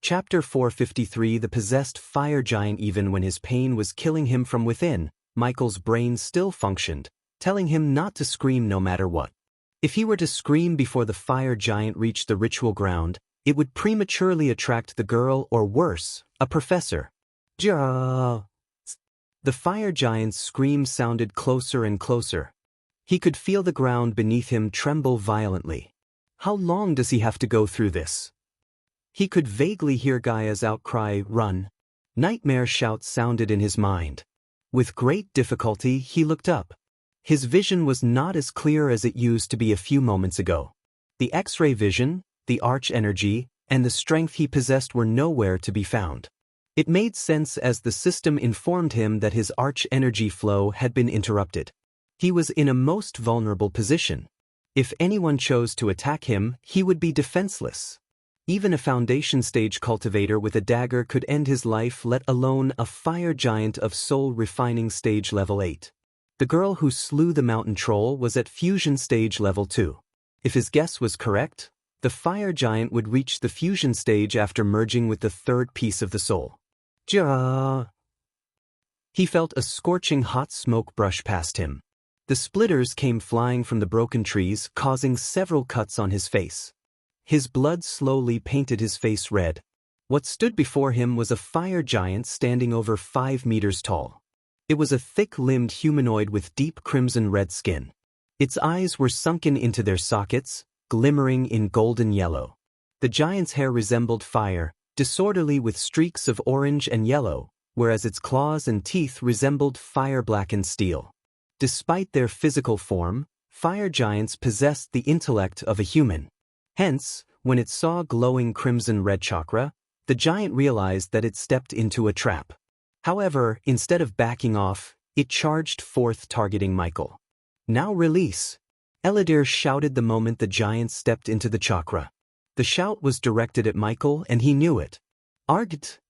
Chapter 453 The Possessed Fire Giant. Even when his pain was killing him from within, Michael's brain still functioned, telling him not to scream no matter what. If he were to scream before the fire giant reached the ritual ground, it would prematurely attract the girl or worse, a professor. The fire giant's scream sounded closer and closer. He could feel the ground beneath him tremble violently. How long does he have to go through this? He could vaguely hear Gaia's outcry, "Run!" Nightmare shouts sounded in his mind. With great difficulty, he looked up. His vision was not as clear as it used to be a few moments ago. The X-ray vision, the arch energy, and the strength he possessed were nowhere to be found. It made sense as the system informed him that his arch energy flow had been interrupted. He was in a most vulnerable position. If anyone chose to attack him, he would be defenseless. Even a foundation stage cultivator with a dagger could end his life, let alone a fire giant of soul refining stage level 8. The girl who slew the mountain troll was at fusion stage level 2. If his guess was correct, the fire giant would reach the fusion stage after merging with the third piece of the soul. He felt a scorching hot smoke brush past him. The splitters came flying from the broken trees, causing several cuts on his face. His blood slowly painted his face red. What stood before him was a fire giant standing over 5 meters tall. It was a thick-limbed humanoid with deep crimson-red skin. Its eyes were sunken into their sockets, glimmering in golden yellow. The giant's hair resembled fire, disorderly with streaks of orange and yellow, whereas its claws and teeth resembled fire-blackened steel. Despite their physical form, fire giants possessed the intellect of a human. Hence, when it saw glowing crimson-red chakra, the giant realized that it stepped into a trap. However, instead of backing off, it charged forth, targeting Michael. "Now release!" Eladir shouted the moment the giant stepped into the chakra. The shout was directed at Michael, and he knew it. "Argt!"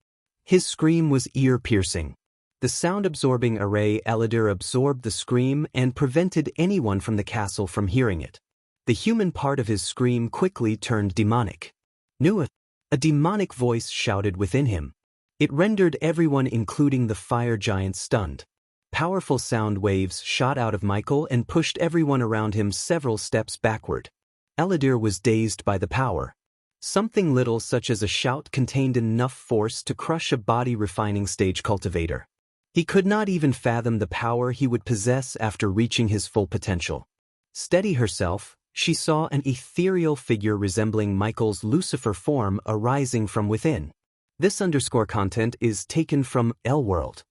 His scream was ear-piercing. The sound-absorbing array Eladir absorbed the scream and prevented anyone from the castle from hearing it. The human part of his scream quickly turned demonic. "Knew it!" A demonic voice shouted within him. It rendered everyone, including the fire giant, stunned. Powerful sound waves shot out of Michael and pushed everyone around him several steps backward. Eladir was dazed by the power. Something little such as a shout contained enough force to crush a body-refining stage cultivator. He could not even fathom the power he would possess after reaching his full potential. Steady herself, she saw an ethereal figure resembling Michael's Lucifer form arising from within. This _content is taken from L-World.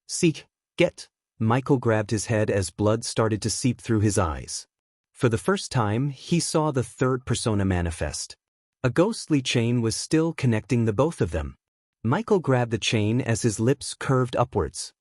"Seek, get." Michael grabbed his head as blood started to seep through his eyes. For the first time, he saw the third persona manifest. A ghostly chain was still connecting the both of them. Michael grabbed the chain as his lips curved upwards.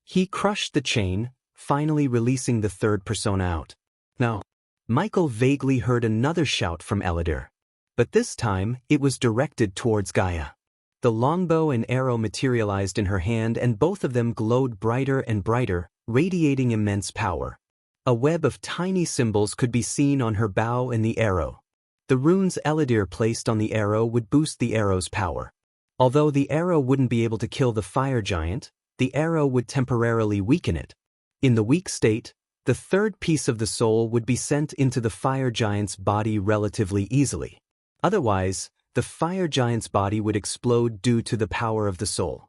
He crushed the chain, finally releasing the third persona out. Now, Michael vaguely heard another shout from Eladir. But this time, it was directed towards Gaia. The longbow and arrow materialized in her hand, and both of them glowed brighter and brighter, radiating immense power. A web of tiny symbols could be seen on her bow and the arrow. The runes Eladir placed on the arrow would boost the arrow's power. Although the arrow wouldn't be able to kill the fire giant, the arrow would temporarily weaken it. In the weak state, the third piece of the soul would be sent into the fire giant's body relatively easily. Otherwise, the fire giant's body would explode due to the power of the soul.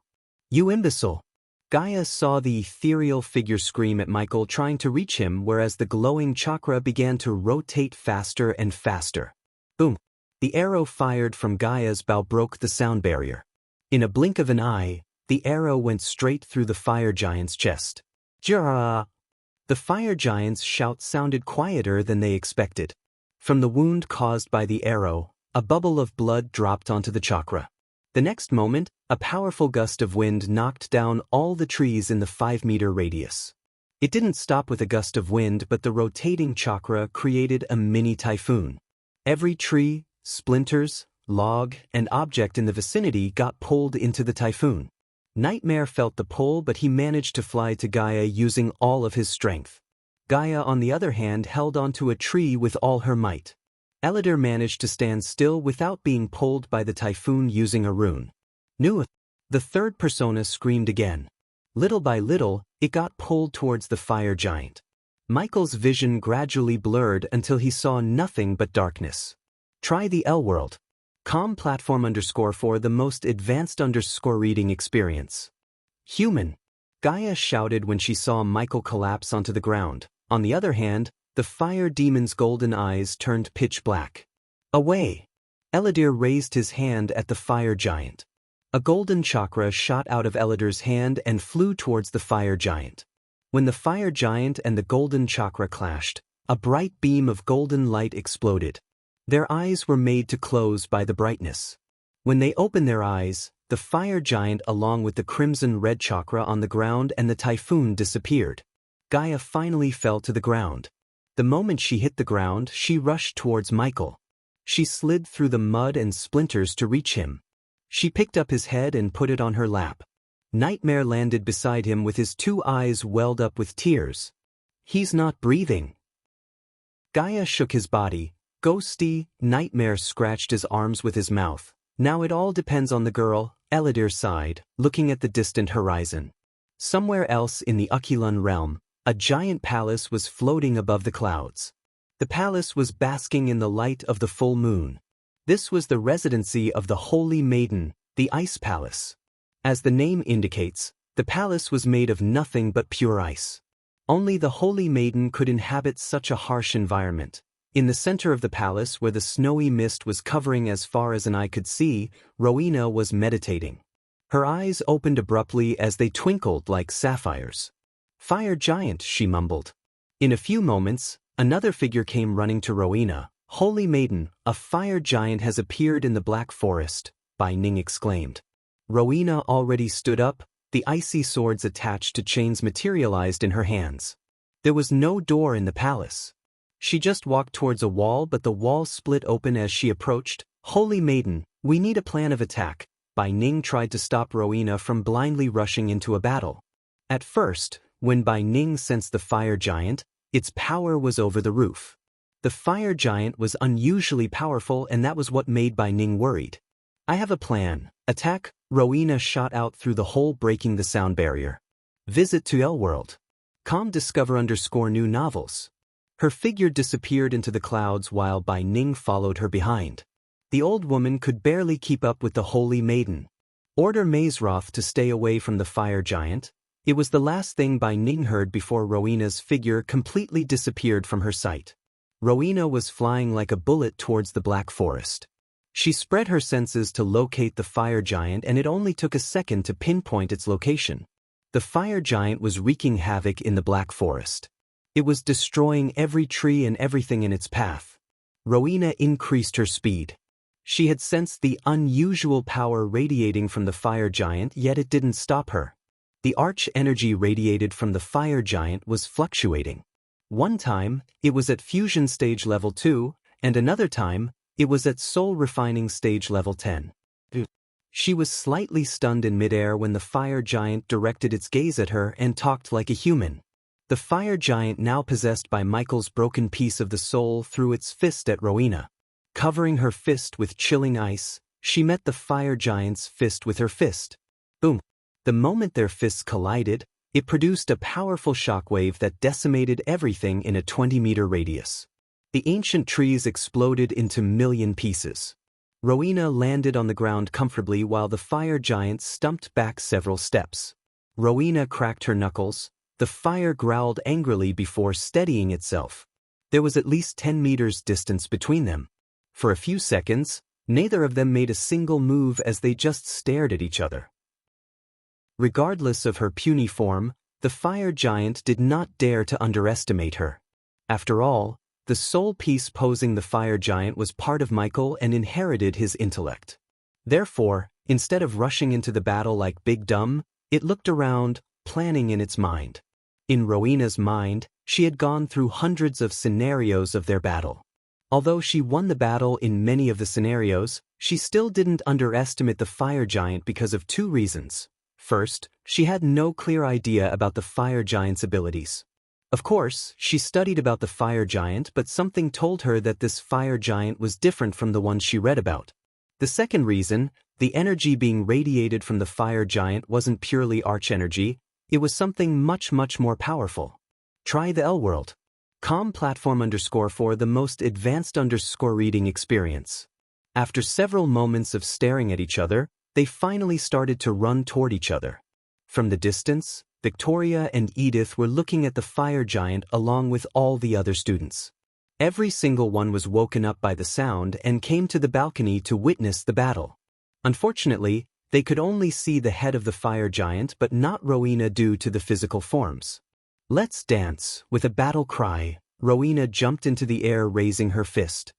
"You imbecile!" Gaia saw the ethereal figure scream at Michael, trying to reach him, whereas the glowing chakra began to rotate faster and faster. Boom! The arrow fired from Gaia's bow broke the sound barrier. In a blink of an eye, the arrow went straight through the fire giant's chest. "Jara!" The fire giant's shout sounded quieter than they expected. From the wound caused by the arrow, a bubble of blood dropped onto the chakra. The next moment, a powerful gust of wind knocked down all the trees in the 5-meter radius. It didn't stop with a gust of wind, but the rotating chakra created a mini typhoon. Every tree, splinters, log, and object in the vicinity got pulled into the typhoon. Nightmare felt the pull, but he managed to fly to Gaia using all of his strength. Gaia, on the other hand, held onto a tree with all her might. Elidar managed to stand still without being pulled by the typhoon using a rune. Nu! The third persona screamed again. Little by little, it got pulled towards the fire giant. Michael's vision gradually blurred until he saw nothing but darkness. Try the L world. Com platform _4 the most advanced reading experience. Human. Gaia shouted when she saw Michael collapse onto the ground. On the other hand, the fire demon's golden eyes turned pitch black. Away! Elidar raised his hand at the fire giant. A golden chakra shot out of Elidar's hand and flew towards the fire giant. When the fire giant and the golden chakra clashed, a bright beam of golden light exploded. Their eyes were made to close by the brightness. When they opened their eyes, the fire giant along with the crimson-red chakra on the ground and the typhoon disappeared. Gaia finally fell to the ground. The moment she hit the ground, she rushed towards Michael. She slid through the mud and splinters to reach him. She picked up his head and put it on her lap. Nightmare landed beside him with his two eyes welled up with tears. He's not breathing. Gaia shook his body. Ghosty, Nightmare scratched his arms with his mouth. Now it all depends on the girl, Elidar sighed, looking at the distant horizon. Somewhere else in the Ukilan realm, a giant palace was floating above the clouds. The palace was basking in the light of the full moon. This was the residency of the Holy Maiden, the Ice Palace. As the name indicates, the palace was made of nothing but pure ice. Only the Holy Maiden could inhabit such a harsh environment. In the center of the palace where the snowy mist was covering as far as an eye could see, Rowena was meditating. Her eyes opened abruptly as they twinkled like sapphires. Fire giant, she mumbled. In a few moments, another figure came running to Rowena. Holy Maiden, a fire giant has appeared in the Black Forest, Bai Ning exclaimed. Rowena already stood up, the icy swords attached to chains materialized in her hands. There was no door in the palace. She just walked towards a wall, but the wall split open as she approached. Holy Maiden, we need a plan of attack. Bai Ning tried to stop Rowena from blindly rushing into a battle. At first, when Bai Ning sensed the fire giant, its power was over the roof. The fire giant was unusually powerful, and that was what made Bai Ning worried. I have a plan. Attack! Rowena shot out through the hole, breaking the sound barrier. Visit to L World. Discover _new novels. Her figure disappeared into the clouds while Bai Ning followed her behind. The old woman could barely keep up with the Holy Maiden. Order Mazeroth to stay away from the fire giant. It was the last thing Bai Ning heard before Rowena's figure completely disappeared from her sight. Rowena was flying like a bullet towards the Black Forest. She spread her senses to locate the fire giant, and it only took a second to pinpoint its location. The fire giant was wreaking havoc in the Black Forest. It was destroying every tree and everything in its path. Rowena increased her speed. She had sensed the unusual power radiating from the fire giant, yet it didn't stop her. The arch energy radiated from the fire giant was fluctuating. One time, it was at fusion stage level 2, and another time, it was at soul refining stage level 10. She was slightly stunned in midair when the fire giant directed its gaze at her and talked like a human. The fire giant, now possessed by Michael's broken piece of the soul, threw its fist at Rowena. Covering her fist with chilling ice, she met the fire giant's fist with her fist. Boom! The moment their fists collided, it produced a powerful shockwave that decimated everything in a 20-meter radius. The ancient trees exploded into million pieces. Rowena landed on the ground comfortably while the fire giant stumped back several steps. Rowena cracked her knuckles. The fire growled angrily before steadying itself. There was at least 10 meters distance between them. For a few seconds, neither of them made a single move as they just stared at each other. Regardless of her puny form, the fire giant did not dare to underestimate her. After all, the soul piece posing the fire giant was part of Michael and inherited his intellect. Therefore, instead of rushing into the battle like Big Dumb, it looked around, planning in its mind. In Rowena's mind, she had gone through hundreds of scenarios of their battle. Although she won the battle in many of the scenarios, she still didn't underestimate the fire giant because of two reasons. First, she had no clear idea about the fire giant's abilities. Of course, she studied about the fire giant, but something told her that this fire giant was different from the ones she read about. The second reason, the energy being radiated from the fire giant wasn't purely arch-energy, it was something much more powerful. Try the L-World. Com platform _4 the most advanced reading experience. After several moments of staring at each other, they finally started to run toward each other. From the distance, Victoria and Edith were looking at the fire giant along with all the other students. Every single one was woken up by the sound and came to the balcony to witness the battle. Unfortunately, they could only see the head of the fire giant but not Rowena due to the physical forms. "Let's dance!" With a battle cry, Rowena jumped into the air raising her fist.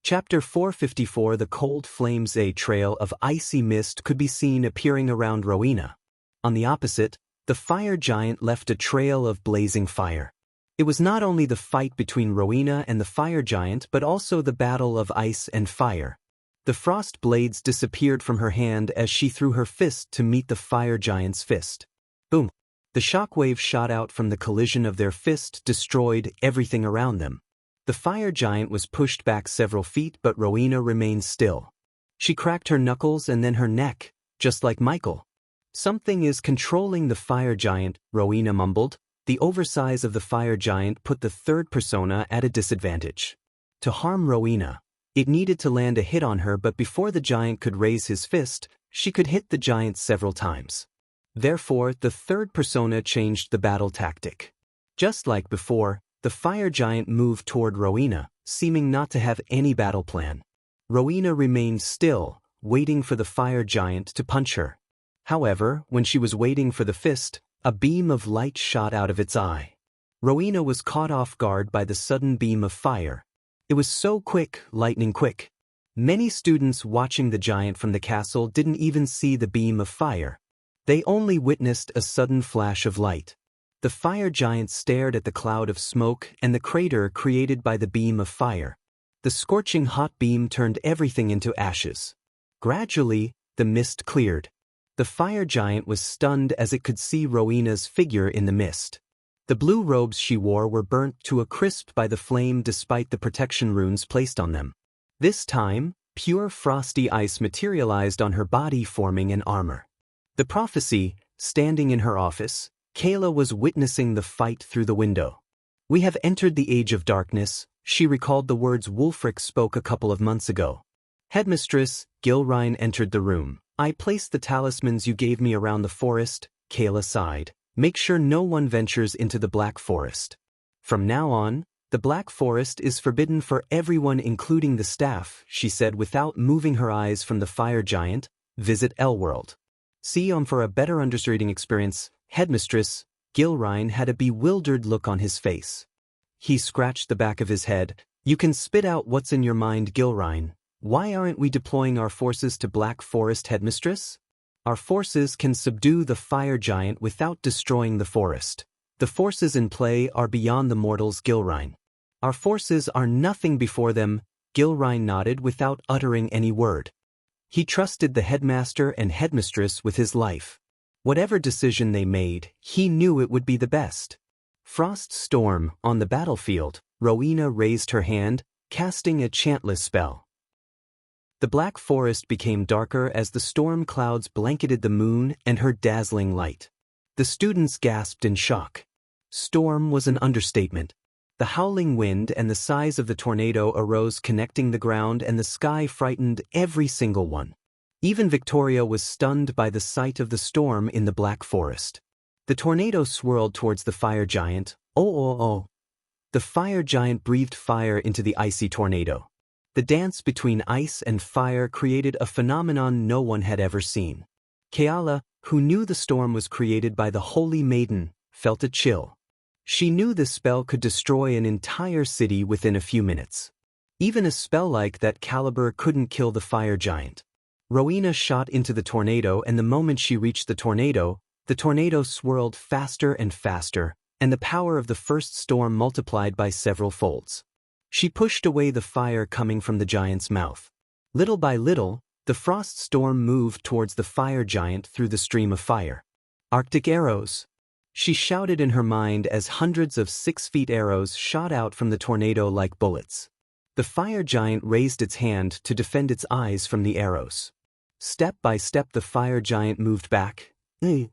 Chapter 454 The cold flames. A trail of icy mist could be seen appearing around Rowena. On the opposite, the fire giant left a trail of blazing fire. It was not only the fight between Rowena and the fire giant but also the battle of ice and fire. The frost blades disappeared from her hand as she threw her fist to meet the fire giant's fist. Boom! The shockwave shot out from the collision of their fist, destroyed everything around them. The fire giant was pushed back several feet, but Rowena remained still. She cracked her knuckles and then her neck, just like Michael. "Something is controlling the fire giant," Rowena mumbled. The oversize of the fire giant put the third persona at a disadvantage. To harm Rowena, it needed to land a hit on her, but before the giant could raise his fist, she could hit the giant several times. Therefore, the third persona changed the battle tactic. Just like before, the fire giant moved toward Rowena, seeming not to have any battle plan. Rowena remained still, waiting for the fire giant to punch her. However, when she was waiting for the fist, a beam of light shot out of its eye. Rowena was caught off guard by the sudden beam of fire. It was so quick, lightning quick. Many students watching the giant from the castle didn't even see the beam of fire. They only witnessed a sudden flash of light. The fire giant stared at the cloud of smoke and the crater created by the beam of fire. The scorching hot beam turned everything into ashes. Gradually, the mist cleared. The fire giant was stunned as it could see Rowena's figure in the mist. The blue robes she wore were burnt to a crisp by the flame despite the protection runes placed on them. This time, pure frosty ice materialized on her body, forming an armor. The prophecy, standing in her office, Kayla was witnessing the fight through the window. "We have entered the age of darkness," she recalled the words Wulfric spoke a couple of months ago. Headmistress Gilrine entered the room. "I placed the talismans you gave me around the forest," Kayla sighed. "Make sure no one ventures into the Black Forest. From now on, the Black Forest is forbidden for everyone including the staff," she said without moving her eyes from the fire giant. "Visit L-World. See for a better understanding experience." Headmistress Gilrine had a bewildered look on his face. He scratched the back of his head. "You can spit out what's in your mind, Gilrine. Why aren't we deploying our forces to Black Forest, Headmistress? Our forces can subdue the fire giant without destroying the forest. The forces in play are beyond the mortals, Gilrine. Our forces are nothing before them." Gilrine nodded without uttering any word. He trusted the headmaster and headmistress with his life. Whatever decision they made, he knew it would be the best. Frost storm. On the battlefield, Rowena raised her hand, casting a chantless spell. The Black Forest became darker as the storm clouds blanketed the moon and her dazzling light. The students gasped in shock. Storm was an understatement. The howling wind and the size of the tornado arose, connecting the ground and the sky, frightened every single one. Even Victoria was stunned by the sight of the storm in the Black Forest. The tornado swirled towards the fire giant. Oh. The fire giant breathed fire into the icy tornado. The dance between ice and fire created a phenomenon no one had ever seen. Keala, who knew the storm was created by the Holy Maiden, felt a chill. She knew the spell could destroy an entire city within a few minutes. Even a spell like that caliber couldn't kill the fire giant. Rowena shot into the tornado, and the moment she reached the tornado swirled faster and faster, and the power of the first storm multiplied by several folds. She pushed away the fire coming from the giant's mouth. Little by little, the frost storm moved towards the fire giant through the stream of fire. "Arctic arrows." She shouted in her mind as hundreds of 6-foot arrows shot out from the tornado like bullets. The fire giant raised its hand to defend its eyes from the arrows. Step by step the fire giant moved back. The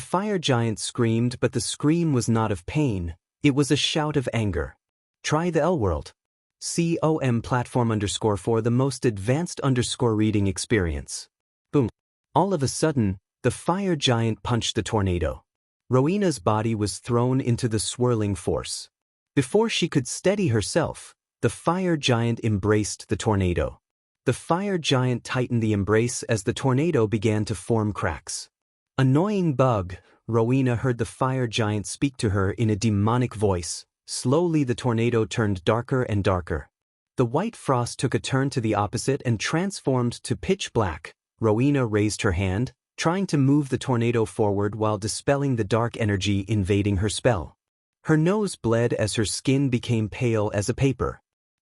fire giant screamed, but the scream was not of pain, it was a shout of anger. Try the L World. COM platform_for the most advanced reading experience. Boom. All of a sudden, the fire giant punched the tornado. Rowena's body was thrown into the swirling force. Before she could steady herself, the fire giant embraced the tornado. The fire giant tightened the embrace as the tornado began to form cracks. Annoying bug, Rowena heard the fire giant speak to her in a demonic voice. Slowly the tornado turned darker and darker. The white frost took a turn to the opposite and transformed to pitch black. Rowena raised her hand, trying to move the tornado forward while dispelling the dark energy invading her spell. Her nose bled as her skin became pale as a paper.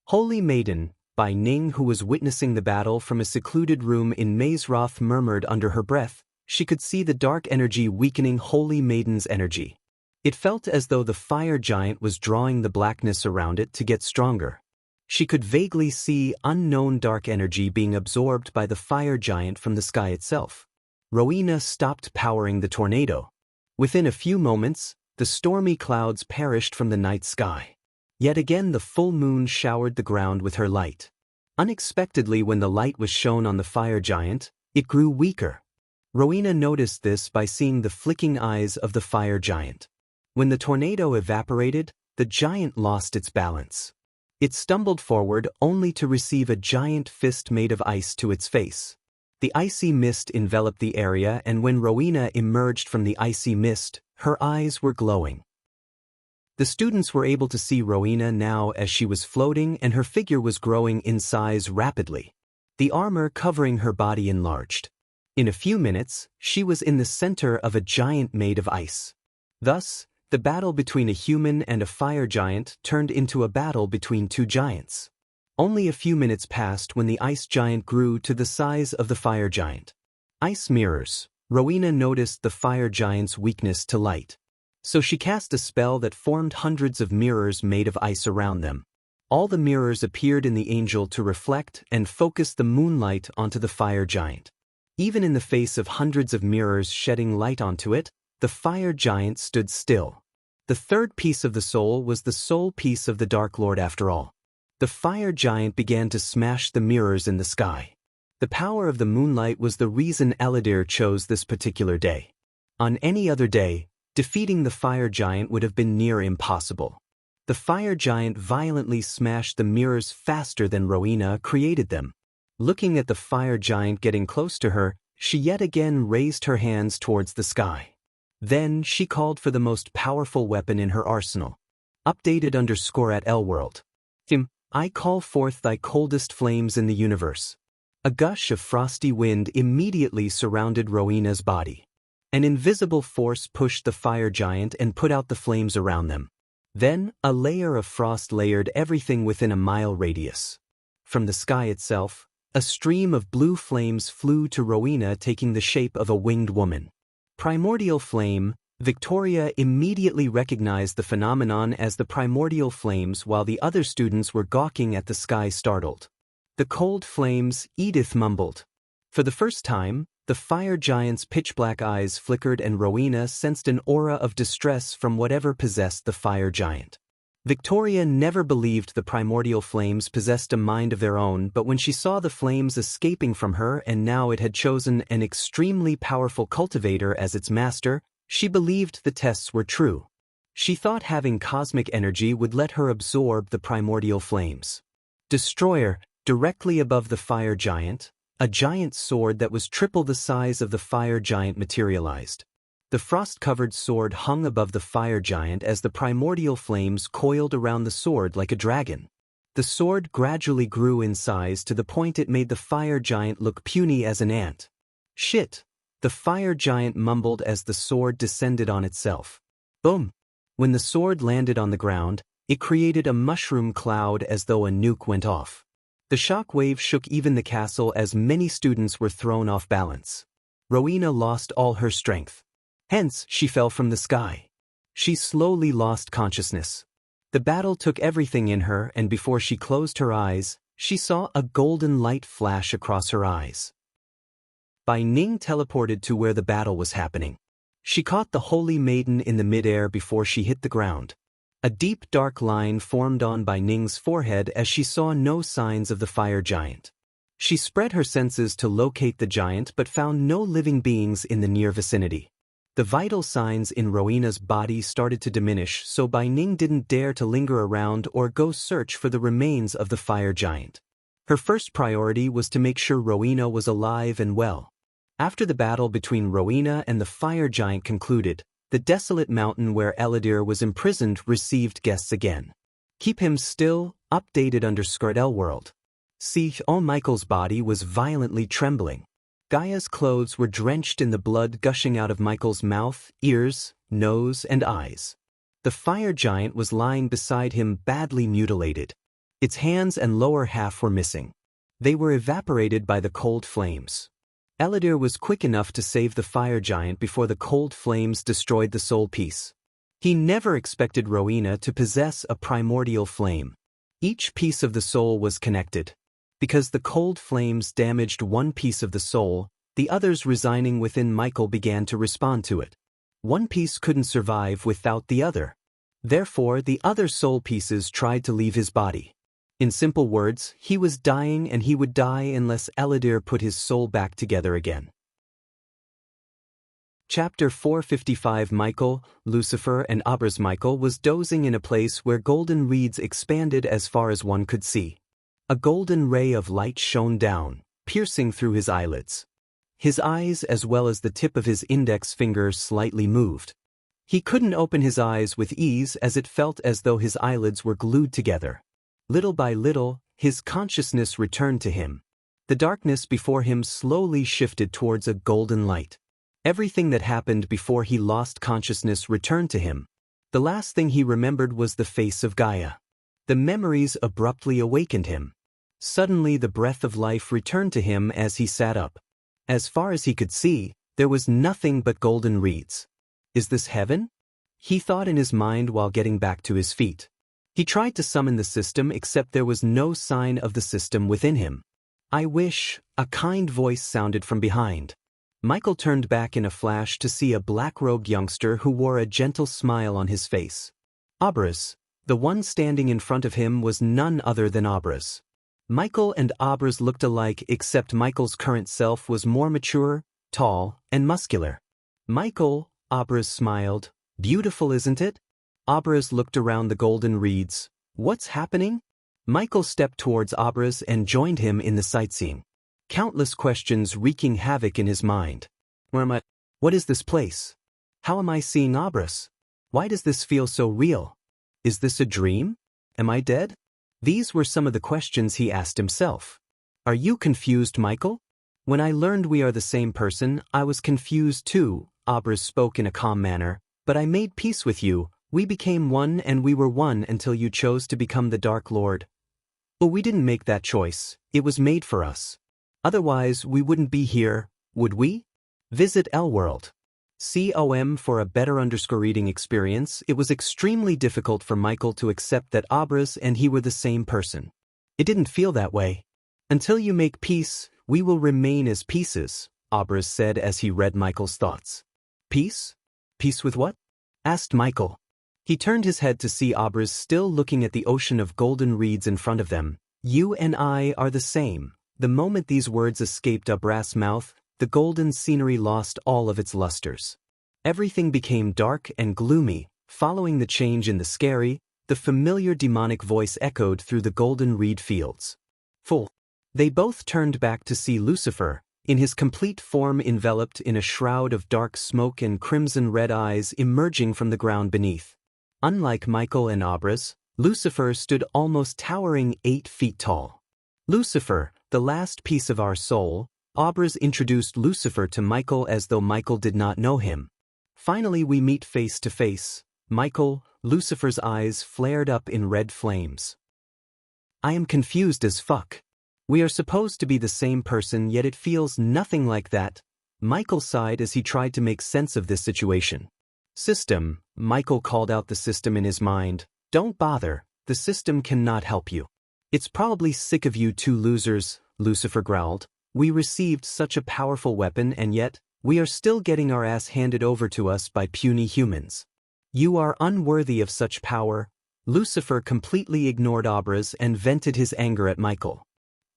Holy Maiden, by Ning, who was witnessing the battle from a secluded room in Mazeroth, murmured under her breath. She could see the dark energy weakening Holy Maiden's energy. It felt as though the fire giant was drawing the blackness around it to get stronger. She could vaguely see unknown dark energy being absorbed by the fire giant from the sky itself. Rowena stopped powering the tornado. Within a few moments, the stormy clouds perished from the night sky. Yet again the full moon showered the ground with her light. Unexpectedly, when the light was shone on the fire giant, it grew weaker. Rowena noticed this by seeing the flicking eyes of the fire giant. When the tornado evaporated, the giant lost its balance. It stumbled forward only to receive a giant fist made of ice to its face. The icy mist enveloped the area, and when Rowena emerged from the icy mist, her eyes were glowing. The students were able to see Rowena now as she was floating, and her figure was growing in size rapidly. The armor covering her body enlarged. In a few minutes, she was in the center of a giant made of ice. Thus, the battle between a human and a fire giant turned into a battle between two giants. Only a few minutes passed when the ice giant grew to the size of the fire giant. Ice mirrors. Rowena noticed the fire giant's weakness to light. So she cast a spell that formed hundreds of mirrors made of ice around them. All the mirrors appeared in the angel to reflect and focus the moonlight onto the fire giant. Even in the face of hundreds of mirrors shedding light onto it, the fire giant stood still. The third piece of the soul was the soul piece of the Dark Lord after all. The fire giant began to smash the mirrors in the sky. The power of the moonlight was the reason Eladir chose this particular day. On any other day, defeating the fire giant would have been near impossible. The fire giant violently smashed the mirrors faster than Rowena created them. Looking at the fire giant getting close to her, she yet again raised her hands towards the sky. Then she called for the most powerful weapon in her arsenal. Updated_@Elworld. I call forth thy coldest flames in the universe. A gush of frosty wind immediately surrounded Rowena's body. An invisible force pushed the fire giant and put out the flames around them. Then, a layer of frost layered everything within a mile radius. From the sky itself, a stream of blue flames flew to Rowena, taking the shape of a winged woman. Primordial flame. Victoria immediately recognized the phenomenon as the primordial flames, while the other students were gawking at the sky startled. The cold flames, Edith mumbled. For the first time, the fire giant's pitch-black eyes flickered, and Rowena sensed an aura of distress from whatever possessed the fire giant. Victoria never believed the primordial flames possessed a mind of their own, but when she saw the flames escaping from her and now it had chosen an extremely powerful cultivator as its master, she believed the tests were true. She thought having cosmic energy would let her absorb the primordial flames. Destroyer, directly above the fire giant, a giant sword that was triple the size of the fire giant materialized. The frost-covered sword hung above the fire giant as the primordial flames coiled around the sword like a dragon. The sword gradually grew in size to the point it made the fire giant look puny as an ant. Shit! The fire giant mumbled as the sword descended on itself. Boom! When the sword landed on the ground, it created a mushroom cloud as though a nuke went off. The shock wave shook even the castle as many students were thrown off balance. Rowena lost all her strength. Hence, she fell from the sky. She slowly lost consciousness. The battle took everything in her, and before she closed her eyes, she saw a golden light flash across her eyes. Bai Ning teleported to where the battle was happening. She caught the holy maiden in the mid-air before she hit the ground. A deep dark line formed on Bai Ning's forehead as she saw no signs of the fire giant. She spread her senses to locate the giant but found no living beings in the near vicinity. The vital signs in Rowena's body started to diminish, so Bai Ning didn't dare to linger around or go search for the remains of the fire giant. Her first priority was to make sure Rowena was alive and well. After the battle between Rowena and the fire giant concluded, the desolate mountain where Eladir was imprisoned received guests again. Keep him still, updated _ Elworld. See, Michael's body was violently trembling. Gaia's clothes were drenched in the blood gushing out of Michael's mouth, ears, nose, and eyes. The fire giant was lying beside him badly mutilated. Its hands and lower half were missing. They were evaporated by the cold flames. Eladir was quick enough to save the fire giant before the cold flames destroyed the soul piece. He never expected Rowena to possess a primordial flame. Each piece of the soul was connected. Because the cold flames damaged one piece of the soul, the others residing within Michael began to respond to it. One piece couldn't survive without the other. Therefore, the other soul pieces tried to leave his body. In simple words, he was dying and he would die unless Eladir put his soul back together again. Chapter 455 Michael, Lucifer and Abra's Michael was dozing in a place where golden reeds expanded as far as one could see. A golden ray of light shone down, piercing through his eyelids. His eyes as well as the tip of his index finger slightly moved. He couldn't open his eyes with ease as it felt as though his eyelids were glued together. Little by little, his consciousness returned to him. The darkness before him slowly shifted towards a golden light. Everything that happened before he lost consciousness returned to him. The last thing he remembered was the face of Gaia. The memories abruptly awakened him. Suddenly the breath of life returned to him as he sat up. As far as he could see, there was nothing but golden reeds. Is this heaven? He thought in his mind while getting back to his feet. He tried to summon the system except there was no sign of the system within him. I wish, a kind voice sounded from behind. Michael turned back in a flash to see a black-robed youngster who wore a gentle smile on his face. Abras, the one standing in front of him, was none other than Abras. Michael and Abras looked alike except Michael's current self was more mature, tall, and muscular. Michael, Abras smiled. Beautiful, isn't it? Abras looked around the golden reeds. What's happening? Michael stepped towards Abras and joined him in the sightseeing. Countless questions wreaking havoc in his mind. Where am I? What is this place? How am I seeing Abras? Why does this feel so real? Is this a dream? Am I dead? These were some of the questions he asked himself. Are you confused, Michael? When I learned we are the same person, I was confused too, Abras spoke in a calm manner, but I made peace with you. We became one and we were one until you chose to become the Dark Lord. But we didn't make that choice, it was made for us. Otherwise, we wouldn't be here, would we? Visit Elworld. COM for a better reading experience. It was extremely difficult for Michael to accept that Abras and he were the same person. It didn't feel that way. Until you make peace, we will remain as pieces, Abras said as he read Michael's thoughts. Peace? Peace with what? Asked Michael. He turned his head to see Abras still looking at the ocean of golden reeds in front of them. You and I are the same. The moment these words escaped Abras' mouth, the golden scenery lost all of its lusters. Everything became dark and gloomy. Following the change in the scary, the familiar demonic voice echoed through the golden reed fields. Full. They both turned back to see Lucifer, in his complete form enveloped in a shroud of dark smoke and crimson-red eyes emerging from the ground beneath. Unlike Michael and Abras, Lucifer stood almost towering 8 feet tall. Lucifer, the last piece of our soul, Abras introduced Lucifer to Michael as though Michael did not know him. Finally we meet face to face. Michael, Lucifer's eyes flared up in red flames. I am confused as fuck. We are supposed to be the same person, yet it feels nothing like that. Michael sighed as he tried to make sense of this situation. System, Michael called out the system in his mind. Don't bother, the system cannot help you. It's probably sick of you two losers, Lucifer growled. We received such a powerful weapon and yet, we are still getting our ass handed over to us by puny humans. You are unworthy of such power. Lucifer completely ignored Abras and vented his anger at Michael.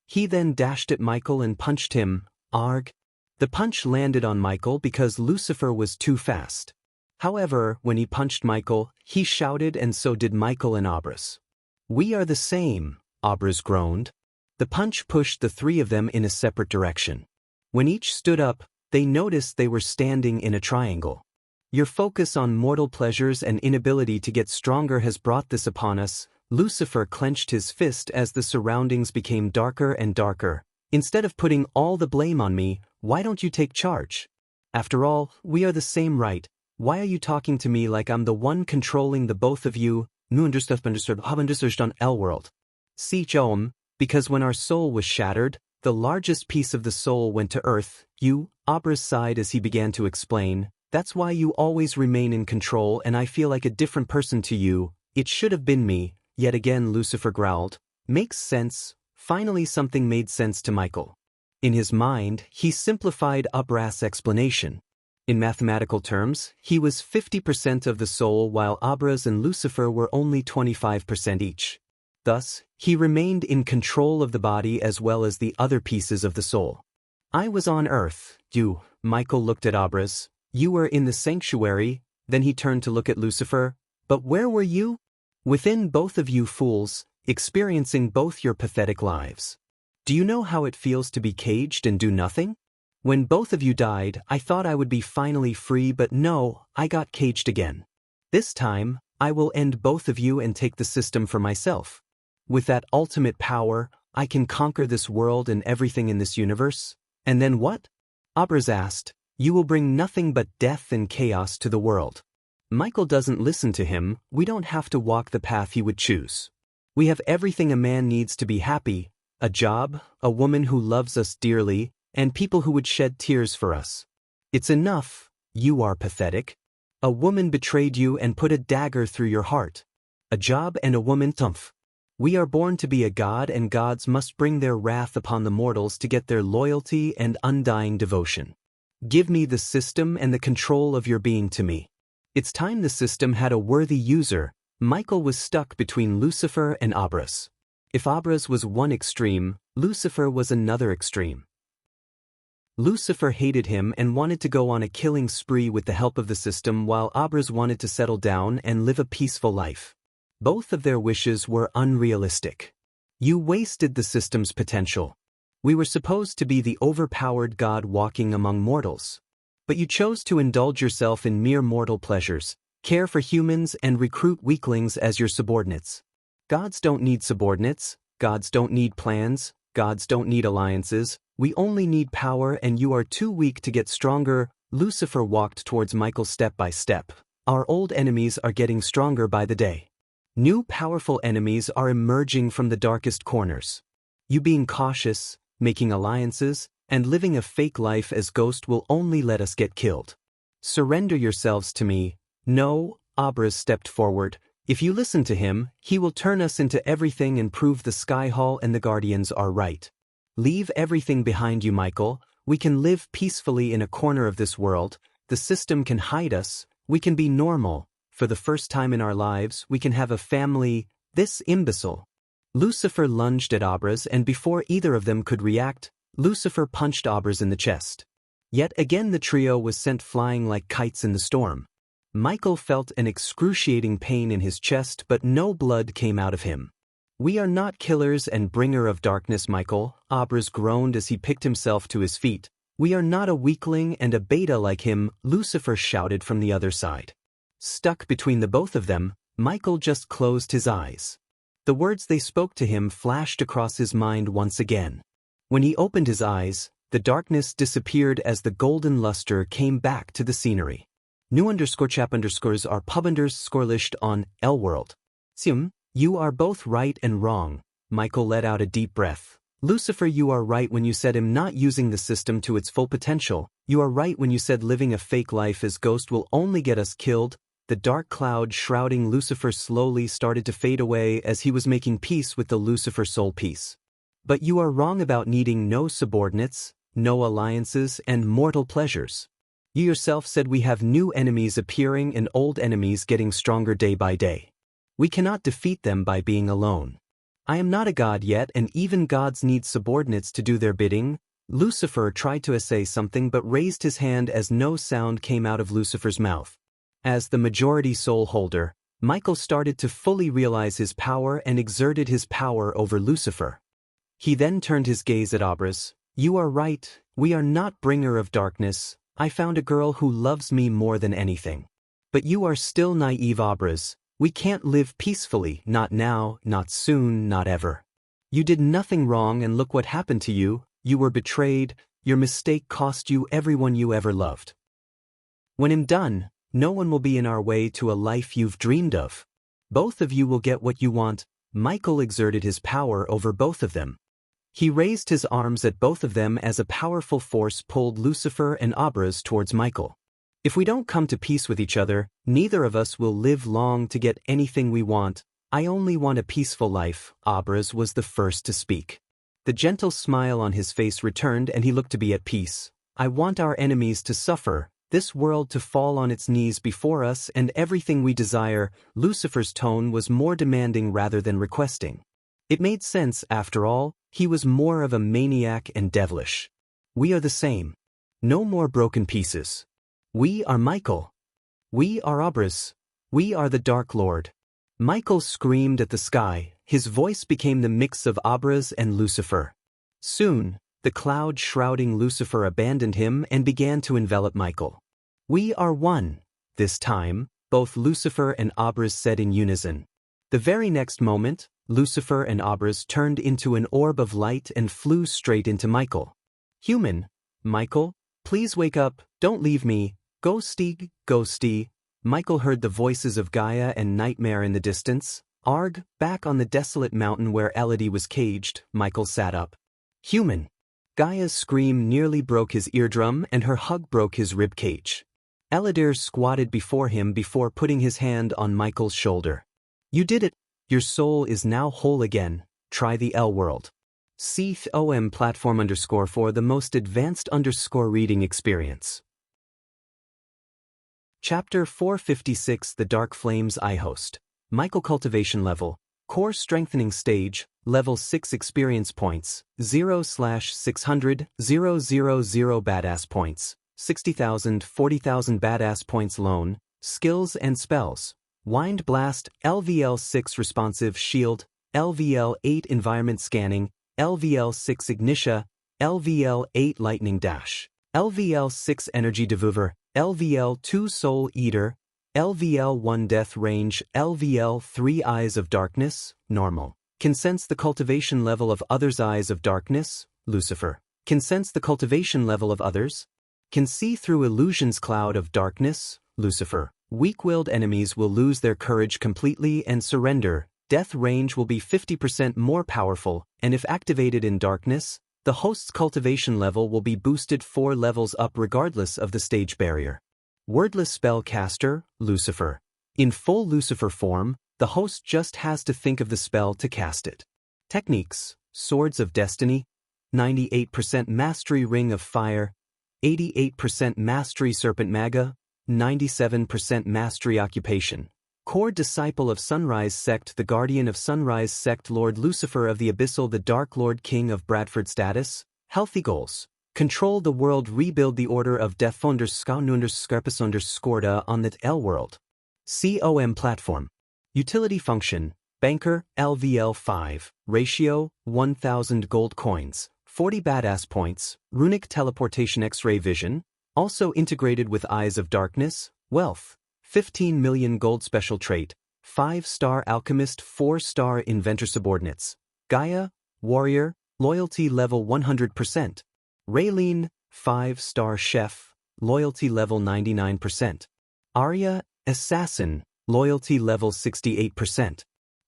He then dashed at Michael and punched him. Arg. The punch landed on Michael because Lucifer was too fast. However, when he punched Michael, he shouted and so did Michael and Abras. We are the same, Abras groaned. The punch pushed the three of them in a separate direction. When each stood up, they noticed they were standing in a triangle. Your focus on mortal pleasures and inability to get stronger has brought this upon us. Lucifer clenched his fist as the surroundings became darker and darker. Instead of putting all the blame on me, why don't you take charge? After all, we are the same, right? Why are you talking to me like I'm the one controlling the both of you? Nu understood L-world. See, because when our soul was shattered, the largest piece of the soul went to Earth. You, Abras sighed as he began to explain. That's why you always remain in control and I feel like a different person to you. It should have been me. Yet again Lucifer growled. Makes sense. Finally something made sense to Michael. In his mind, he simplified Abras' explanation. In mathematical terms, he was 50% of the soul while Abras and Lucifer were only 25% each. Thus, he remained in control of the body as well as the other pieces of the soul. I was on Earth. You, Michael looked at Abras. You were in the sanctuary. Then he turned to look at Lucifer. But where were you? Within both of you fools, experiencing both your pathetic lives. Do you know how it feels to be caged and do nothing? When both of you died, I thought I would be finally free, but no, I got caged again. This time, I will end both of you and take the system for myself. With that ultimate power, I can conquer this world and everything in this universe. And then what? Abras asked. You will bring nothing but death and chaos to the world. Michael doesn't listen to him. We don't have to walk the path he would choose. We have everything a man needs to be happy, a job, a woman who loves us dearly, and people who would shed tears for us. It's enough. You are pathetic. A woman betrayed you and put a dagger through your heart. A job and a woman tumph. We are born to be a god and gods must bring their wrath upon the mortals to get their loyalty and undying devotion. Give me the system and the control of your being to me. It's time the system had a worthy user. Michael was stuck between Lucifer and Abras. If Abras was one extreme, Lucifer was another extreme. Lucifer hated him and wanted to go on a killing spree with the help of the system while Abras wanted to settle down and live a peaceful life. Both of their wishes were unrealistic. You wasted the system's potential. We were supposed to be the overpowered god walking among mortals. But you chose to indulge yourself in mere mortal pleasures, care for humans and recruit weaklings as your subordinates. Gods don't need subordinates, gods don't need plans, gods don't need alliances, we only need power and you are too weak to get stronger. Lucifer walked towards Michael step by step. Our old enemies are getting stronger by the day. New powerful enemies are emerging from the darkest corners. You being cautious, making alliances, and living a fake life as ghost will only let us get killed. Surrender yourselves to me. No, Abras stepped forward. If you listen to him, he will turn us into everything and prove the Sky Hall and the Guardians are right. Leave everything behind you, Michael. We can live peacefully in a corner of this world. The system can hide us. We can be normal. For the first time in our lives, we can have a family. This imbecile. Lucifer lunged at Abras and before either of them could react, Lucifer punched Abras in the chest. Yet again the trio was sent flying like kites in the storm. Michael felt an excruciating pain in his chest but no blood came out of him. We are not killers and bringer of darkness, Michael, Abras groaned as he picked himself to his feet. We are not a weakling and a beta like him, Lucifer shouted from the other side. Stuck between the both of them, Michael just closed his eyes. The words they spoke to him flashed across his mind once again. When he opened his eyes, the darkness disappeared as the golden luster came back to the scenery. New_chap_ are pub_scorelist on L-World. You are both right and wrong. Michael let out a deep breath. Lucifer, you are right when you said I'm not using the system to its full potential. You are right when you said living a fake life as ghost will only get us killed. The dark cloud shrouding Lucifer slowly started to fade away as he was making peace with the Lucifer soul piece. But you are wrong about needing no subordinates, no alliances, and mortal pleasures. You yourself said we have new enemies appearing and old enemies getting stronger day by day. We cannot defeat them by being alone. I am not a god yet, and even gods need subordinates to do their bidding. Lucifer tried to say something but raised his hand as no sound came out of Lucifer's mouth. As the majority soul holder, Michael started to fully realize his power and exerted his power over Lucifer. He then turned his gaze at Abras. You are right, we are not bringer of darkness. I found a girl who loves me more than anything. But you are still naive, Abras. We can't live peacefully, not now, not soon, not ever. You did nothing wrong and look what happened to you. You were betrayed. Your mistake cost you everyone you ever loved. When I'm done, no one will be in our way to a life you've dreamed of. Both of you will get what you want. Michael exerted his power over both of them. He raised his arms at both of them as a powerful force pulled Lucifer and Abras towards Michael. If we don't come to peace with each other, neither of us will live long to get anything we want. I only want a peaceful life. Abras was the first to speak. The gentle smile on his face returned and he looked to be at peace. I want our enemies to suffer, this world to fall on its knees before us and everything we desire. Lucifer's tone was more demanding rather than requesting. It made sense, after all, he was more of a maniac and devilish. We are the same. No more broken pieces. We are Michael. We are Abras. We are the Dark Lord. Michael screamed at the sky. His voice became the mix of Abras and Lucifer. Soon, the cloud shrouding Lucifer abandoned him and began to envelop Michael. We are one. This time, both Lucifer and Abras said in unison. The very next moment, Lucifer and Abras turned into an orb of light and flew straight into Michael. Human, Michael, please wake up, don't leave me. Ghosty, ghosty. Michael heard the voices of Gaia and Nightmare in the distance. Arg, back on the desolate mountain where Elodie was caged, Michael sat up. Human. Gaia's scream nearly broke his eardrum and her hug broke his rib cage. Elodie squatted before him before putting his hand on Michael's shoulder. You did it. Your soul is now whole again. Try the L world. COM platform _ for the most advanced _ reading experience. Chapter 456 The Dark Flames I host. Michael cultivation level. Core strengthening stage. Level 6 experience points. 0/600, 000 badass points. 60,000, 40,000 badass points loan. Skills and spells. Wind Blast, LVL6 Responsive Shield, LVL8 Environment Scanning, LVL6 Ignitia, LVL8 Lightning Dash, LVL6 Energy Devour, LVL2 Soul Eater, LVL1 Death Range, LVL3 Eyes of Darkness, Normal. Can sense the cultivation level of others' Eyes of Darkness, Lucifer. Can sense the cultivation level of others. Can see through illusions cloud of darkness, Lucifer. Weak-willed enemies will lose their courage completely and surrender. Death range will be 50% more powerful, and if activated in darkness, the host's cultivation level will be boosted 4 levels up regardless of the stage barrier. Wordless spellcaster, Lucifer. In full Lucifer form, the host just has to think of the spell to cast it. Techniques: Swords of Destiny, 98% Mastery Ring of Fire, 88% Mastery Serpent Maga, 97% Mastery Occupation. Core Disciple of Sunrise Sect, the Guardian of Sunrise Sect, Lord Lucifer of the Abyssal, the Dark Lord, King of Bradford. Status: Healthy goals. Control the world, rebuild the Order of Death Scarpus on the L world. COM platform. Utility function: Banker, LVL5, ratio, 1000 gold coins, 40 badass points, runic teleportation X-ray vision, also integrated with Eyes of Darkness, wealth, 15 million gold special trait, 5-star alchemist, 4-star inventor subordinates, Gaia, warrior, loyalty level 100%, Raylene, 5-star chef, loyalty level 99%, Arya, assassin, loyalty level 68%,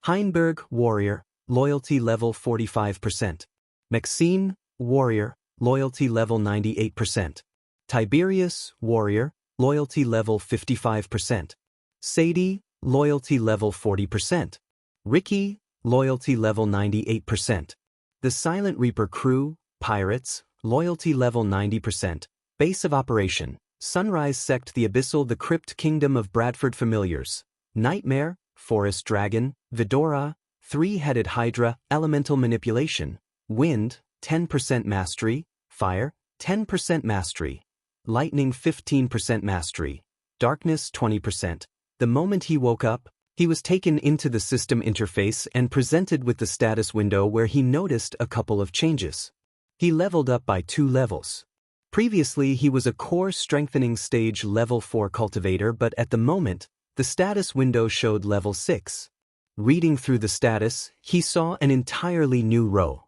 Heinberg, warrior, loyalty level 45%, Maxine, warrior, loyalty level 98%. Tiberius, warrior, loyalty level 55%. Sadie, loyalty level 40%. Ricky, loyalty level 98%. The Silent Reaper crew, pirates, loyalty level 90%. Base of operation, Sunrise Sect, the Abyssal, the Crypt Kingdom of Bradford Familiars. Nightmare, Forest Dragon, Vidora, Three-Headed Hydra, Elemental Manipulation. Wind, 10% Mastery. Fire, 10% Mastery. Lightning, 15% Mastery. Darkness, 20%. The moment he woke up, he was taken into the system interface and presented with the status window where he noticed a couple of changes. He leveled up by 2 levels. Previously he was a core strengthening stage level 4 cultivator, but at the moment, the status window showed level 6. Reading through the status, he saw an entirely new row.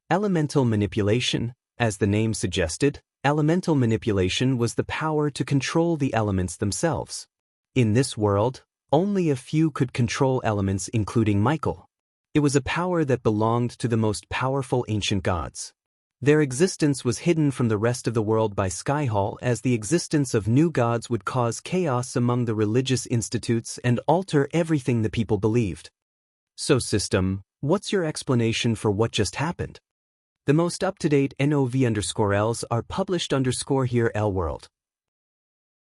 Elemental Manipulation. As the name suggested, elemental manipulation was the power to control the elements themselves. In this world, only a few could control elements, including Michael. It was a power that belonged to the most powerful ancient gods. Their existence was hidden from the rest of the world by Skyhall, as the existence of new gods would cause chaos among the religious institutes and alter everything the people believed. So system, what's your explanation for what just happened? The most up-to-date NOV_Ls are published _here L-World.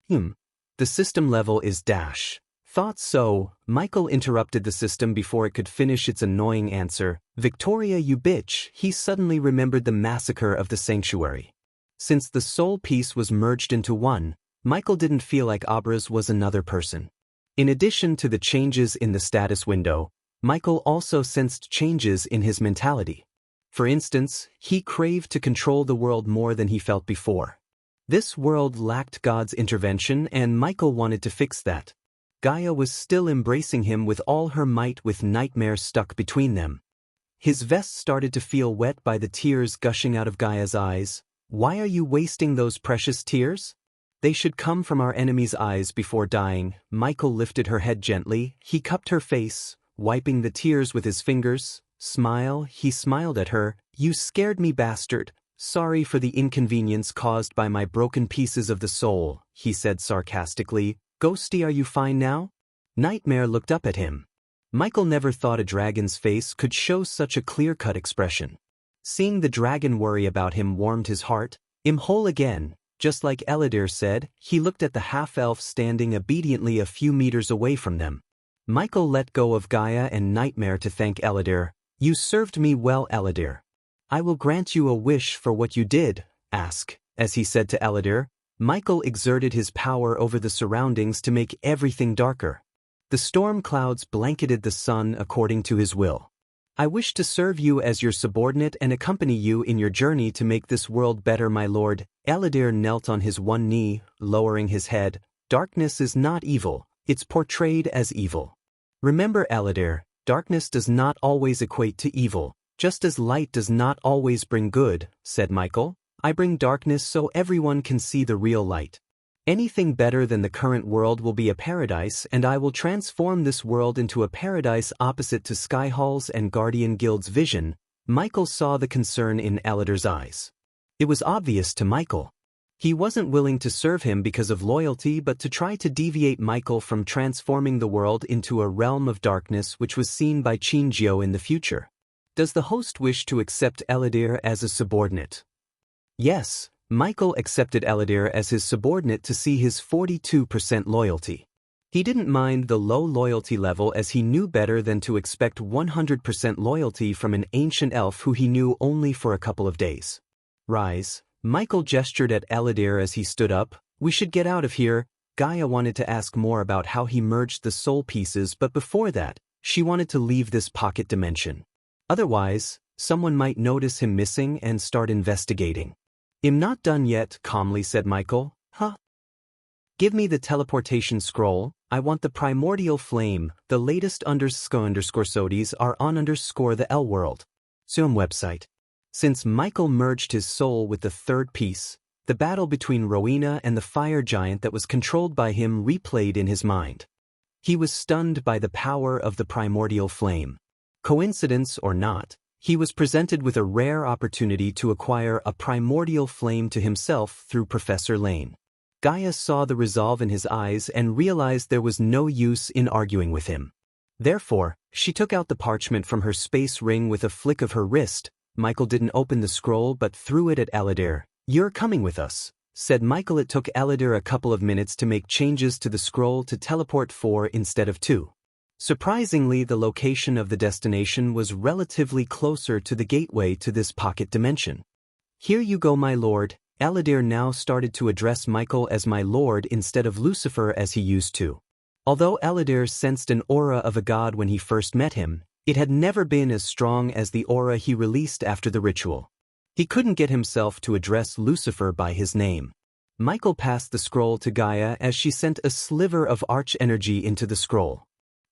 The system level is dash. Thought so. Michael interrupted the system before it could finish its annoying answer. Victoria, you bitch. He suddenly remembered the massacre of the sanctuary. Since the soul piece was merged into one, Michael didn't feel like Abraz was another person. In addition to the changes in the status window, Michael also sensed changes in his mentality. For instance, he craved to control the world more than he felt before. This world lacked God's intervention, and Michael wanted to fix that. Gaia was still embracing him with all her might, with Nightmare stuck between them. His vest started to feel wet by the tears gushing out of Gaia's eyes. Why are you wasting those precious tears? They should come from our enemy's eyes before dying. Michael lifted her head gently. He cupped her face, wiping the tears with his fingers. Smile. He smiled at her. You scared me, bastard. Sorry for the inconvenience caused by my broken pieces of the soul, he said sarcastically. Ghosty, are you fine now? Nightmare looked up at him. Michael never thought a dragon's face could show such a clear-cut expression. Seeing the dragon worry about him warmed his heart. I'm whole again, just like Eladir said. He looked at the half-elf standing obediently a few meters away from them. Michael let go of Gaia and Nightmare to thank Eladir. You served me well, Eladir. I will grant you a wish for what you did. Ask. As he said to Eladir, Michael exerted his power over the surroundings to make everything darker. The storm clouds blanketed the sun according to his will. I wish to serve you as your subordinate and accompany you in your journey to make this world better, my lord. Eladir knelt on his one knee, lowering his head. Darkness is not evil, it's portrayed as evil. Remember, Eladir, darkness does not always equate to evil, just as light does not always bring good, said Michael. I bring darkness so everyone can see the real light. Anything better than the current world will be a paradise, and I will transform this world into a paradise opposite to Skyhall's and Guardian Guild's vision. Michael saw the concern in Eladir's eyes. It was obvious to Michael. He wasn't willing to serve him because of loyalty, but to try to deviate Michael from transforming the world into a realm of darkness which was seen by Qinjiao in the future. Does the host wish to accept Eladir as a subordinate? Yes, Michael accepted Eladir as his subordinate to see his 42% loyalty. He didn't mind the low loyalty level, as he knew better than to expect 100% loyalty from an ancient elf who he knew only for a couple of days. Rise. Michael gestured at Eladir as he stood up. We should get out of here. Gaia wanted to ask more about how he merged the soul pieces, but before that, she wanted to leave this pocket dimension. Otherwise, someone might notice him missing and start investigating. I'm not done yet, calmly said Michael. Huh? Give me the teleportation scroll. I want the primordial flame. The latest _SODIs are on the L world. Zoom website. Since Michael merged his soul with the third piece, the battle between Rowena and the fire giant that was controlled by him replayed in his mind. He was stunned by the power of the primordial flame. Coincidence or not, He was presented with a rare opportunity to acquire a primordial flame to himself through Professor Lane. Gaia saw the resolve in his eyes and realized there was no use in arguing with him. Therefore, she took out the parchment from her space ring with a flick of her wrist. Michael didn't open the scroll but threw it at Eladir. "You're coming with us," said Michael. It took Eladir a couple of minutes to make changes to the scroll to teleport 4 instead of 2. Surprisingly, the location of the destination was relatively closer to the gateway to this pocket dimension. "Here you go, my lord." Eladir now started to address Michael as my lord instead of Lucifer as he used to. Although Eladir sensed an aura of a god when he first met him, it had never been as strong as the aura he released after the ritual. He couldn't get himself to address Lucifer by his name. Michael passed the scroll to Gaia as she sent a sliver of arch energy into the scroll.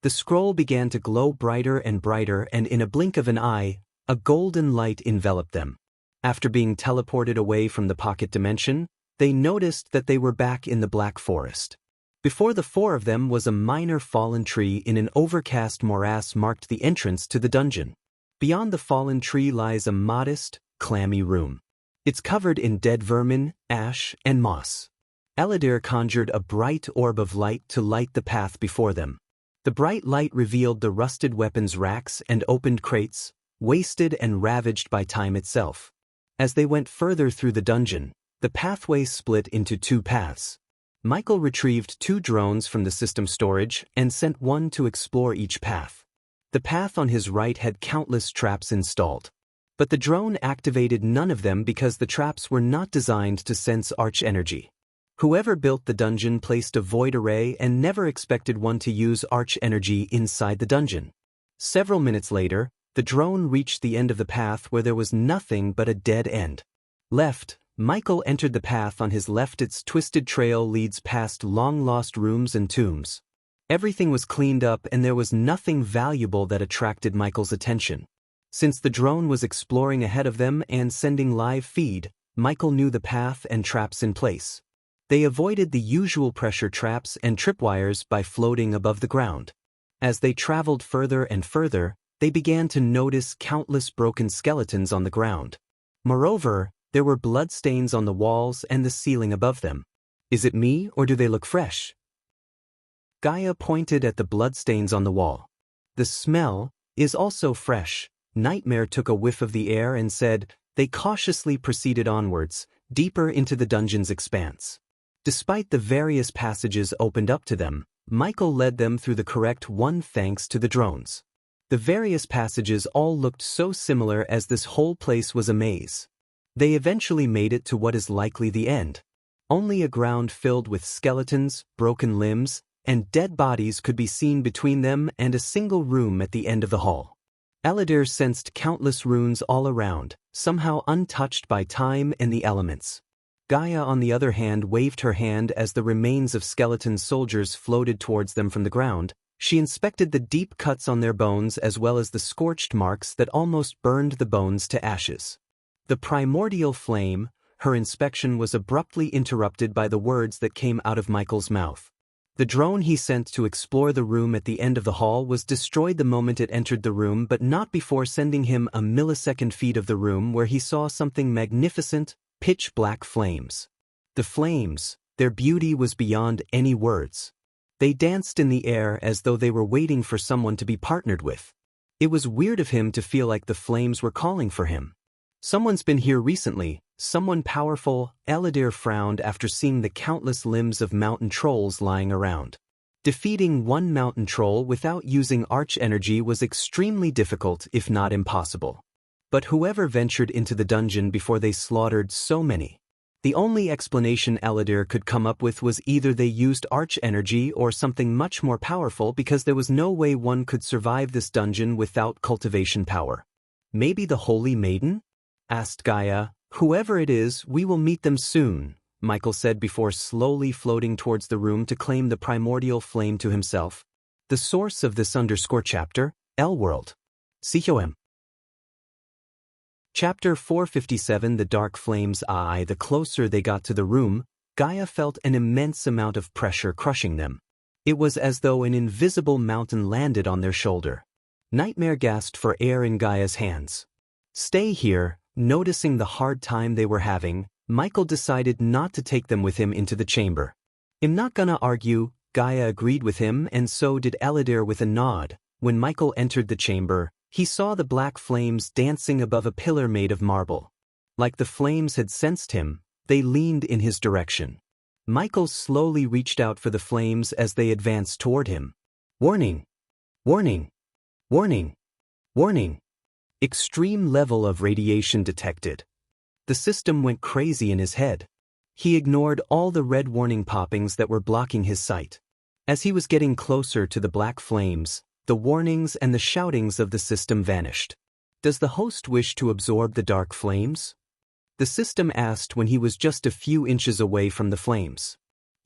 The scroll began to glow brighter and brighter, and in a blink of an eye, a golden light enveloped them. After being teleported away from the pocket dimension, they noticed that they were back in the Black Forest. Before the 4 of them was a minor fallen tree in an overcast morass marked the entrance to the dungeon. Beyond the fallen tree lies a modest, clammy room. It's covered in dead vermin, ash, and moss. Eladir conjured a bright orb of light to light the path before them. The bright light revealed the rusted weapons racks and opened crates, wasted and ravaged by time itself. As they went further through the dungeon, the pathway split into 2 paths. Michael retrieved 2 drones from the system storage and sent one to explore each path. The path on his right had countless traps installed. But the drone activated none of them because the traps were not designed to sense arch energy. Whoever built the dungeon placed a void array and never expected one to use arch energy inside the dungeon. Several minutes later, the drone reached the end of the path where there was nothing but a dead end. Left, Michael entered the path on his left. Its twisted trail leads past long-lost rooms and tombs. Everything was cleaned up and there was nothing valuable that attracted Michael's attention. Since the drone was exploring ahead of them and sending live feed, Michael knew the path and traps in place. They avoided the usual pressure traps and tripwires by floating above the ground. As they traveled further and further, they began to notice countless broken skeletons on the ground. Moreover, there were bloodstains on the walls and the ceiling above them. "Is it me, or do they look fresh?" Gaia pointed at the bloodstains on the wall. "The smell is also fresh." Nightmare took a whiff of the air and said. They cautiously proceeded onwards, deeper into the dungeon's expanse. Despite the various passages opened up to them, Michael led them through the correct one thanks to the drones. The various passages all looked so similar as this whole place was a maze. They eventually made it to what is likely the end. Only a ground filled with skeletons, broken limbs, and dead bodies could be seen between them and a single room at the end of the hall. Eladir sensed countless runes all around, somehow untouched by time and the elements. Gaia, on the other hand, waved her hand as the remains of skeleton soldiers floated towards them from the ground. She inspected the deep cuts on their bones as well as the scorched marks that almost burned the bones to ashes. The primordial flame. Her inspection was abruptly interrupted by the words that came out of Michael's mouth. The drone he sent to explore the room at the end of the hall was destroyed the moment it entered the room, but not before sending him a millisecond feed of the room where he saw something magnificent. Pitch-black flames. The flames, their beauty was beyond any words. They danced in the air as though they were waiting for someone to be partnered with. It was weird of him to feel like the flames were calling for him. "Someone's been here recently, someone powerful." Eladir frowned after seeing the countless limbs of mountain trolls lying around. Defeating one mountain troll without using arch energy was extremely difficult, if not impossible. But whoever ventured into the dungeon before they slaughtered so many? The only explanation Eladir could come up with was either they used arch energy or something much more powerful, because there was no way one could survive this dungeon without cultivation power. "Maybe the Holy Maiden?" asked Gaia. "Whoever it is, we will meet them soon," Michael said before slowly floating towards the room to claim the primordial flame to himself. The source of this _chapter, L-World. COM. Chapter 457. The Dark Flames. The closer they got to the room, Gaia felt an immense amount of pressure crushing them. It was as though an invisible mountain landed on their shoulder. Nightmare gasped for air in Gaia's hands. Stay here. Noticing the hard time they were having, Michael decided not to take them with him into the chamber. I'm not gonna argue, Gaia agreed with him, and so did Eladir with a nod. When Michael entered the chamber, he saw the black flames dancing above a pillar made of marble. Like the flames had sensed him, they leaned in his direction. Michael slowly reached out for the flames as they advanced toward him. Warning! Warning! Warning! Warning! Extreme level of radiation detected. The system went crazy in his head. He ignored all the red warning poppings that were blocking his sight. As he was getting closer to the black flames, the warnings and the shoutings of the system vanished. Does the host wish to absorb the dark flames? The system asked when he was just a few inches away from the flames.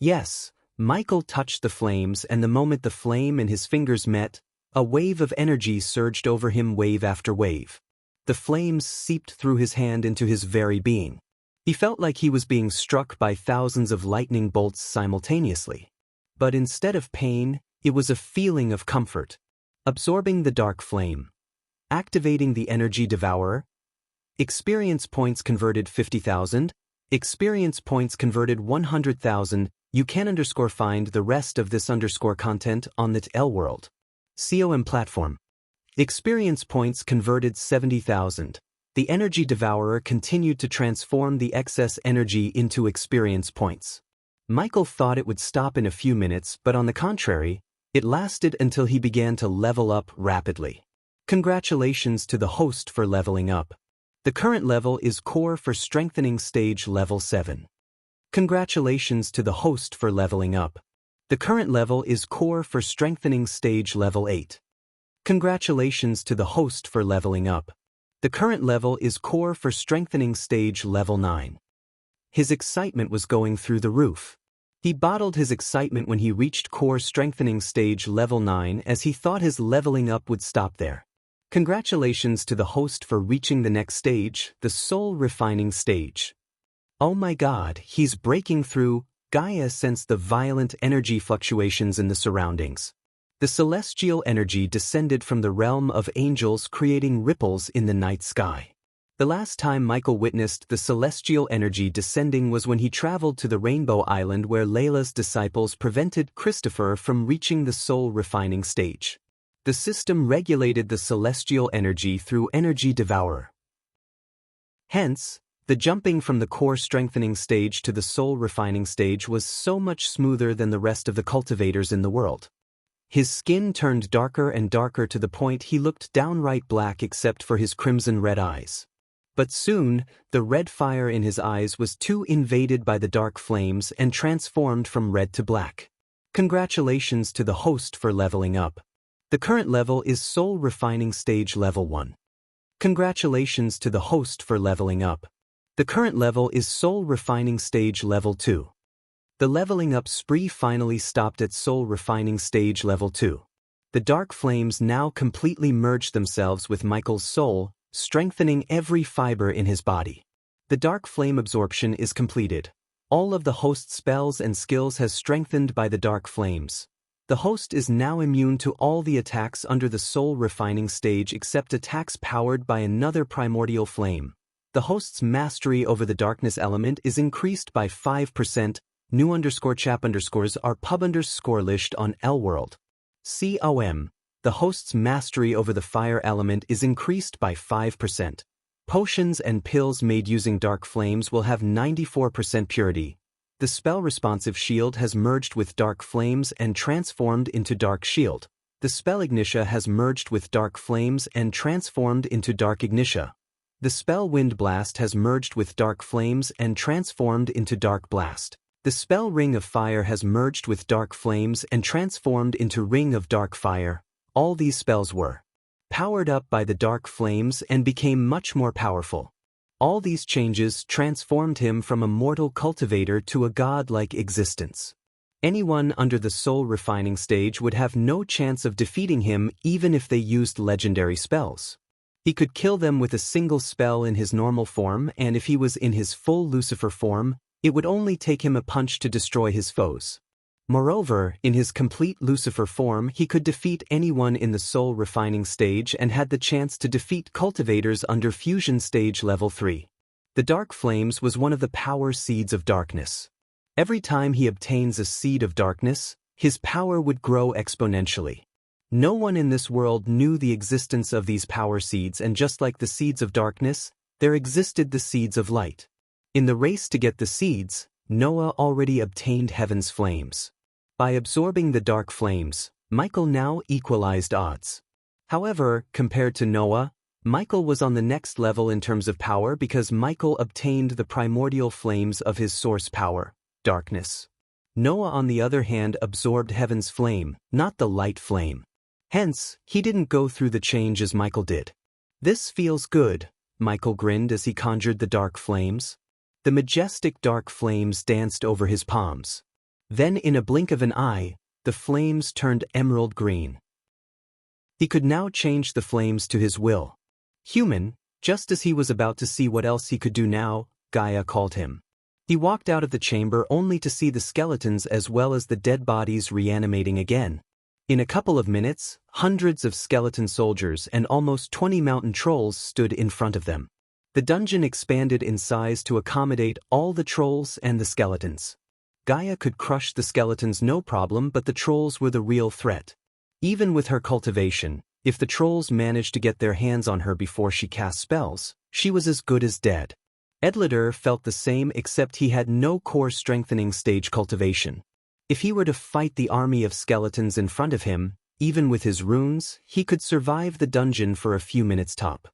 Yes, Michael touched the flames, and the moment the flame and his fingers met, a wave of energy surged over him, wave after wave. The flames seeped through his hand into his very being. He felt like he was being struck by thousands of lightning bolts simultaneously. But instead of pain, it was a feeling of comfort. Absorbing the dark flame. Activating the energy devourer. Experience points converted 50,000. Experience points converted 100,000. You can find the rest of this content on the TL World. COM platform. Experience points converted 70,000. The energy devourer continued to transform the excess energy into experience points. Michael thought it would stop in a few minutes, but on the contrary, it lasted until he began to level up rapidly. Congratulations to the host for leveling up. The current level is Core for Strengthening Stage Level 7. Congratulations to the host for leveling up. The current level is Core for Strengthening Stage Level 8. Congratulations to the host for leveling up. The current level is Core for Strengthening Stage Level 9. His excitement was going through the roof. He bottled his excitement when he reached Core Strengthening Stage Level 9, as he thought his leveling up would stop there. Congratulations to the host for reaching the next stage, the Soul Refining Stage. Oh my God, he's breaking through. Gaia sensed the violent energy fluctuations in the surroundings. The celestial energy descended from the realm of angels, creating ripples in the night sky. The last time Michael witnessed the celestial energy descending was when he traveled to the Rainbow Island, where Layla's disciples prevented Christopher from reaching the soul refining stage. The system regulated the celestial energy through Energy Devourer. Hence, the jumping from the core strengthening stage to the soul refining stage was so much smoother than the rest of the cultivators in the world. His skin turned darker and darker to the point he looked downright black except for his crimson-red eyes. But soon, the red fire in his eyes was too invaded by the dark flames and transformed from red to black. Congratulations to the host for leveling up. The current level is Soul Refining Stage Level 1. Congratulations to the host for leveling up. The current level is Soul Refining Stage Level 2. The leveling up spree finally stopped at Soul Refining Stage Level 2. The dark flames now completely merged themselves with Michael's soul, strengthening every fiber in his body. The dark flame absorption is completed. All of the host's spells and skills has strengthened by the dark flames. The host is now immune to all the attacks under the Soul Refining Stage except attacks powered by another primordial flame. The host's mastery over the darkness element is increased by 5%. New_chap_ are pub_listed on L-World. COM. The host's mastery over the fire element is increased by 5%. Potions and pills made using dark flames will have 94% purity. The spell responsive shield has merged with dark flames and transformed into dark shield. The spell ignitia has merged with dark flames and transformed into dark ignitia. The spell wind blast has merged with dark flames and transformed into dark blast. The spell ring of fire has merged with dark flames and transformed into ring of dark fire. All these spells were powered up by the dark flames and became much more powerful. All these changes transformed him from a mortal cultivator to a god-like existence. Anyone under the soul refining stage would have no chance of defeating him even if they used legendary spells. He could kill them with a single spell in his normal form, and if he was in his full Lucifer form, it would only take him a punch to destroy his foes. Moreover, in his complete Lucifer form he could defeat anyone in the soul refining stage and had the chance to defeat cultivators under fusion stage level 3. The dark flames was one of the power seeds of darkness. Every time he obtains a seed of darkness, his power would grow exponentially. No one in this world knew the existence of these power seeds, and just like the seeds of darkness, there existed the seeds of light. In the race to get the seeds, Noah already obtained heaven's flames. By absorbing the dark flames, Michael now equalized odds. However, compared to Noah, Michael was on the next level in terms of power because Michael obtained the primordial flames of his source power, darkness. Noah on the other hand absorbed heaven's flame, not the light flame. Hence, he didn't go through the change as Michael did. "This feels good," Michael grinned as he conjured the dark flames. The majestic dark flames danced over his palms. Then in a blink of an eye, the flames turned emerald green. He could now change the flames to his will. "Human," just as he was about to see what else he could do now, Gaia called him. He walked out of the chamber only to see the skeletons as well as the dead bodies reanimating again. In a couple of minutes, hundreds of skeleton soldiers and almost 20 mountain trolls stood in front of them. The dungeon expanded in size to accommodate all the trolls and the skeletons. Gaia could crush the skeletons no problem, but the trolls were the real threat. Even with her cultivation, if the trolls managed to get their hands on her before she cast spells, she was as good as dead. Edlider felt the same, except he had no core strengthening stage cultivation. If he were to fight the army of skeletons in front of him, even with his runes, he could survive the dungeon for a few minutes top.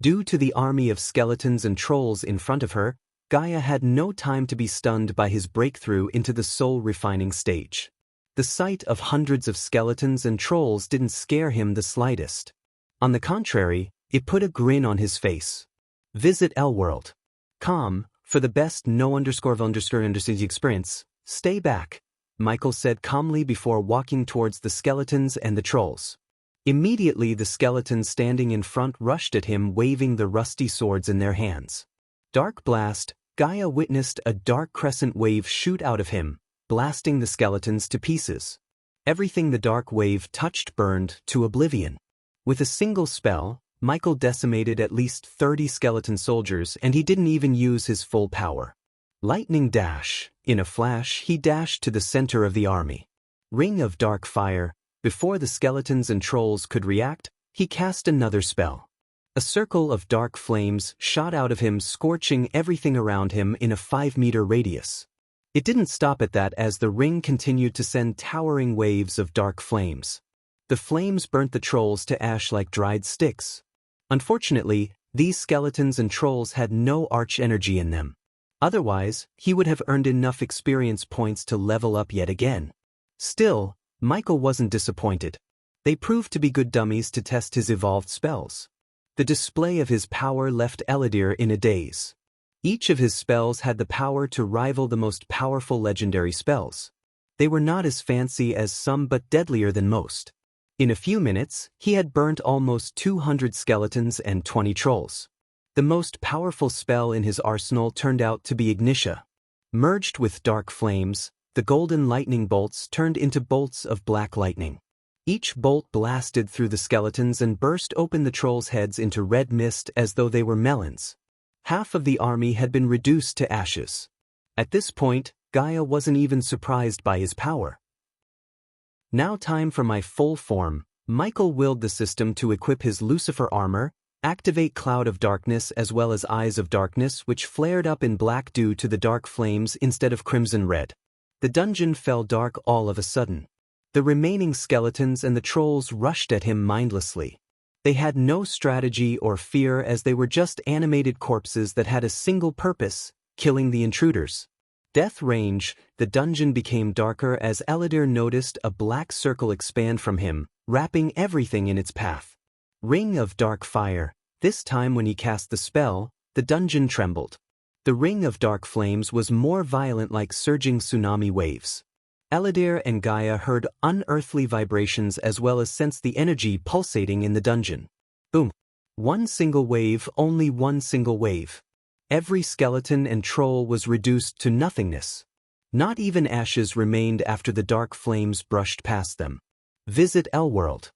Due to the army of skeletons and trolls in front of her, Gaia had no time to be stunned by his breakthrough into the soul refining stage. The sight of hundreds of skeletons and trolls didn't scare him the slightest. On the contrary, it put a grin on his face. Visit L-World. Com, for the best experience, stay back, Michael said calmly before walking towards the skeletons and the trolls. Immediately the skeletons standing in front rushed at him, waving the rusty swords in their hands. Dark blast, Gaia witnessed a dark crescent wave shoot out of him, blasting the skeletons to pieces. Everything the dark wave touched burned to oblivion. With a single spell, Michael decimated at least 30 skeleton soldiers, and he didn't even use his full power. Lightning dash. In a flash, he dashed to the center of the army. Ring of dark fire. Before the skeletons and trolls could react, he cast another spell. A circle of dark flames shot out of him, scorching everything around him in a 5-meter radius. It didn't stop at that, as the ring continued to send towering waves of dark flames. The flames burnt the trolls to ash like dried sticks. Unfortunately, these skeletons and trolls had no arch energy in them. Otherwise, he would have earned enough experience points to level up yet again. Still, Michael wasn't disappointed. They proved to be good dummies to test his evolved spells. The display of his power left Elidir in a daze. Each of his spells had the power to rival the most powerful legendary spells. They were not as fancy as some but deadlier than most. In a few minutes, he had burnt almost 200 skeletons and 20 trolls. The most powerful spell in his arsenal turned out to be Ignitia. Merged with dark flames, the golden lightning bolts turned into bolts of black lightning. Each bolt blasted through the skeletons and burst open the trolls' heads into red mist as though they were melons. Half of the army had been reduced to ashes. At this point, Gaia wasn't even surprised by his power. Now time for my full form. Michael willed the system to equip his Lucifer armor, activate Cloud of Darkness as well as Eyes of Darkness, which flared up in black due to the dark flames instead of crimson red. The dungeon fell dark all of a sudden. The remaining skeletons and the trolls rushed at him mindlessly. They had no strategy or fear, as they were just animated corpses that had a single purpose: killing the intruders. Death range. The dungeon became darker as Elidir noticed a black circle expand from him, wrapping everything in its path. Ring of dark fire. This time when he cast the spell, the dungeon trembled. The ring of dark flames was more violent, like surging tsunami waves. Elidir and Gaia heard unearthly vibrations as well as sensed the energy pulsating in the dungeon. Boom. One single wave, only one single wave. Every skeleton and troll was reduced to nothingness. Not even ashes remained after the dark flames brushed past them. Visit Elworld.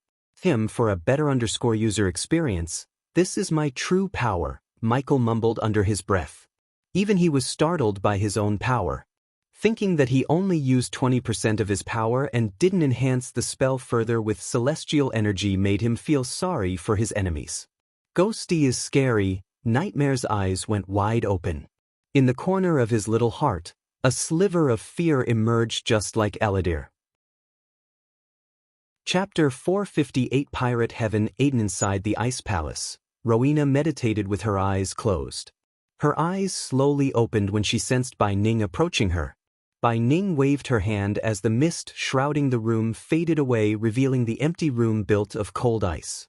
For a better user experience, this is my true power, Michael mumbled under his breath. Even he was startled by his own power. Thinking that he only used 20% of his power and didn't enhance the spell further with celestial energy made him feel sorry for his enemies. Ghosty is scary, Nightmare's eyes went wide open. In the corner of his little heart, a sliver of fear emerged just like Eladir. Chapter 458 Pirate Heaven. Aiden inside the Ice Palace. Rowena meditated with her eyes closed. Her eyes slowly opened when she sensed Bai Ning approaching her. Bai Ning waved her hand as the mist shrouding the room faded away, revealing the empty room built of cold ice.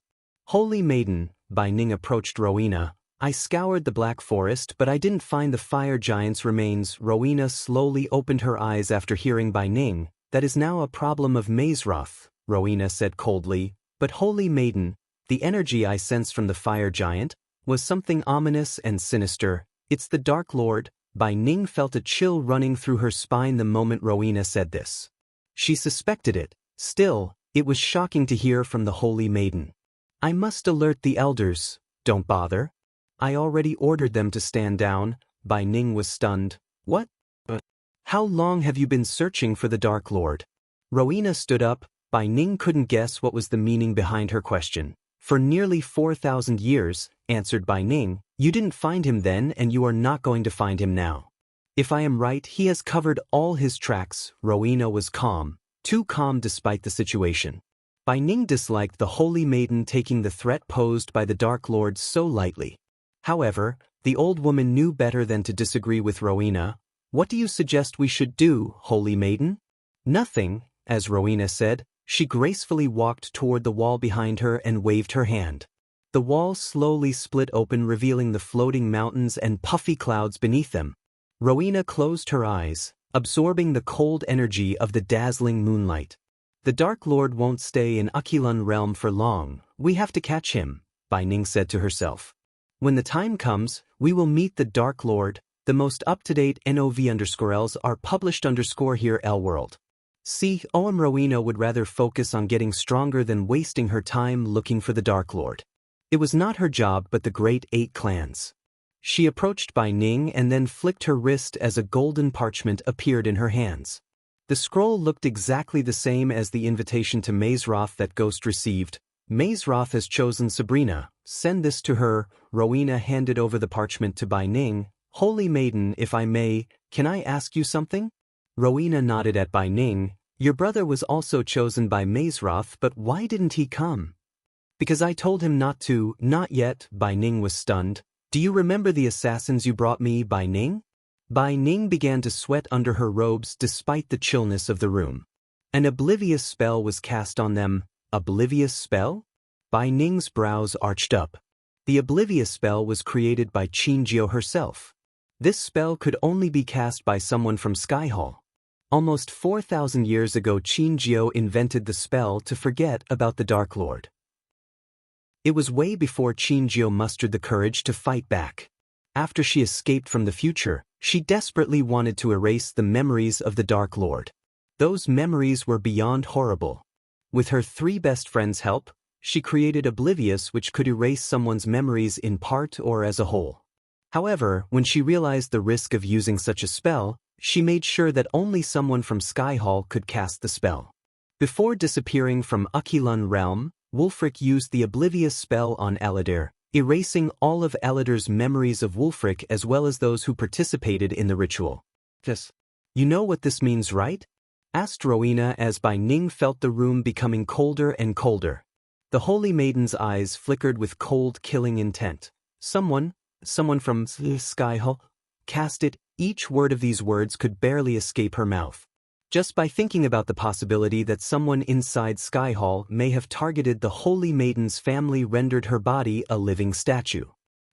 Holy Maiden, Bai Ning approached Rowena. I scoured the Black Forest, but I didn't find the fire giant's remains. Rowena slowly opened her eyes after hearing Bai Ning. That is now a problem of Mazeroth, Rowena said coldly. But Holy Maiden, the energy I sense from the fire giant was something ominous and sinister. It's the Dark Lord. Bai Ning felt a chill running through her spine the moment Rowena said this. She suspected it. Still, it was shocking to hear from the Holy Maiden. I must alert the elders. Don't bother. I already ordered them to stand down. Bai Ning was stunned. What? How long have you been searching for the Dark Lord? Rowena stood up. Bai Ning couldn't guess what was the meaning behind her question. For nearly 4,000 years, answered Bai Ning. You didn't find him then and you are not going to find him now. If I am right, he has covered all his tracks. Rowena was calm, too calm despite the situation. Bai Ning disliked the Holy Maiden taking the threat posed by the Dark Lord so lightly. However, the old woman knew better than to disagree with Rowena. What do you suggest we should do, Holy Maiden? Nothing, as Rowena said. She gracefully walked toward the wall behind her and waved her hand. The wall slowly split open, revealing the floating mountains and puffy clouds beneath them. Rowena closed her eyes, absorbing the cold energy of the dazzling moonlight. The Dark Lord won't stay in Akilan realm for long. We have to catch him, Bai Ning said to herself. When the time comes, we will meet the Dark Lord. The most up-to-date NOV_Ls are published here Elworld. See, Rowena would rather focus on getting stronger than wasting her time looking for the Dark Lord. It was not her job but the Great 8 clans. She approached Bai Ning and then flicked her wrist as a golden parchment appeared in her hands. The scroll looked exactly the same as the invitation to Mazeroth that Ghost received. Mazeroth has chosen Sabrina. Send this to her. Rowena handed over the parchment to Bai Ning. Holy Maiden, if I may, can I ask you something? Rowena nodded at Bai Ning. Your brother was also chosen by Mazeroth, but why didn't he come? Because I told him not to. Not yet. Bai Ning was stunned. Do you remember the assassins you brought me, Bai Ning? Bai Ning began to sweat under her robes despite the chillness of the room. An oblivious spell was cast on them. Oblivious spell? Bai Ning's brows arched up. The oblivious spell was created by Qinjiao herself. This spell could only be cast by someone from Skyhall. Almost 4,000 years ago, Qinjiao invented the spell to forget about the Dark Lord. It was way before Qinjiao mustered the courage to fight back. After she escaped from the future, she desperately wanted to erase the memories of the Dark Lord. Those memories were beyond horrible. With her 3 best friends' help, she created Oblivious, which could erase someone's memories in part or as a whole. However, when she realized the risk of using such a spell, she made sure that only someone from Skyhall could cast the spell. Before disappearing from Akilan realm, Wulfric used the Oblivious spell on Eladir, erasing all of Eladir's memories of Wulfric as well as those who participated in the ritual. Yes. You know what this means, right? Asked Rowena as Bai Ning felt the room becoming colder and colder. The Holy Maiden's eyes flickered with cold, killing intent. Someone from Skyhall, cast it. Each word of these words could barely escape her mouth. Just by thinking about the possibility that someone inside Skyhall may have targeted the Holy Maiden's family rendered her body a living statue.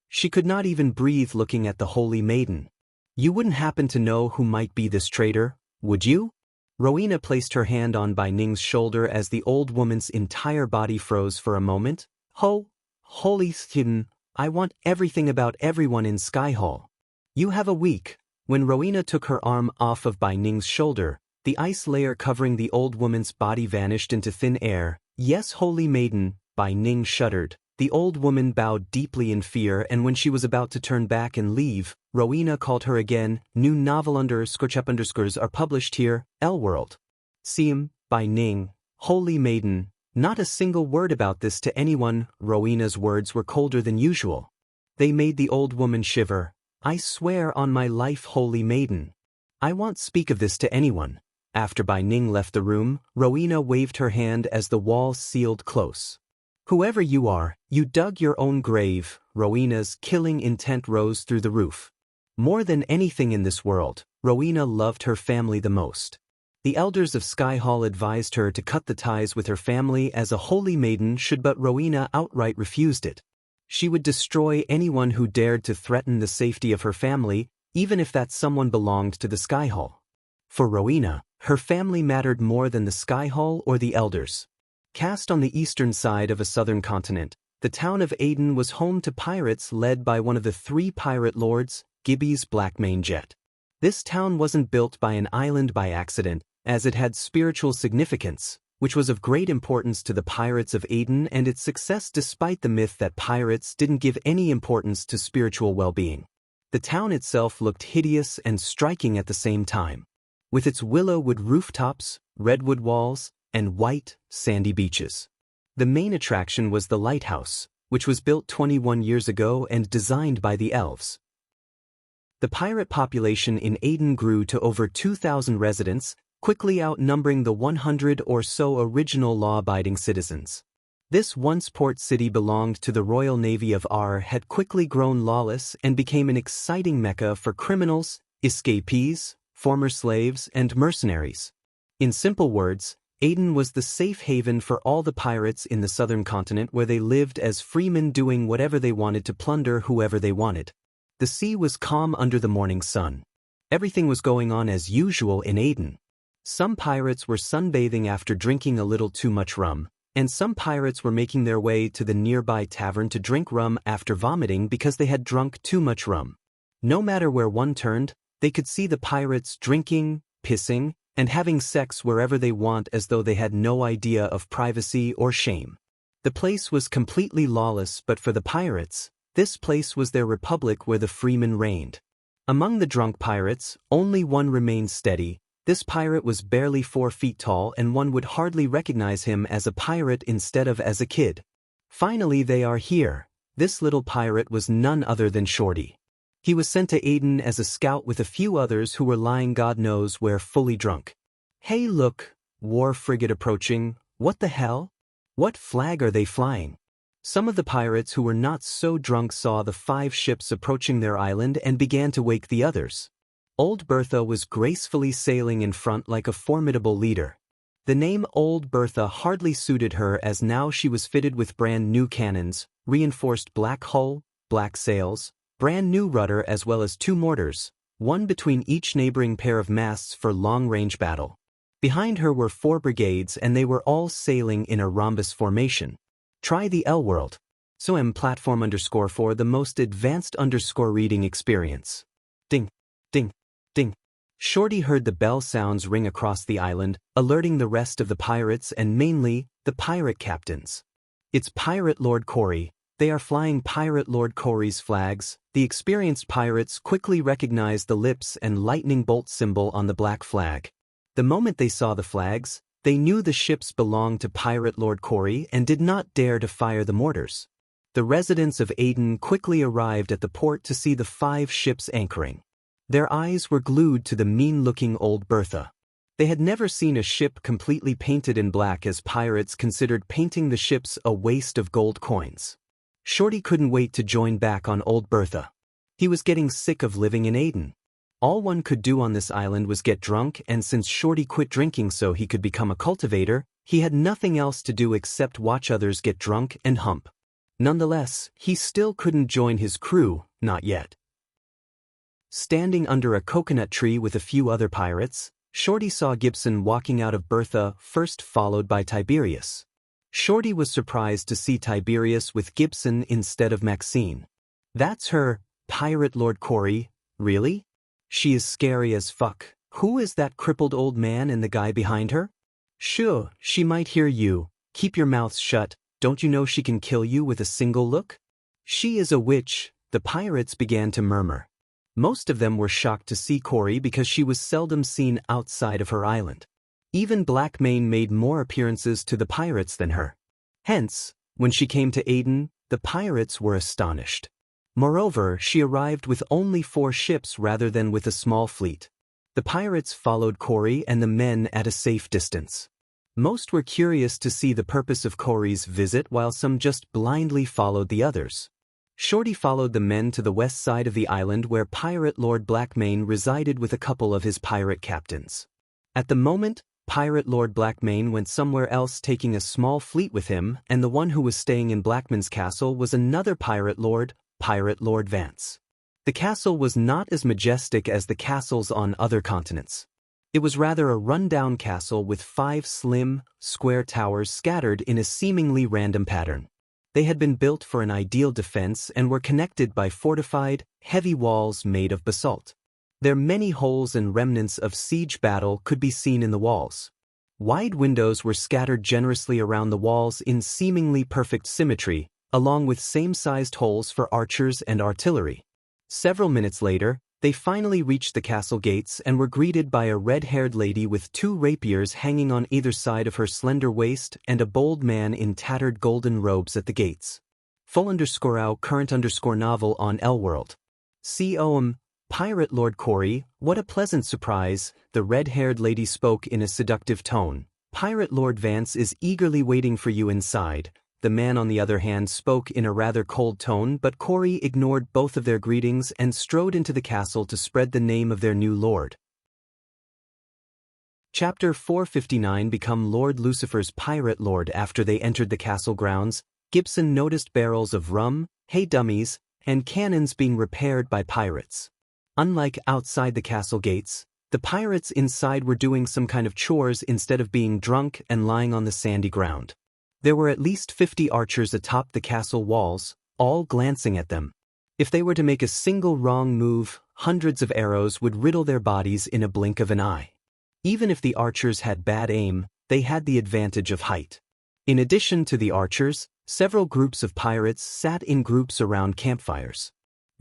She could not even breathe looking at the Holy Maiden. You wouldn't happen to know who might be this traitor, would you? Rowena placed her hand on Bai Ning's shoulder as the old woman's entire body froze for a moment. Holy Maiden, I want everything about everyone in Skyhall. You have a week. When Rowena took her arm off of Bai Ning's shoulder, the ice layer covering the old woman's body vanished into thin air. "Yes, holy maiden," Bai Ning shuddered. The old woman bowed deeply in fear, and when she was about to turn back and leave, Rowena called her again. New novel __up_ are published here, L World. Siem, Bai Ning, holy maiden. Not a single word about this to anyone. Rowena's words were colder than usual. They made the old woman shiver. "I swear on my life, holy maiden, I won't speak of this to anyone." After Bai Ning left the room, Rowena waved her hand as the wall sealed close. "Whoever you are, you dug your own grave." Rowena's killing intent rose through the roof. More than anything in this world, Rowena loved her family the most. The elders of Sky Hall advised her to cut the ties with her family as a holy maiden should, but Rowena outright refused it. She would destroy anyone who dared to threaten the safety of her family, even if that someone belonged to the Sky Hall. For Rowena, her family mattered more than the Sky Hall or the elders. Cast on the eastern side of a southern continent, the town of Aden was home to pirates led by one of the three pirate lords, Gibby's Blackmane Jet. This town wasn't built by an island by accident, as it had spiritual significance, which was of great importance to the pirates of Aden and its success despite the myth that pirates didn't give any importance to spiritual well-being. The town itself looked hideous and striking at the same time. With its willow wood rooftops, redwood walls, and white, sandy beaches. The main attraction was the lighthouse, which was built 21 years ago and designed by the elves. The pirate population in Aden grew to over 2,000 residents, quickly outnumbering the 100 or so original law-abiding citizens. This once port city belonged to the Royal Navy of Ar had quickly grown lawless and became an exciting mecca for criminals, escapees, former slaves, and mercenaries. In simple words, Aden was the safe haven for all the pirates in the southern continent, where they lived as freemen doing whatever they wanted to plunder whoever they wanted. The sea was calm under the morning sun. Everything was going on as usual in Aden. Some pirates were sunbathing after drinking a little too much rum, and some pirates were making their way to the nearby tavern to drink rum after vomiting because they had drunk too much rum. No matter where one turned, they could see the pirates drinking, pissing, and having sex wherever they want, as though they had no idea of privacy or shame. The place was completely lawless, but for the pirates, this place was their republic where the freemen reigned. Among the drunk pirates, only one remained steady. This pirate was barely 4 feet tall, and one would hardly recognize him as a pirate instead of as a kid. Finally, they are here. This little pirate was none other than Shorty. He was sent to Aden as a scout with a few others who were lying God knows where, fully drunk. "Hey look, war frigate approaching. What the hell? What flag are they flying?" Some of the pirates who were not so drunk saw the 5 ships approaching their island and began to wake the others. Old Bertha was gracefully sailing in front like a formidable leader. The name Old Bertha hardly suited her, as now she was fitted with brand new cannons, reinforced black hull, black sails, brand new rudder, as well as 2 mortars, one between each neighboring pair of masts for long-range battle. Behind her were 4 brigades, and they were all sailing in a rhombus formation. Try the L World. So platform_4 the most advanced reading experience. Ding, ding, ding. Shorty heard the bell sounds ring across the island, alerting the rest of the pirates and mainly the pirate captains. "It's Pirate Lord Corey. They are flying Pirate Lord Corey's flags." The experienced pirates quickly recognized the lips and lightning bolt symbol on the black flag. The moment they saw the flags, they knew the ships belonged to Pirate Lord Corey and did not dare to fire the mortars. The residents of Aden quickly arrived at the port to see the 5 ships anchoring. Their eyes were glued to the mean-looking Old Bertha. They had never seen a ship completely painted in black, as pirates considered painting the ships a waste of gold coins. Shorty couldn't wait to join back on Old Bertha. He was getting sick of living in Aden. All one could do on this island was get drunk, and since Shorty quit drinking so he could become a cultivator, he had nothing else to do except watch others get drunk and hump. Nonetheless, he still couldn't join his crew, not yet. Standing under a coconut tree with a few other pirates, Shorty saw Gibson walking out of Bertha, first followed by Tiberius. Shorty was surprised to see Tiberius with Gibson instead of Maxine. "That's her, Pirate Lord Corey, really?" She is scary as fuck. Who is that crippled old man and the guy behind her? Sure, she might hear you. Keep your mouths shut. Don't you know she can kill you with a single look? She is a witch, the pirates began to murmur. Most of them were shocked to see Corey because she was seldom seen outside of her island. Even Blackmane made more appearances to the pirates than her. Hence, when she came to Aden, the pirates were astonished. Moreover, she arrived with only 4 ships rather than with a small fleet. The pirates followed Corey and the men at a safe distance. Most were curious to see the purpose of Corey's visit while some just blindly followed the others. Shorty followed the men to the west side of the island where Pirate Lord Blackmane resided with a couple of his pirate captains. At the moment, Pirate Lord Blackmane went somewhere else taking a small fleet with him, and the one who was staying in Blackmane's castle was another Pirate Lord Vance. The castle was not as majestic as the castles on other continents. It was rather a run-down castle with 5 slim, square towers scattered in a seemingly random pattern. They had been built for an ideal defense and were connected by fortified, heavy walls made of basalt. Their many holes and remnants of siege battle could be seen in the walls. Wide windows were scattered generously around the walls in seemingly perfect symmetry, along with same-sized holes for archers and artillery. Several minutes later, they finally reached the castle gates and were greeted by a red-haired lady with 2 rapiers hanging on either side of her slender waist and a bold man in tattered golden robes at the gates. _out current_novel on L-World. Pirate Lord Corey, what a pleasant surprise, the red-haired lady spoke in a seductive tone. Pirate Lord Vance is eagerly waiting for you inside. The man on the other hand spoke in a rather cold tone, but Corey ignored both of their greetings and strode into the castle to spread the name of their new lord. Chapter 459 Become Lord Lucifer's Pirate Lord. After they entered the castle grounds, Gibson noticed barrels of rum, hay dummies, and cannons being repaired by pirates. Unlike outside the castle gates, the pirates inside were doing some kind of chores instead of being drunk and lying on the sandy ground. There were at least 50 archers atop the castle walls, all glancing at them. If they were to make a single wrong move, hundreds of arrows would riddle their bodies in a blink of an eye. Even if the archers had bad aim, they had the advantage of height. In addition to the archers, several groups of pirates sat in groups around campfires.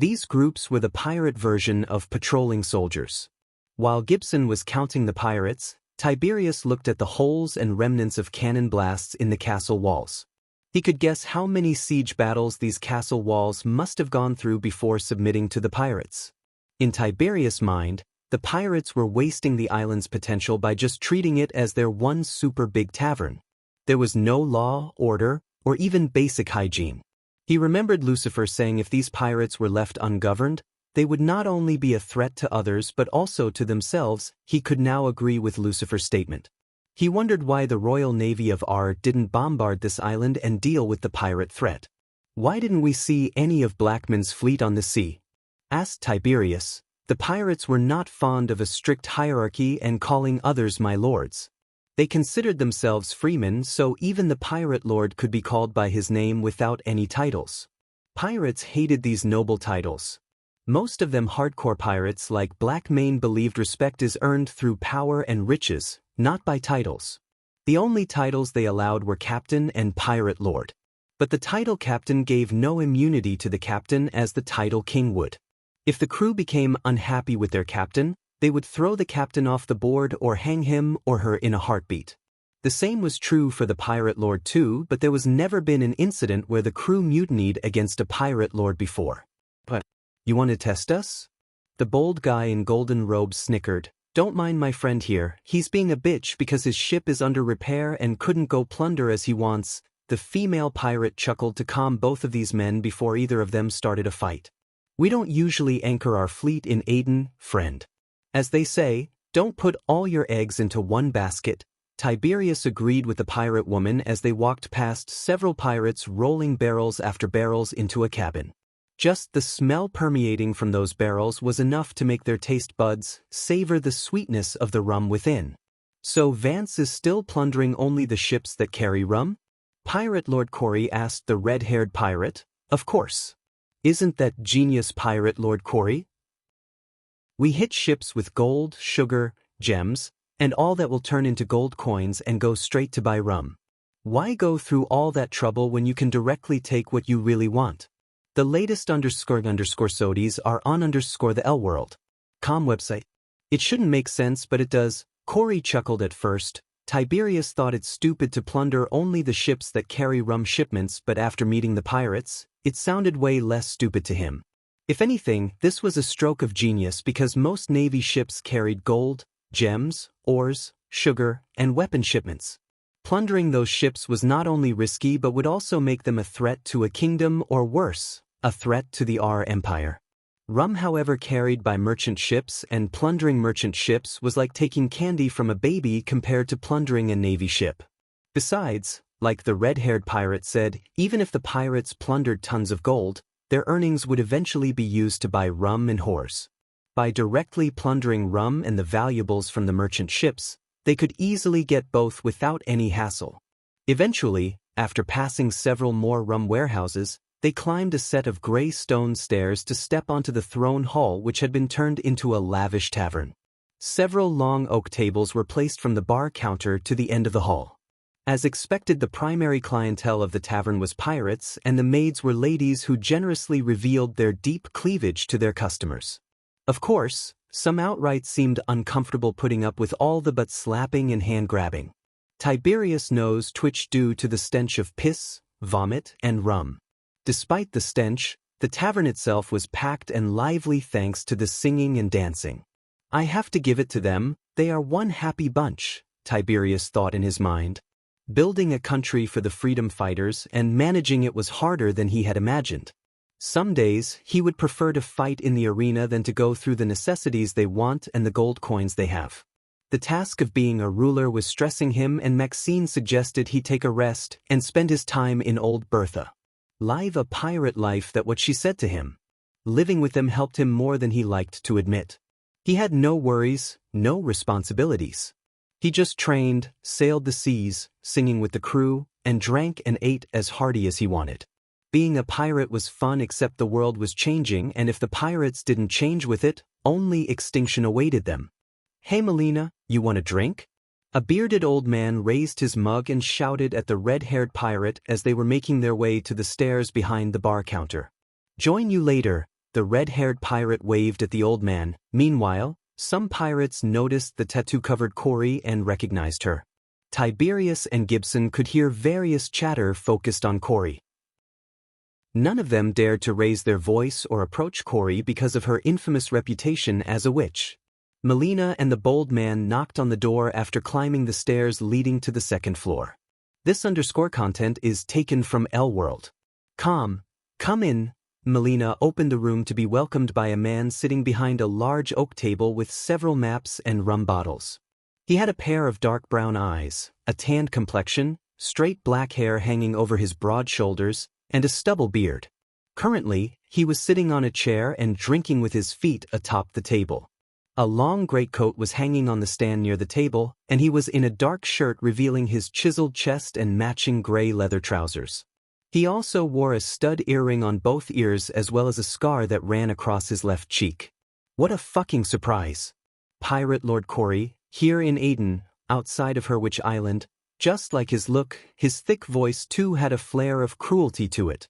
These groups were the pirate version of patrolling soldiers. While Gibson was counting the pirates, Tiberius looked at the holes and remnants of cannon blasts in the castle walls. He could guess how many siege battles these castle walls must have gone through before submitting to the pirates. In Tiberius' mind, the pirates were wasting the island's potential by just treating it as their one super big tavern. There was no law, order, or even basic hygiene. He remembered Lucifer saying if these pirates were left ungoverned, they would not only be a threat to others but also to themselves. He could now agree with Lucifer's statement. He wondered why the Royal Navy of R didn't bombard this island and deal with the pirate threat. Why didn't we see any of Blackmane's fleet on the sea? Asked Tiberius. The pirates were not fond of a strict hierarchy and calling others my lords. They considered themselves freemen, so even the pirate lord could be called by his name without any titles. Pirates hated these noble titles. Most of them hardcore pirates like Blackmane believed respect is earned through power and riches, not by titles. The only titles they allowed were captain and pirate lord. But the title captain gave no immunity to the captain as the title king would. If the crew became unhappy with their captain, they would throw the captain off the board or hang him or her in a heartbeat. The same was true for the pirate lord too, but there was never been an incident where the crew mutinied against a pirate lord before. But you want to test us? The bold guy in golden robes snickered. Don't mind my friend here, he's being a bitch because his ship is under repair and couldn't go plunder as he wants. The female pirate chuckled to calm both of these men before either of them started a fight. We don't usually anchor our fleet in Aden, friend. As they say, don't put all your eggs into one basket. Tiberius agreed with the pirate woman as they walked past several pirates rolling barrels after barrels into a cabin. Just the smell permeating from those barrels was enough to make their taste buds savor the sweetness of the rum within. So Vance is still plundering only the ships that carry rum? Pirate Lord Corey asked the red-haired pirate. Of course. Isn't that genius, Pirate Lord Corey? We hit ships with gold, sugar, gems, and all that will turn into gold coins and go straight to buy rum. Why go through all that trouble when you can directly take what you really want? The latest __sodies are on _the L World. Com website. It shouldn't make sense, but it does. Corey chuckled at first. Tiberius thought it stupid to plunder only the ships that carry rum shipments, but after meeting the pirates, it sounded way less stupid to him. If anything, this was a stroke of genius because most Navy ships carried gold, gems, ores, sugar, and weapon shipments. Plundering those ships was not only risky but would also make them a threat to a kingdom or worse, a threat to the R Empire. Rum, however, carried by merchant ships, and plundering merchant ships was like taking candy from a baby compared to plundering a Navy ship. Besides, like the red-haired pirate said, even if the pirates plundered tons of gold, their earnings would eventually be used to buy rum and whores. By directly plundering rum and the valuables from the merchant ships, they could easily get both without any hassle. Eventually, after passing several more rum warehouses, they climbed a set of gray stone stairs to step onto the throne hall, which had been turned into a lavish tavern. Several long oak tables were placed from the bar counter to the end of the hall. As expected, the primary clientele of the tavern was pirates, and the maids were ladies who generously revealed their deep cleavage to their customers. Of course, some outright seemed uncomfortable putting up with all the butt slapping and hand-grabbing. Tiberius' nose twitched due to the stench of piss, vomit, and rum. Despite the stench, the tavern itself was packed and lively thanks to the singing and dancing. I have to give it to them, they are one happy bunch, Tiberius thought in his mind. Building a country for the freedom fighters and managing it was harder than he had imagined. Some days, he would prefer to fight in the arena than to go through the necessities they want and the gold coins they have. The task of being a ruler was stressing him, and Maxine suggested he take a rest and spend his time in Old Bertha. Live a pirate life, that what she said to him. Living with them helped him more than he liked to admit. He had no worries, no responsibilities. He just trained, sailed the seas, singing with the crew, and drank and ate as hearty as he wanted. Being a pirate was fun, except the world was changing, and if the pirates didn't change with it, only extinction awaited them. Hey Melina, you want a drink? A bearded old man raised his mug and shouted at the red-haired pirate as they were making their way to the stairs behind the bar counter. Join you later, the red-haired pirate waved at the old man. Meanwhile, some pirates noticed the tattoo-covered Corey and recognized her. Tiberius and Gibson could hear various chatter focused on Corey. None of them dared to raise their voice or approach Corey because of her infamous reputation as a witch. Melina and the bold man knocked on the door after climbing the stairs leading to the second floor. This content is taken from L World. Come in. Melina opened the room to be welcomed by a man sitting behind a large oak table with several maps and rum bottles. He had a pair of dark brown eyes, a tanned complexion, straight black hair hanging over his broad shoulders, and a stubble beard. Currently, he was sitting on a chair and drinking with his feet atop the table. A long greatcoat was hanging on the stand near the table, and he was in a dark shirt revealing his chiseled chest and matching gray leather trousers. He also wore a stud earring on both ears as well as a scar that ran across his left cheek. What a fucking surprise! Pirate Lord Corey, here in Aden, outside of Hurwich Island. Just like his look, his thick voice too had a flair of cruelty to it.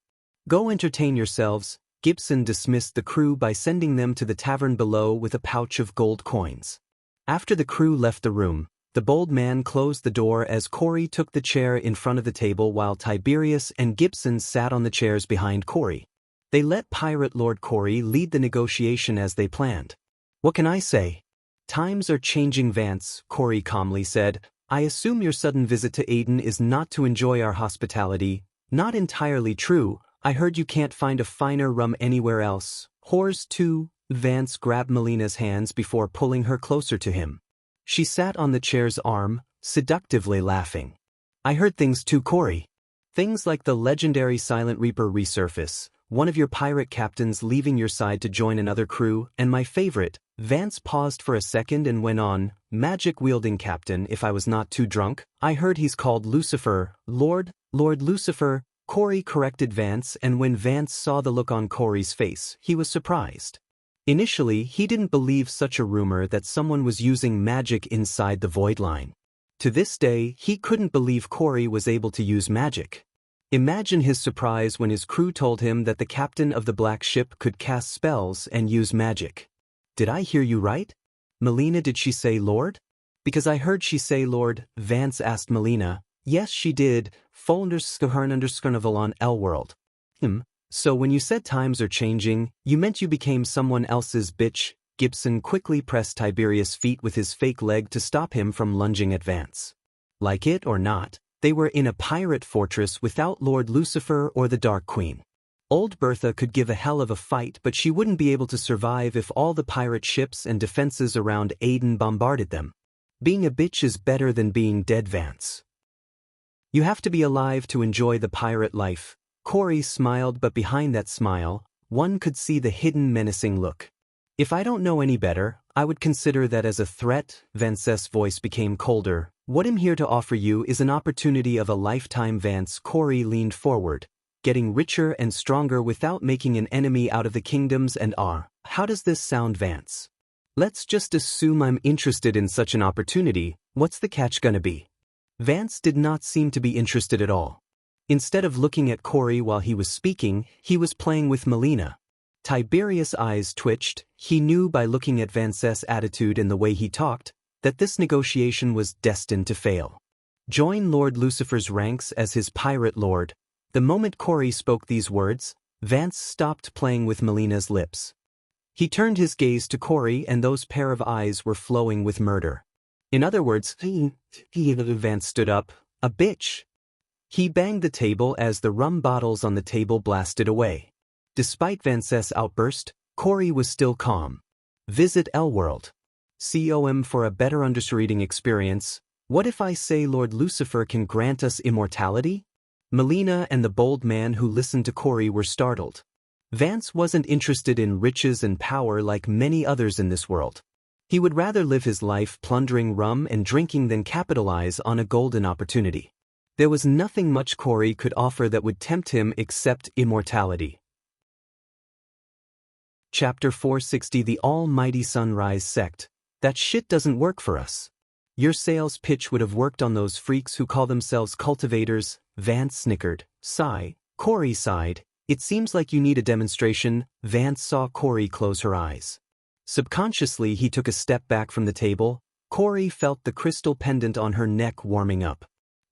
Go entertain yourselves. Gibson dismissed the crew by sending them to the tavern below with a pouch of gold coins. After the crew left the room, the bold man closed the door as Corey took the chair in front of the table while Tiberius and Gibson sat on the chairs behind Corey. They let Pirate Lord Corey lead the negotiation as they planned. What can I say? Times are changing, Vance, Corey calmly said. I assume your sudden visit to Aden is not to enjoy our hospitality. Not entirely true. I heard you can't find a finer rum anywhere else. Whores too. Vance grabbed Melina's hands before pulling her closer to him. She sat on the chair's arm, seductively laughing. I heard things too, Corey. Things like the legendary Silent Reaper resurface, one of your pirate captains leaving your side to join another crew, and my favorite. Vance paused for a second and went on, magic-wielding captain. If I was not too drunk, I heard he's called Lucifer. Lord Lucifer, Corey corrected Vance, and when Vance saw the look on Corey's face, he was surprised. Initially, he didn't believe such a rumor that someone was using magic inside the void line. To this day, he couldn't believe Corey was able to use magic. Imagine his surprise when his crew told him that the captain of the black ship could cast spells and use magic. "Did I hear you right? Melina, did she say Lord?" "Because I heard she say Lord," Vance asked Melina. "Yes, she did, Folders on L-World." So when you said times are changing, you meant you became someone else's bitch." Gibson quickly pressed Tiberius' feet with his fake leg to stop him from lunging at Vance. Like it or not, they were in a pirate fortress without Lord Lucifer or the Dark Queen. Old Bertha could give a hell of a fight, but she wouldn't be able to survive if all the pirate ships and defenses around Aden bombarded them. Being a bitch is better than being dead, Vance. You have to be alive to enjoy the pirate life. Corey smiled, but behind that smile, one could see the hidden menacing look. "If I don't know any better, I would consider that as a threat." Vance's voice became colder. "What I'm here to offer you is an opportunity of a lifetime." Vance. Corey leaned forward, getting richer and stronger without making an enemy out of the kingdoms and how does this sound, Vance? Let's just assume I'm interested in such an opportunity. What's the catch gonna be? Vance did not seem to be interested at all. Instead of looking at Corey while he was speaking, he was playing with Melina. Tiberius' eyes twitched. He knew by looking at Vance's attitude and the way he talked, that this negotiation was destined to fail. Join Lord Lucifer's ranks as his pirate lord. The moment Corey spoke these words, Vance stopped playing with Melina's lips. He turned his gaze to Corey, and those pair of eyes were flowing with murder. In other words, Vance stood up. "A bitch." He banged the table as the rum bottles on the table blasted away. Despite Vance's outburst, Corey was still calm. Visit L-World. Com for a better understanding experience. What if I say Lord Lucifer can grant us immortality? Melina and the bold man who listened to Corey were startled. Vance wasn't interested in riches and power like many others in this world. He would rather live his life plundering rum and drinking than capitalize on a golden opportunity. There was nothing much Corey could offer that would tempt him except immortality. Chapter 460. The Almighty Sunrise Sect. That shit doesn't work for us. Your sales pitch would have worked on those freaks who call themselves cultivators. Vance snickered. Sigh. Corey sighed. It seems like you need a demonstration. Vance saw Corey close her eyes. Subconsciously, he took a step back from the table. Corey felt the crystal pendant on her neck warming up.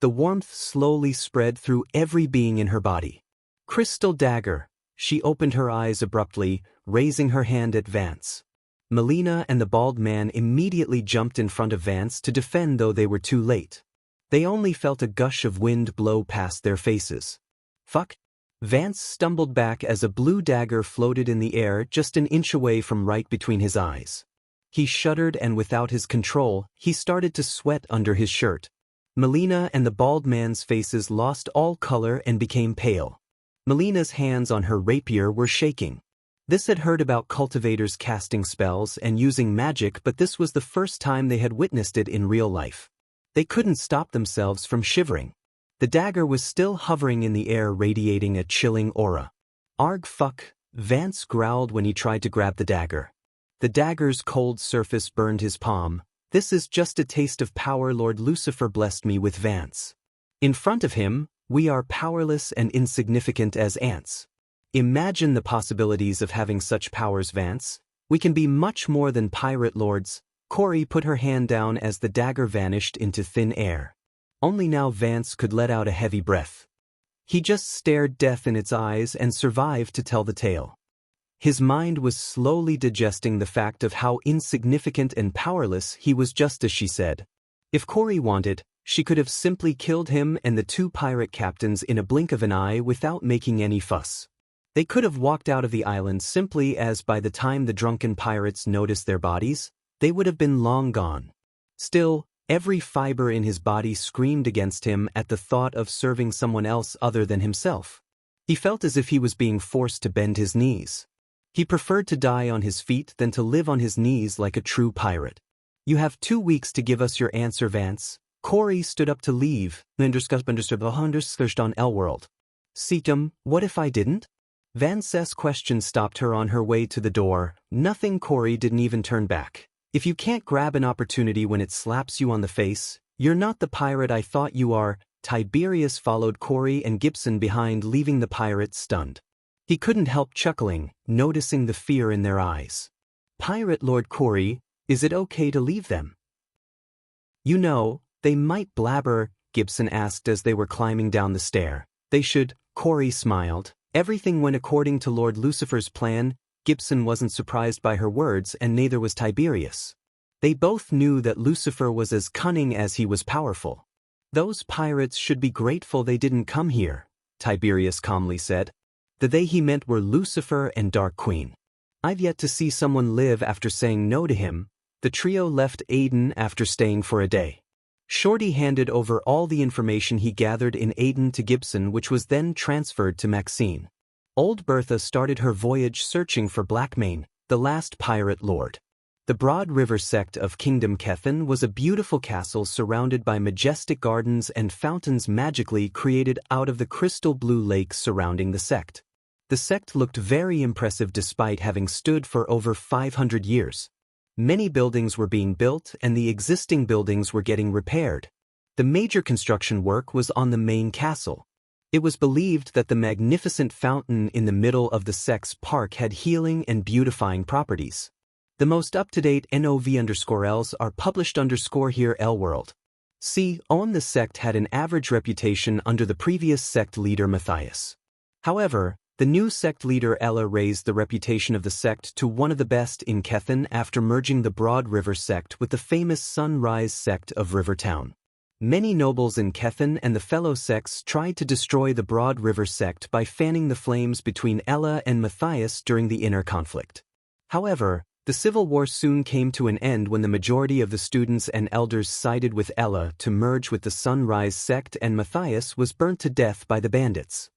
The warmth slowly spread through every being in her body. Crystal dagger. She opened her eyes abruptly, raising her hand at Vance. Melina and the bald man immediately jumped in front of Vance to defend, though they were too late. They only felt a gush of wind blow past their faces. Fuck. Vance stumbled back as a blue dagger floated in the air just an inch away from right between his eyes. He shuddered, and without his control, he started to sweat under his shirt. Melina and the bald man's faces lost all color and became pale. Melina's hands on her rapier were shaking. This had heard about cultivators casting spells and using magic, but this was the first time they had witnessed it in real life. They couldn't stop themselves from shivering. The dagger was still hovering in the air, radiating a chilling aura. Arg fuck, Vance growled when he tried to grab the dagger. The dagger's cold surface burned his palm. This is just a taste of power Lord Lucifer blessed me with, Vance. In front of him, we are powerless and insignificant as ants. Imagine the possibilities of having such powers, Vance. We can be much more than pirate lords. Corey put her hand down as the dagger vanished into thin air. Only now Vance could let out a heavy breath. He just stared death in its eyes and survived to tell the tale. His mind was slowly digesting the fact of how insignificant and powerless he was, just as she said. If Corey wanted, she could have simply killed him and the two pirate captains in a blink of an eye without making any fuss. They could have walked out of the island simply, as by the time the drunken pirates noticed their bodies, they would have been long gone. Still, every fiber in his body screamed against him at the thought of serving someone else other than himself. He felt as if he was being forced to bend his knees. He preferred to die on his feet than to live on his knees like a true pirate. You have 2 weeks to give us your answer, Vance. Corey stood up to leave. On L-World. Seekum, what if I didn't? Vance's question stopped her on her way to the door. Nothing. Corey didn't even turn back. If you can't grab an opportunity when it slaps you on the face, you're not the pirate I thought you are. Tiberius followed Corey and Gibson behind, leaving the pirates stunned. He couldn't help chuckling, noticing the fear in their eyes. Pirate Lord Corey, is it okay to leave them? You know, they might blabber, Gibson asked as they were climbing down the stair. They should, Corey smiled. Everything went according to Lord Lucifer's plan. Gibson wasn't surprised by her words, and neither was Tiberius. They both knew that Lucifer was as cunning as he was powerful. Those pirates should be grateful they didn't come here, Tiberius calmly said. The they he meant were Lucifer and Dark Queen. I've yet to see someone live after saying no to him. The trio left Aden after staying for a day. Shorty handed over all the information he gathered in Aden to Gibson, which was then transferred to Maxine. Old Bertha started her voyage searching for Blackmane, the last pirate lord. The Broad River sect of Kingdom Kethin was a beautiful castle surrounded by majestic gardens and fountains magically created out of the crystal blue lakes surrounding the sect. The sect looked very impressive despite having stood for over 500 years. Many buildings were being built and the existing buildings were getting repaired. The major construction work was on the main castle. It was believed that the magnificent fountain in the middle of the sect's park had healing and beautifying properties. The most up-to-date NOV_Ls are published _here Elworld. See, on the sect had an average reputation under the previous sect leader Matthias. However, the new sect leader Ella raised the reputation of the sect to one of the best in Kethin after merging the Broad River sect with the famous Sunrise sect of Rivertown. Many nobles in Kethin and the fellow sects tried to destroy the Broad River sect by fanning the flames between Ella and Matthias during the inner conflict. However, the civil war soon came to an end when the majority of the students and elders sided with Ella to merge with the Sunrise sect, and Matthias was burnt to death by the bandits.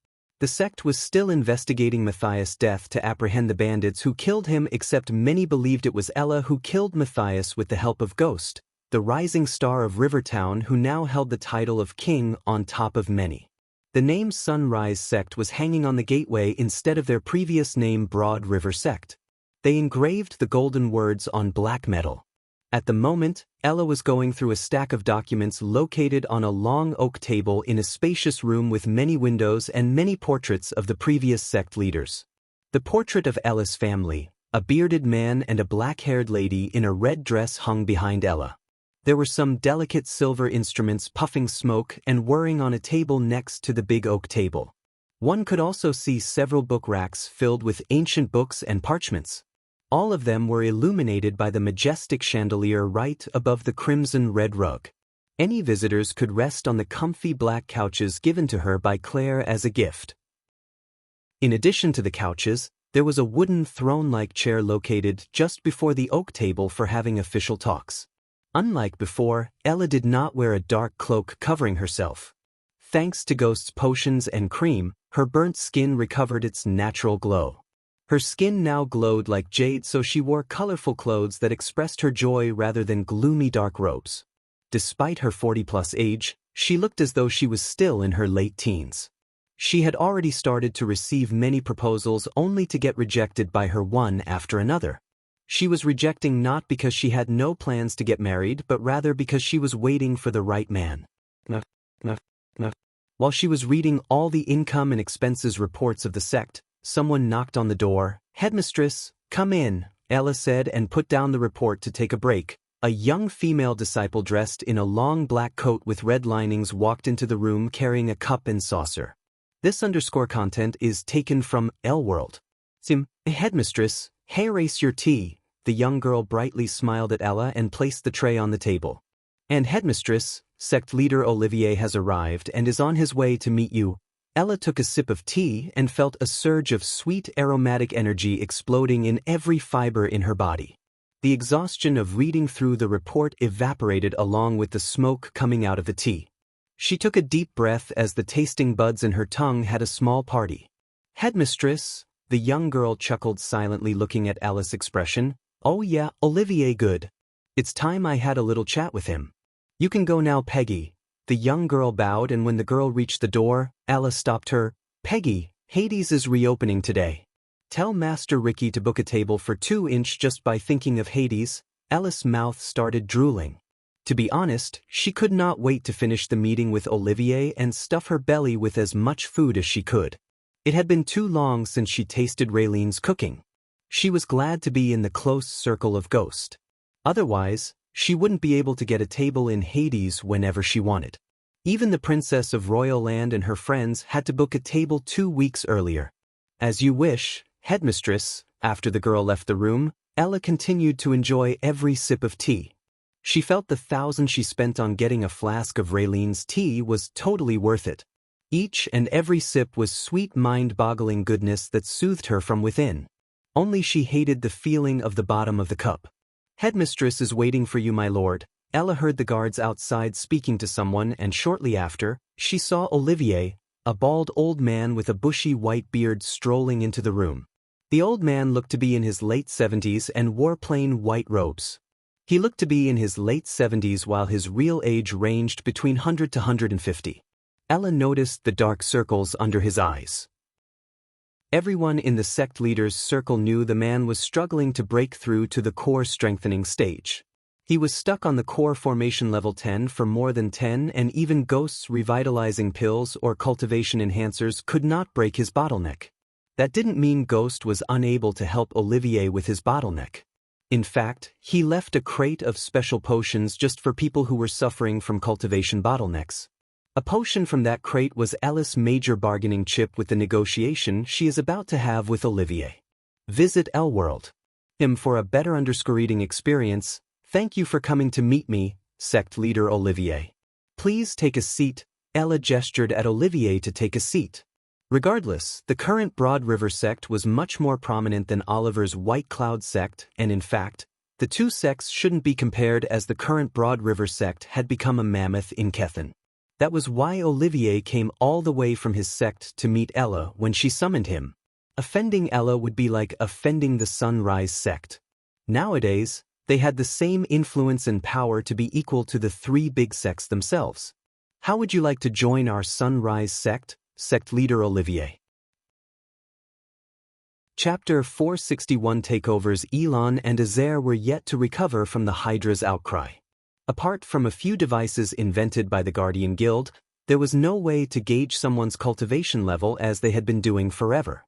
The sect was still investigating Matthias' death to apprehend the bandits who killed him, except many believed it was Ella who killed Matthias with the help of Ghost, the rising star of Rivertown who now held the title of king on top of many. The name Sunrise sect was hanging on the gateway instead of their previous name Broad River sect. They engraved the golden words on black metal. At the moment, Ella was going through a stack of documents located on a long oak table in a spacious room with many windows and many portraits of the previous sect leaders. The portrait of Ella's family, a bearded man and a black-haired lady in a red dress, hung behind Ella. There were some delicate silver instruments puffing smoke and whirring on a table next to the big oak table. One could also see several book racks filled with ancient books and parchments. All of them were illuminated by the majestic chandelier right above the crimson-red rug. Any visitors could rest on the comfy black couches given to her by Claire as a gift. In addition to the couches, there was a wooden throne-like chair located just before the oak table for having official talks. Unlike before, Ella did not wear a dark cloak covering herself. Thanks to Ghost's potions and cream, her burnt skin recovered its natural glow. Her skin now glowed like jade, so she wore colorful clothes that expressed her joy rather than gloomy dark robes. Despite her 40-plus age, she looked as though she was still in her late teens. She had already started to receive many proposals only to get rejected by her one after another. She was rejecting not because she had no plans to get married, but rather because she was waiting for the right man. While she was reading all the income and expenses reports of the sect, someone knocked on the door. "Headmistress, come in," Ella said, and put down the report to take a break. A young female disciple dressed in a long black coat with red linings walked into the room carrying a cup and saucer. This _content is taken from Elworld. Headmistress, hey, race your tea." The young girl brightly smiled at Ella and placed the tray on the table. "And Headmistress, sect leader Olivier has arrived and is on his way to meet you." Ella took a sip of tea and felt a surge of sweet aromatic energy exploding in every fiber in her body. The exhaustion of reading through the report evaporated along with the smoke coming out of the tea. She took a deep breath as the tasting buds in her tongue had a small party. "Headmistress," the young girl chuckled silently, looking at Ella's expression. "Oh yeah, Olivier good. It's time I had a little chat with him. You can go now, Peggy." The young girl bowed, and when the girl reached the door, Ella stopped her. "Peggy, Hades is reopening today. Tell Master Ricky to book a table for 2 inch. Just by thinking of Hades, Ella's mouth started drooling. To be honest, she could not wait to finish the meeting with Olivier and stuff her belly with as much food as she could. It had been too long since she tasted Raylene's cooking. She was glad to be in the close circle of Ghost. Otherwise, she wouldn't be able to get a table in Hades whenever she wanted. Even the Princess of Royal Land and her friends had to book a table 2 weeks earlier. As you wish, Headmistress. After the girl left the room, Ella continued to enjoy every sip of tea. She felt the 1,000 she spent on getting a flask of Raylene's tea was totally worth it. Each and every sip was sweet, mind-boggling goodness that soothed her from within. Only she hated the feeling of the bottom of the cup. Headmistress is waiting for you, my lord. Ella heard the guards outside speaking to someone, and shortly after, she saw Olivier, a bald old man with a bushy white beard, strolling into the room. The old man looked to be in his late 70s and wore plain white robes. He looked to be in his late 70s while his real age ranged between 100 to 150. Ella noticed the dark circles under his eyes. Everyone in the sect leader's circle knew the man was struggling to break through to the core strengthening stage. He was stuck on the core formation level 10 for more than 10, and even Ghost's revitalizing pills or cultivation enhancers could not break his bottleneck. That didn't mean Ghost was unable to help Olivier with his bottleneck. In fact, he left a crate of special potions just for people who were suffering from cultivation bottlenecks. A potion from that crate was Ella's major bargaining chip with the negotiation she is about to have with Olivier. Visit L-World. For a better reading experience. Thank you for coming to meet me, sect leader Olivier. Please take a seat. Ella gestured at Olivier to take a seat. Regardless, the current Broad River sect was much more prominent than Oliver's White Cloud sect, and in fact, the two sects shouldn't be compared, as the current Broad River sect had become a mammoth in Kethen. That was why Olivier came all the way from his sect to meet Ella when she summoned him. Offending Ella would be like offending the Sunrise sect. Nowadays, they had the same influence and power to be equal to the 3 big sects themselves. How would you like to join our Sunrise sect? Sect leader Olivier. Chapter 461. Takeovers. Elon and Azair were yet to recover from the Hydra's outcry. Apart from a few devices invented by the Guardian Guild, there was no way to gauge someone's cultivation level, as they had been doing forever.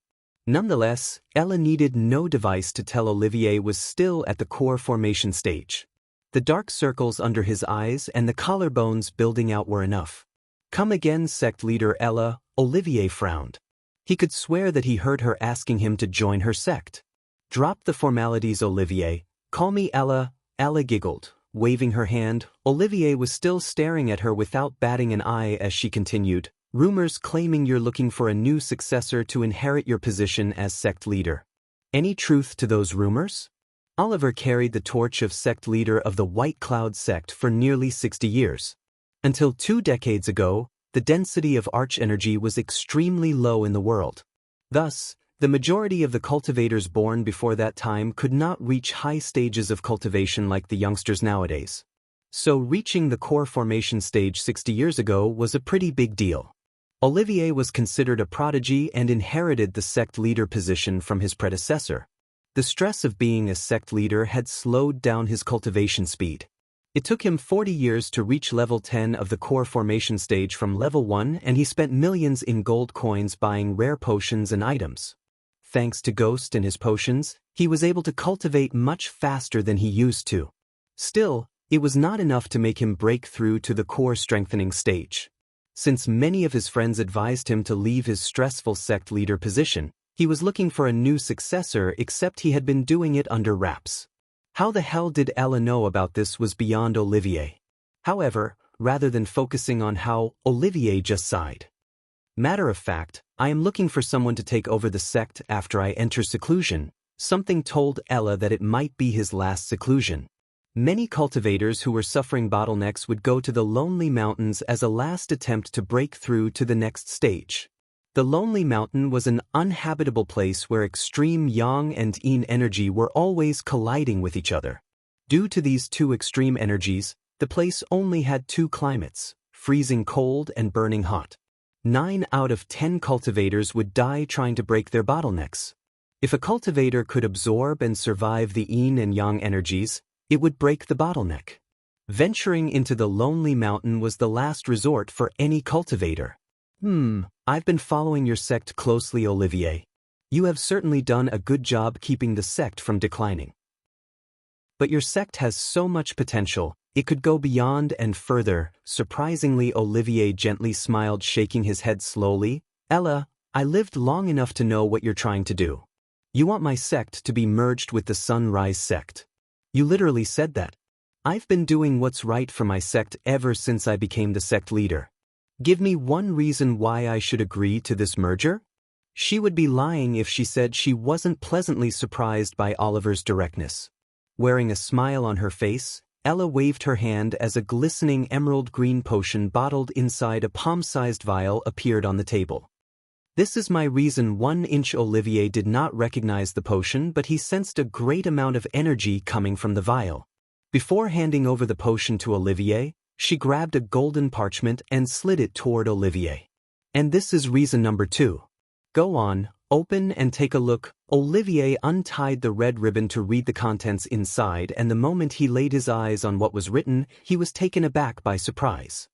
Nonetheless, Ella needed no device to tell Olivier was still at the core formation stage. The dark circles under his eyes and the collarbones building out were enough. Come again, sect leader Ella. Olivier frowned. He could swear that he heard her asking him to join her sect. Drop the formalities, Olivier. Call me Ella. Ella giggled, waving her hand. Olivier was still staring at her without batting an eye as she continued. Rumors claiming you're looking for a new successor to inherit your position as sect leader. Any truth to those rumors? Oliver carried the torch of sect leader of the White Cloud sect for nearly 60 years. Until 2 decades ago, the density of arch-energy was extremely low in the world. Thus, the majority of the cultivators born before that time could not reach high stages of cultivation like the youngsters nowadays. So reaching the core formation stage 60 years ago was a pretty big deal. Olivier was considered a prodigy and inherited the sect leader position from his predecessor. The stress of being a sect leader had slowed down his cultivation speed. It took him 40 years to reach level 10 of the core formation stage from level 1, and he spent millions in gold coins buying rare potions and items. Thanks to Ghost and his potions, he was able to cultivate much faster than he used to. Still, it was not enough to make him break through to the core strengthening stage. Since many of his friends advised him to leave his stressful sect leader position, he was looking for a new successor, except he had been doing it under wraps. How the hell did Ella know about this was beyond Olivier. However, rather than focusing on how, Olivier just sighed. Matter of fact, I am looking for someone to take over the sect after I enter seclusion. Something told Ella that it might be his last seclusion. Many cultivators who were suffering bottlenecks would go to the Lonely Mountains as a last attempt to break through to the next stage. The Lonely Mountain was an uninhabitable place where extreme yang and yin energy were always colliding with each other. Due to these two extreme energies, the place only had 2 climates, freezing cold and burning hot. 9 out of 10 cultivators would die trying to break their bottlenecks. If a cultivator could absorb and survive the yin and yang energies, it would break the bottleneck. Venturing into the lonely mountain was the last resort for any cultivator. I've been following your sect closely, Olivier. You have certainly done a good job keeping the sect from declining. But your sect has so much potential, it could go beyond and further. Surprisingly, Olivier gently smiled, shaking his head slowly. Ella, I lived long enough to know what you're trying to do. You want my sect to be merged with the Sunrise sect. You literally said that. I've been doing what's right for my sect ever since I became the sect leader. Give me one reason why I should agree to this merger? She would be lying if she said she wasn't pleasantly surprised by Oliver's directness. Wearing a smile on her face, Ella waved her hand as a glistening emerald green potion bottled inside a palm-sized vial appeared on the table. This is my reason. 1-inch Olivier did not recognize the potion, but he sensed a great amount of energy coming from the vial. Before handing over the potion to Olivier, she grabbed a golden parchment and slid it toward Olivier. And this is reason number 2. Go on, open and take a look. Olivier untied the red ribbon to read the contents inside, and the moment he laid his eyes on what was written, he was taken aback by surprise.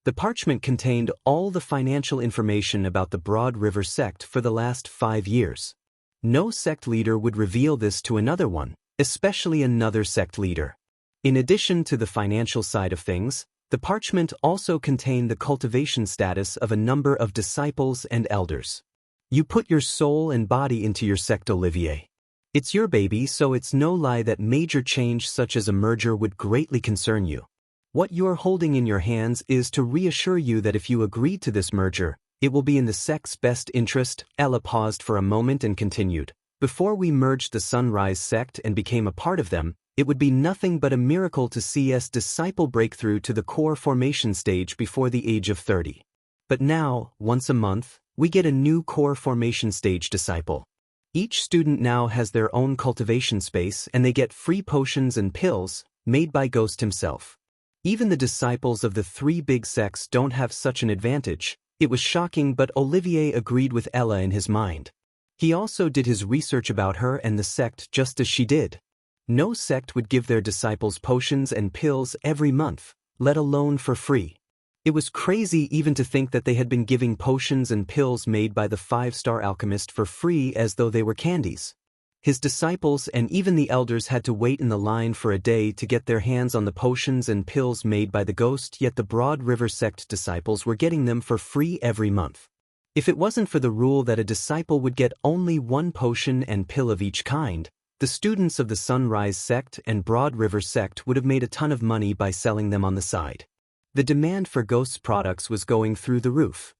The parchment contained all the financial information about the Broad River sect for the last 5 years. No sect leader would reveal this to another one, especially another sect leader. In addition to the financial side of things, the parchment also contained the cultivation status of a number of disciples and elders. You put your soul and body into your sect, Olivier. It's your baby, so it's no lie that major change such as a merger would greatly concern you. What you're holding in your hands is to reassure you that if you agree to this merger, it will be in the sect's best interest. Ella paused for a moment and continued. Before we merged the Sunrise sect and became a part of them, it would be nothing but a miracle to see us disciple breakthrough to the core formation stage before the age of 30. But now, once a month, we get a new core formation stage disciple. Each student now has their own cultivation space, and they get free potions and pills, made by Ghost himself. Even the disciples of the 3 big sects don't have such an advantage. It was shocking, but Olivier agreed with Ella in his mind. He also did his research about her and the sect just as she did. No sect would give their disciples potions and pills every month, let alone for free. It was crazy even to think that they had been giving potions and pills made by the 5-star alchemist for free as though they were candies. His disciples and even the elders had to wait in the line for a day to get their hands on the potions and pills made by the Ghost, yet the Broad River sect disciples were getting them for free every month. If it wasn't for the rule that a disciple would get only 1 potion and pill of each kind, the students of the Sunrise sect and Broad River sect would have made a ton of money by selling them on the side. The demand for Ghost's products was going through the roof.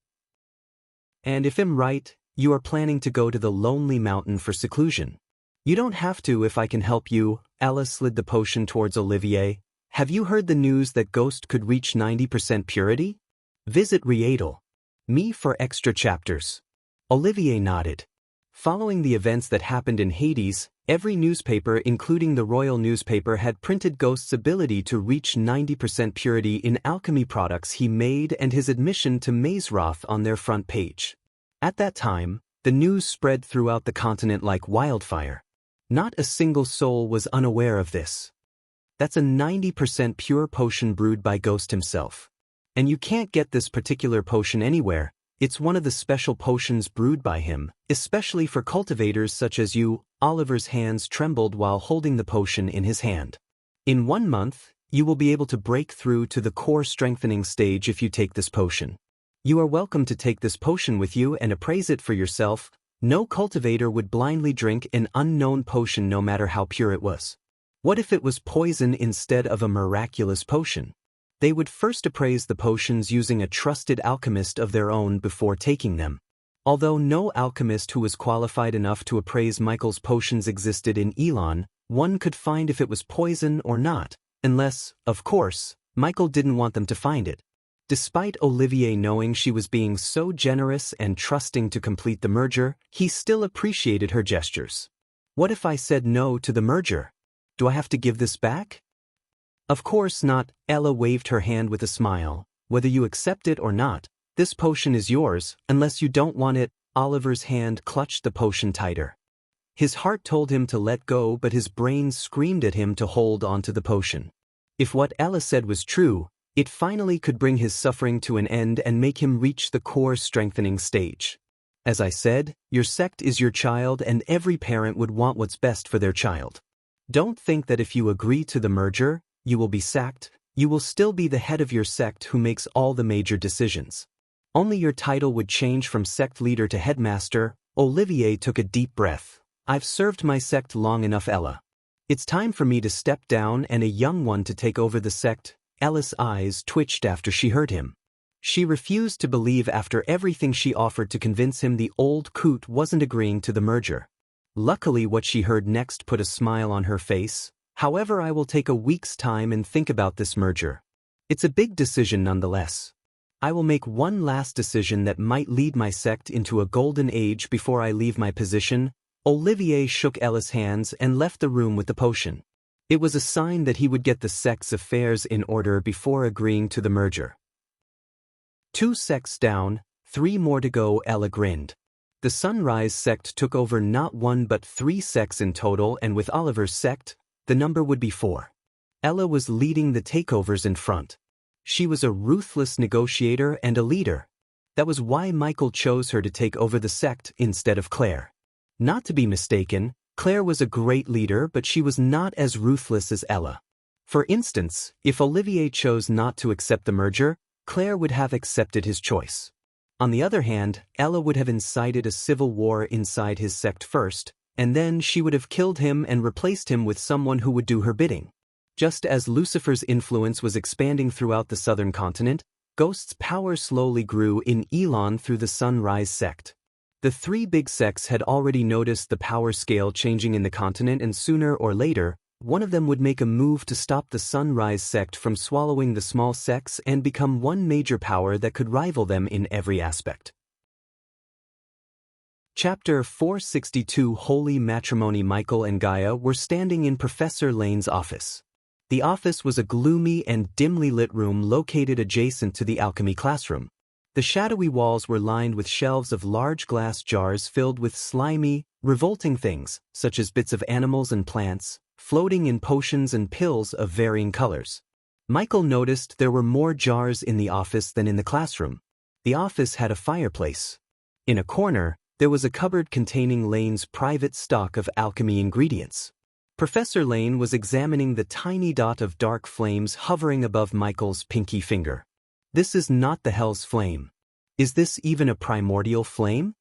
And if I'm right, you are planning to go to the Lonely Mountain for seclusion. You don't have to if I can help you. Ella slid the potion towards Olivier. Have you heard the news that Ghost could reach 90% purity? Visit Me for extra chapters. Olivier nodded. Following the events that happened in Hades, every newspaper, including the royal newspaper, had printed Ghost's ability to reach 90% purity in alchemy products he made and his admission to Mazeroth on their front page. At that time, the news spread throughout the continent like wildfire. Not a single soul was unaware of this. That's a 90% pure potion brewed by Ghost himself. And you can't get this particular potion anywhere. It's one of the special potions brewed by him, especially for cultivators such as you. Oliver's hands trembled while holding the potion in his hand. In 1 month, you will be able to break through to the core strengthening stage if you take this potion. You are welcome to take this potion with you and appraise it for yourself. No cultivator would blindly drink an unknown potion no matter how pure it was. What if it was poison instead of a miraculous potion? They would first appraise the potions using a trusted alchemist of their own before taking them. Although no alchemist who was qualified enough to appraise Michael's potions existed in Elon, one could find if it was poison or not, unless, of course, Michael didn't want them to find it. Despite Olivier knowing she was being so generous and trusting to complete the merger, he still appreciated her gestures. What if I said no to the merger? Do I have to give this back? Of course not. Ella waved her hand with a smile. Whether you accept it or not, This potion is yours, unless you don't want it. Oliver's hand clutched the potion tighter. His heart told him to let go, but his brain screamed at him to hold onto the potion. If what Ella said was true, it finally could bring his suffering to an end and make him reach the core strengthening stage. As I said, your sect is your child, and every parent would want what's best for their child. Don't think that if you agree to the merger, you will be sacked. You will still be the head of your sect who makes all the major decisions. Only your title would change from sect leader to headmaster. Olivier took a deep breath. I've served my sect long enough, Ella. It's time for me to step down and a young one to take over the sect. Ella's eyes twitched after she heard him. She refused to believe after everything she offered to convince him the old coot wasn't agreeing to the merger. Luckily, what she heard next put a smile on her face. However, I will take a week's time and think about this merger. It's a big decision nonetheless. I will make one last decision that might lead my sect into a golden age before I leave my position. Olivier shook Ella's hands and left the room with the potion. It was a sign that he would get the sect's affairs in order before agreeing to the merger. 2 sects down, 3 more to go, Ella grinned. The Sunrise sect took over not 1 but 3 sects in total, and with Oliver's sect, the number would be 4. Ella was leading the takeovers in front. She was a ruthless negotiator and a leader. That was why Michael chose her to take over the sect instead of Claire. Not to be mistaken, Claire was a great leader, but she was not as ruthless as Ella. For instance, if Olivier chose not to accept the merger, Claire would have accepted his choice. On the other hand, Ella would have incited a civil war inside his sect first, and then she would have killed him and replaced him with someone who would do her bidding. Just as Lucifer's influence was expanding throughout the southern continent, Ghost's power slowly grew in Elon through the Sunrise sect. The 3 big sects had already noticed the power scale changing in the continent, and sooner or later, one of them would make a move to stop the Sunrise sect from swallowing the small sects and become one major power that could rival them in every aspect. Chapter 462 Holy Matrimony. Michael and Gaia were standing in Professor Lane's office. The office was a gloomy and dimly lit room located adjacent to the alchemy classroom. The shadowy walls were lined with shelves of large glass jars filled with slimy, revolting things, such as bits of animals and plants, floating in potions and pills of varying colors. Michael noticed there were more jars in the office than in the classroom. The office had a fireplace. In a corner, there was a cupboard containing Lane's private stock of alchemy ingredients. Professor Lane was examining the tiny dot of dark flames hovering above Michael's pinky finger. This is not the Hell's Flame. Is this even a primordial flame?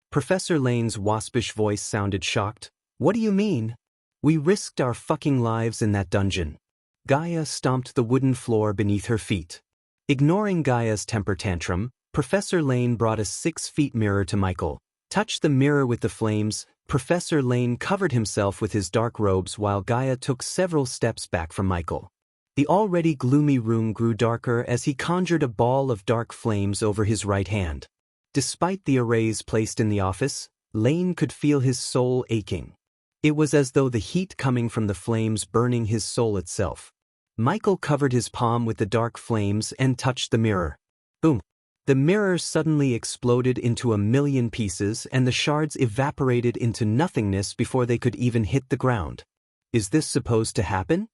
Professor Lane's waspish voice sounded shocked. What do you mean? We risked our fucking lives in that dungeon. Gaia stomped the wooden floor beneath her feet. Ignoring Gaia's temper tantrum, Professor Lane brought a 6-foot mirror to Michael. Touched the mirror with the flames. Professor Lane covered himself with his dark robes while Gaia took several steps back from Michael. The already gloomy room grew darker as he conjured a ball of dark flames over his right hand. Despite the arrays placed in the office, Lane could feel his soul aching. It was as though the heat coming from the flames burning his soul itself. Michael covered his palm with the dark flames and touched the mirror. Boom! The mirror suddenly exploded into a million pieces, and the shards evaporated into nothingness before they could even hit the ground. Is this supposed to happen?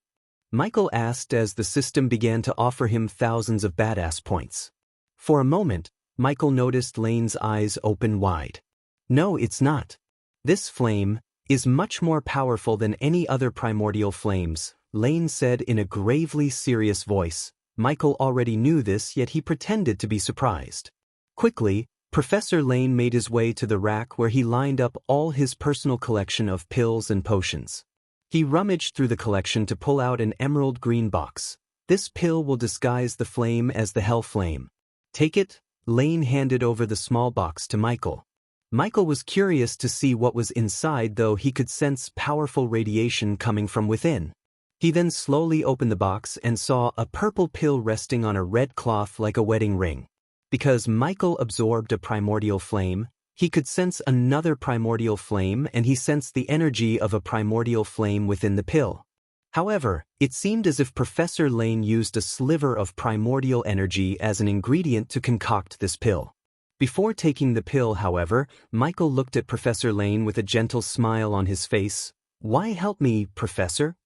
Michael asked as the system began to offer him thousands of badass points. For a moment, Michael noticed Lane's eyes open wide. No, it's not. This flame is much more powerful than any other primordial flames, Lane said in a gravely serious voice. Michael already knew this, yet he pretended to be surprised. Quickly, Professor Lane made his way to the rack where he lined up all his personal collection of pills and potions. He rummaged through the collection to pull out an emerald green box. This pill will disguise the flame as the Hell Flame. Take it. Lane handed over the small box to Michael. Michael was curious to see what was inside, though he could sense powerful radiation coming from within. He then slowly opened the box and saw a purple pill resting on a red cloth like a wedding ring. Because Michael absorbed a primordial flame, he could sense another primordial flame, and he sensed the energy of a primordial flame within the pill. However, it seemed as if Professor Lane used a sliver of primordial energy as an ingredient to concoct this pill. Before taking the pill, however, Michael looked at Professor Lane with a gentle smile on his face. "Why help me, Professor?"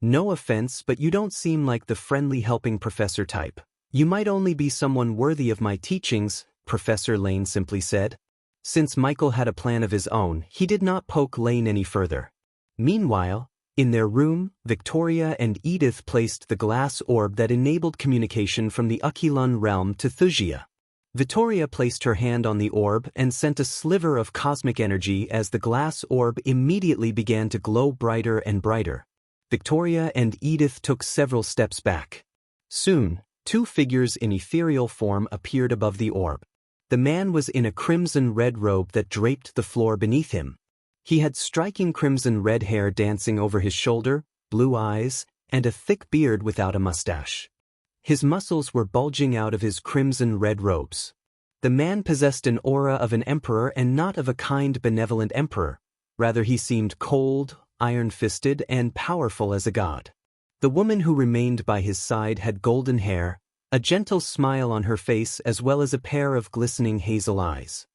"No offense, but you don't seem like the friendly helping professor type. You might only be someone worthy of my teachings," Professor Lane simply said. Since Michael had a plan of his own, he did not poke Lane any further. Meanwhile, in their room, Victoria and Edith placed the glass orb that enabled communication from the Aquilon realm to Thusia. Victoria placed her hand on the orb and sent a sliver of cosmic energy as the glass orb immediately began to glow brighter and brighter. Victoria and Edith took several steps back. Soon, two figures in ethereal form appeared above the orb. The man was in a crimson-red robe that draped the floor beneath him. He had striking crimson-red hair dancing over his shoulder, blue eyes, and a thick beard without a mustache. His muscles were bulging out of his crimson-red robes. The man possessed an aura of an emperor and not of a kind, benevolent emperor. Rather, he seemed cold, iron-fisted, and powerful as a god. The woman who remained by his side had golden hair, a gentle smile on her face, as well as a pair of glistening hazel eyes.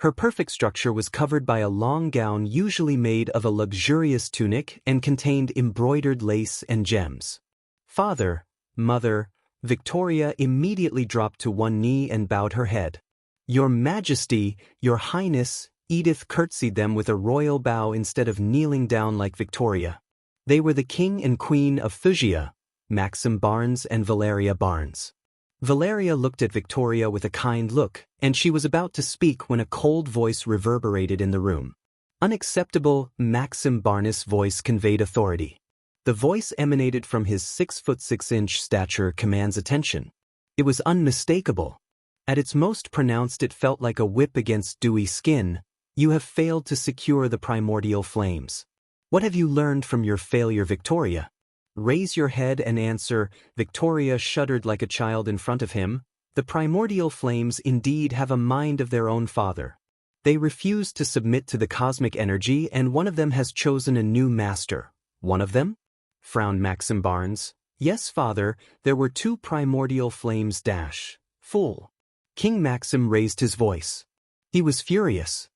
Her perfect structure was covered by a long gown usually made of a luxurious tunic and contained embroidered lace and gems. "Father, Mother," Victoria immediately dropped to one knee and bowed her head. "Your Majesty, Your Highness," Edith curtsied them with a royal bow instead of kneeling down like Victoria. They were the King and Queen of Thusia, Maxim Barnes and Valeria Barnes. Valeria looked at Victoria with a kind look, and she was about to speak when a cold voice reverberated in the room. Unacceptable, Maxim Barnes' voice conveyed authority. The voice emanated from his 6'6" stature commands attention. It was unmistakable. At its most pronounced, it felt like a whip against dewy skin. "You have failed to secure the primordial flames. What have you learned from your failure, Victoria? Raise your head and answer." Victoria shuddered like a child in front of him. "The primordial flames indeed have a mind of their own, father. They refuse to submit to the cosmic energy, and one of them has chosen a new master." "One of them?" frowned Maxim Barnes. "Yes, father, there were two primordial flames Fool." King Maxim raised his voice. He was furious.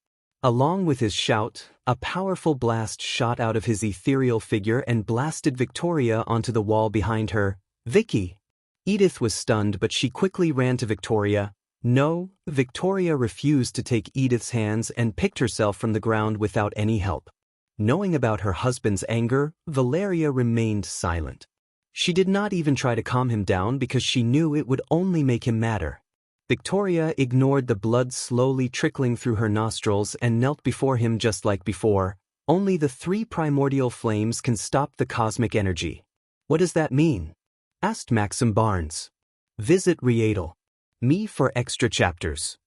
Along with his shout, a powerful blast shot out of his ethereal figure and blasted Victoria onto the wall behind her. "Vicky!" Edith was stunned, but she quickly ran to Victoria. "No." Victoria refused to take Edith's hands and picked herself from the ground without any help. Knowing about her husband's anger, Valeria remained silent. She did not even try to calm him down because she knew it would only make him madder. Victoria ignored the blood slowly trickling through her nostrils and knelt before him just like before. "Only the three primordial flames can stop the cosmic energy." "What does that mean?" asked Maxim Barnes. Visit Readel. Me for extra chapters.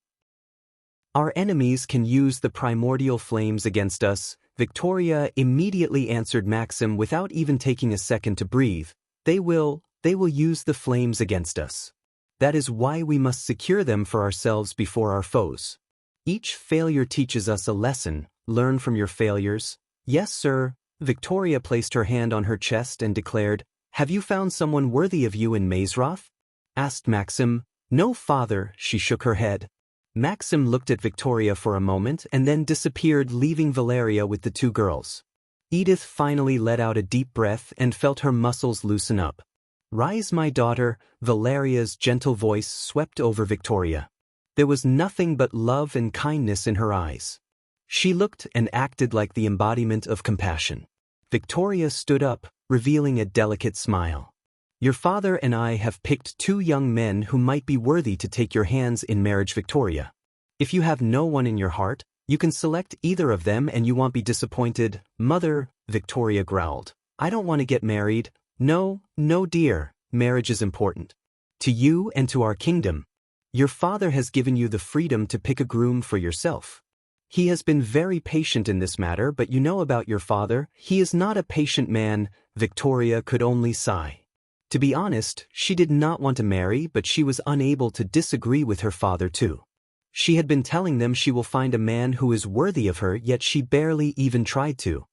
"Our enemies can use the primordial flames against us," Victoria immediately answered Maxim without even taking a second to breathe. They will use the flames against us. That is why we must secure them for ourselves before our foes. Each failure teaches us a lesson. Learn from your failures." "Yes, sir." Victoria placed her hand on her chest and declared. "Have you found someone worthy of you in Mazeroth?" asked Maxim. "No, father," she shook her head. Maxim looked at Victoria for a moment and then disappeared, leaving Valeria with the two girls. Edith finally let out a deep breath and felt her muscles loosen up. "Rise, my daughter," Valeria's gentle voice swept over Victoria. There was nothing but love and kindness in her eyes. She looked and acted like the embodiment of compassion. Victoria stood up, revealing a delicate smile. "Your father and I have picked two young men who might be worthy to take your hands in marriage, Victoria. If you have no one in your heart, you can select either of them and you won't be disappointed." "Mother," Victoria growled, "I don't want to get married." No, dear, marriage is important. To you and to our kingdom. Your father has given you the freedom to pick a groom for yourself. He has been very patient in this matter, but you know about your father, he is not a patient man." Victoria could only sigh. To be honest, she did not want to marry, but she was unable to disagree with her father too. She had been telling them she will find a man who is worthy of her, yet she barely even tried to.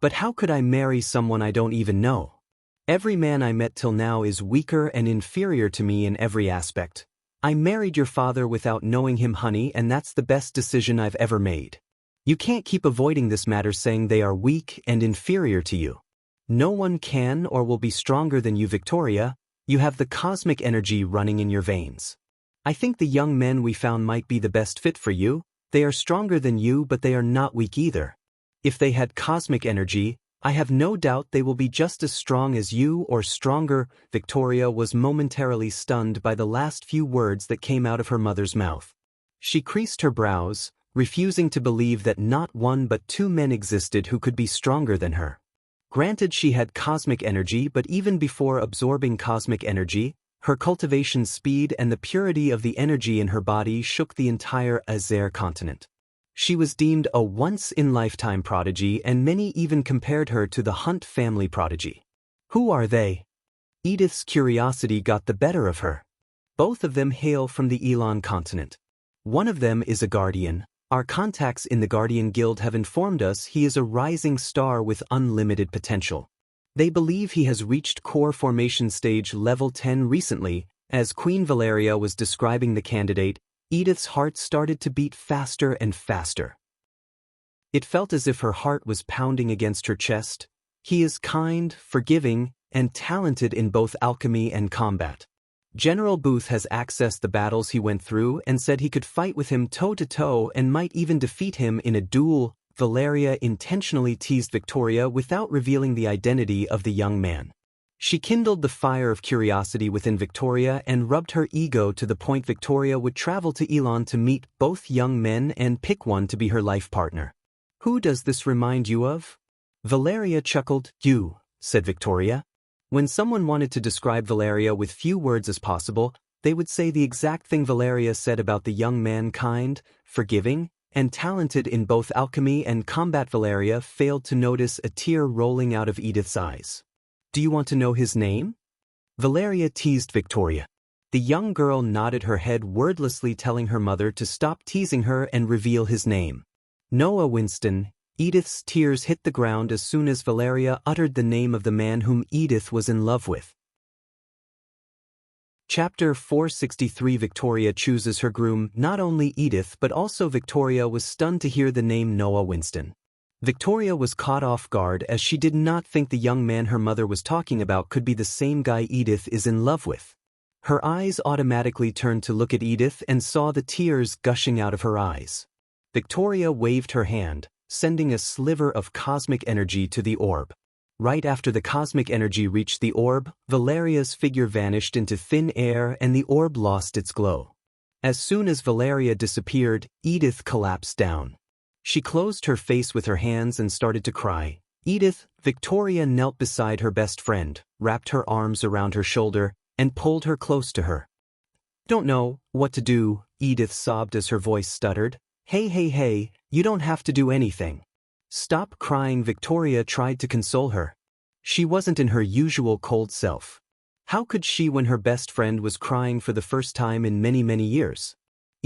But how could I marry someone I don't even know? Every man I met till now is weaker and inferior to me in every aspect. I married your father without knowing him, honey, and that's the best decision I've ever made. You can't keep avoiding this matter saying they are weak and inferior to you. No one can or will be stronger than you, Victoria. You have the cosmic energy running in your veins. I think the young men we found might be the best fit for you. They are stronger than you, but they are not weak either. If they had cosmic energy, I have no doubt they will be just as strong as you or stronger. Victoria was momentarily stunned by the last few words that came out of her mother's mouth. She creased her brows, refusing to believe that not one but two men existed who could be stronger than her. Granted, she had cosmic energy, but even before absorbing cosmic energy, her cultivation speed and the purity of the energy in her body shook the entire Azer continent. She was deemed a once-in-lifetime prodigy, and many even compared her to the Hunt family prodigy. Who are they? Edith's curiosity got the better of her. Both of them hail from the Elon continent. One of them is a guardian. Our contacts in the Guardian Guild have informed us he is a rising star with unlimited potential. They believe he has reached core formation stage level 10 recently. As Queen Valeria was describing the candidate, Edith's heart started to beat faster and faster. It felt as if her heart was pounding against her chest. He is kind, forgiving, and talented in both alchemy and combat. General Booth has accessed the battles he went through and said he could fight with him toe-to-toe and might even defeat him in a duel. Valeria intentionally teased Victoria without revealing the identity of the young man. She kindled the fire of curiosity within Victoria and rubbed her ego to the point Victoria would travel to Elon to meet both young men and pick one to be her life partner. Who does this remind you of? Valeria chuckled. You, said Victoria. When someone wanted to describe Valeria with few words as possible, they would say the exact thing Valeria said about the young man: kind, forgiving, and talented in both alchemy and combat. Valeria failed to notice a tear rolling out of Edith's eyes. Do you want to know his name? Valeria teased Victoria. The young girl nodded her head wordlessly, telling her mother to stop teasing her and reveal his name. Noah Winston. Edith's tears hit the ground as soon as Valeria uttered the name of the man whom Edith was in love with. Chapter 463. Victoria chooses her groom. Not only Edith but also Victoria was stunned to hear the name Noah Winston. Victoria was caught off guard as she did not think the young man her mother was talking about could be the same guy Edith is in love with. Her eyes automatically turned to look at Edith and saw the tears gushing out of her eyes. Victoria waved her hand, sending a sliver of cosmic energy to the orb. Right after the cosmic energy reached the orb, Valeria's figure vanished into thin air and the orb lost its glow. As soon as Valeria disappeared, Edith collapsed down. She closed her face with her hands and started to cry. Edith, Victoria knelt beside her best friend, wrapped her arms around her shoulder, and pulled her close to her. Don't know what to do, Edith sobbed as her voice stuttered. Hey, you don't have to do anything. Stop crying. Victoria tried to console her. She wasn't in her usual cold self. How could she when her best friend was crying for the first time in many years?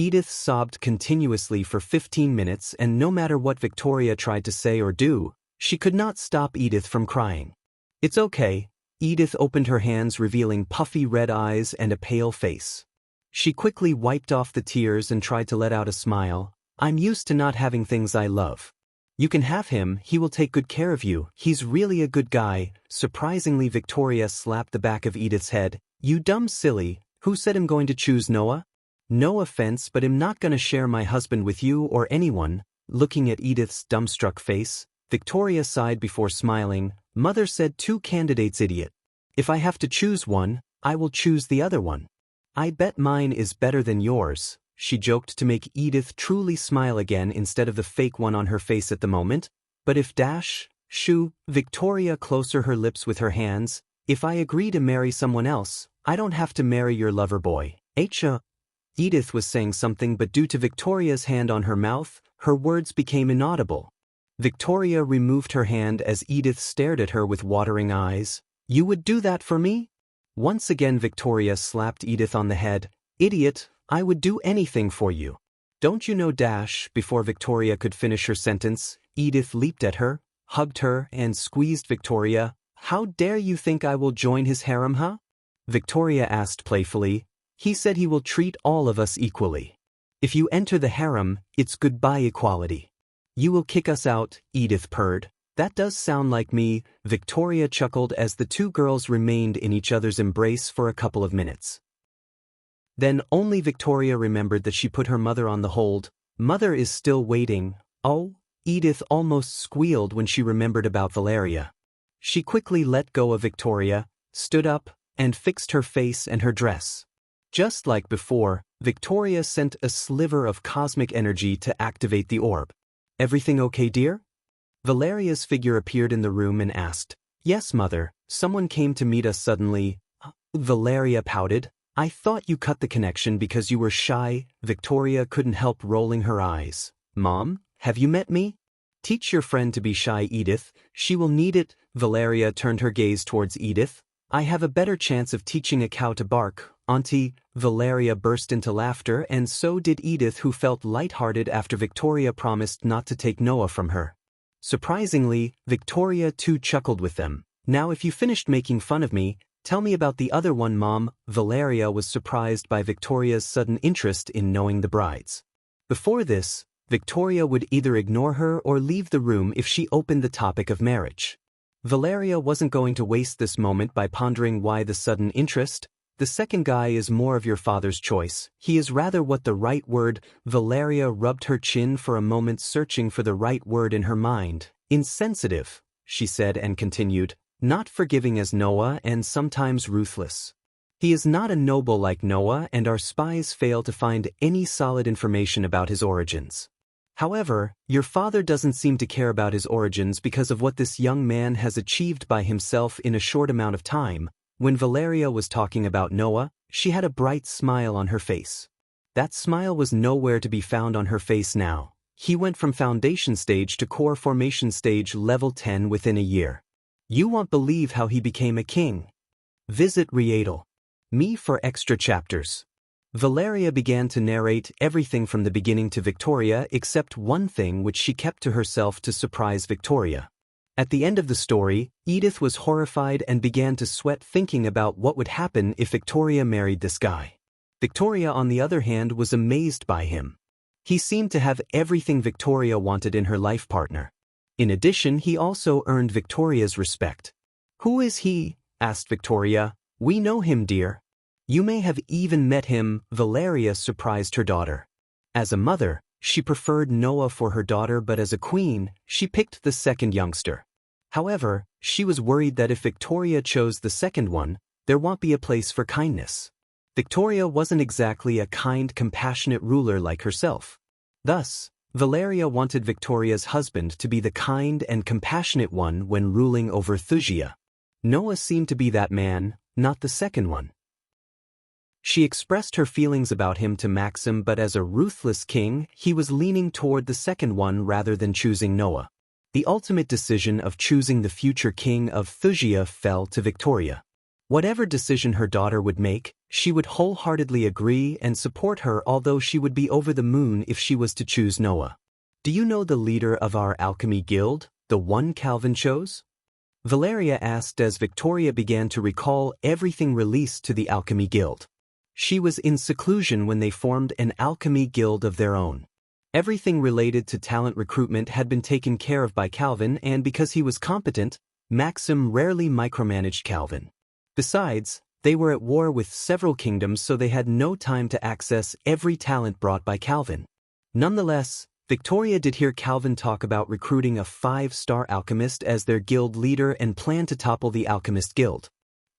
Edith sobbed continuously for 15 minutes, and no matter what Victoria tried to say or do, she could not stop Edith from crying. It's okay. Edith opened her hands, revealing puffy red eyes and a pale face. She quickly wiped off the tears and tried to let out a smile. I'm used to not having things I love. You can have him, he will take good care of you, he's really a good guy. Surprisingly, Victoria slapped the back of Edith's head. You dumb silly, who said I'm going to choose Noah? No offense, but I'm not gonna share my husband with you or anyone. Looking at Edith's dumbstruck face, Victoria sighed before smiling. Mother said 2 candidates, idiot. If I have to choose one, I will choose the other one. I bet mine is better than yours, she joked to make Edith truly smile again instead of the fake one on her face at the moment. But if Victoria closer her lips with her hands, if I agree to marry someone else, I don't have to marry your lover boy. Edith was saying something, but due to Victoria's hand on her mouth, her words became inaudible. Victoria removed her hand as Edith stared at her with watering eyes. You would do that for me? Once again Victoria slapped Edith on the head. Idiot, I would do anything for you. Don't you know? Before Victoria could finish her sentence, Edith leaped at her. hugged her, and squeezed Victoria. "How dare you think I will join his harem, huh?" Victoria asked playfully. "He said he will treat all of us equally. If you enter the harem, it's goodbye equality." "You will kick us out," Edith purred. "That does sound like me," Victoria chuckled as the two girls remained in each other's embrace for a couple of minutes. Then only Victoria remembered that she put her mother on the hold. "Mother is still waiting." "Oh," Edith almost squealed when she remembered about Valeria. She quickly let go of Victoria, stood up, and fixed her face and her dress. Just like before, Victoria sent a sliver of cosmic energy to activate the orb. "Everything okay, dear?" Valeria's figure appeared in the room and asked. "Yes, Mother, someone came to meet us suddenly." Valeria pouted. "I thought you cut the connection because you were shy." Victoria couldn't help rolling her eyes. "Mom, have you met me?" "Teach your friend to be shy, Edith. She will need it." Valeria turned her gaze towards Edith. "I have a better chance of teaching a cow to bark, Auntie." Valeria burst into laughter, and so did Edith, who felt lighthearted after Victoria promised not to take Noah from her. Surprisingly, Victoria too chuckled with them. "Now if you finished making fun of me, tell me about the other one, Mom." Valeria was surprised by Victoria's sudden interest in knowing the brides. Before this, Victoria would either ignore her or leave the room if she opened the topic of marriage. Valeria wasn't going to waste this moment by pondering why the sudden interest. "The second guy is more of your father's choice. He is rather what the right word." Valeria rubbed her chin for a moment, searching for the right word in her mind. "Insensitive," she said, and continued. "Not forgiving as Noah and sometimes ruthless. He is not a noble like Noah, and our spies fail to find any solid information about his origins. However, your father doesn't seem to care about his origins because of what this young man has achieved by himself in a short amount of time." When Valeria was talking about Noah, she had a bright smile on her face. That smile was nowhere to be found on her face now. He went from foundation stage to core formation stage level 10 within a year. You won't believe how he became a king. Visit Rietal. Me for extra chapters. Valeria began to narrate everything from the beginning to Victoria except one thing which she kept to herself to surprise Victoria. At the end of the story, Edith was horrified and began to sweat thinking about what would happen if Victoria married this guy. Victoria, on the other hand, was amazed by him. He seemed to have everything Victoria wanted in her life partner. In addition, he also earned Victoria's respect. "Who is he?" asked Victoria. "We know him, dear. You may have even met him." Valeria surprised her daughter. As a mother, she preferred Noah for her daughter, but as a queen, she picked the second youngster. However, she was worried that if Victoria chose the second one, there won't be a place for kindness. Victoria wasn't exactly a kind, compassionate ruler like herself. Thus, Valeria wanted Victoria's husband to be the kind and compassionate one when ruling over Thusia. Noah seemed to be that man, not the second one. She expressed her feelings about him to Maxim, but as a ruthless king, he was leaning toward the second one rather than choosing Noah. The ultimate decision of choosing the future king of Thusia fell to Victoria. Whatever decision her daughter would make, she would wholeheartedly agree and support her, although she would be over the moon if she was to choose Noah. "Do you know the leader of our alchemy guild, the one Calvin chose?" Valeria asked as Victoria began to recall everything released to the alchemy guild. She was in seclusion when they formed an alchemy guild of their own. Everything related to talent recruitment had been taken care of by Calvin, and because he was competent, Maxim rarely micromanaged Calvin. Besides, they were at war with several kingdoms, so they had no time to access every talent brought by Calvin. Nonetheless, Victoria did hear Calvin talk about recruiting a 5-star alchemist as their guild leader and plan to topple the Alchemist Guild.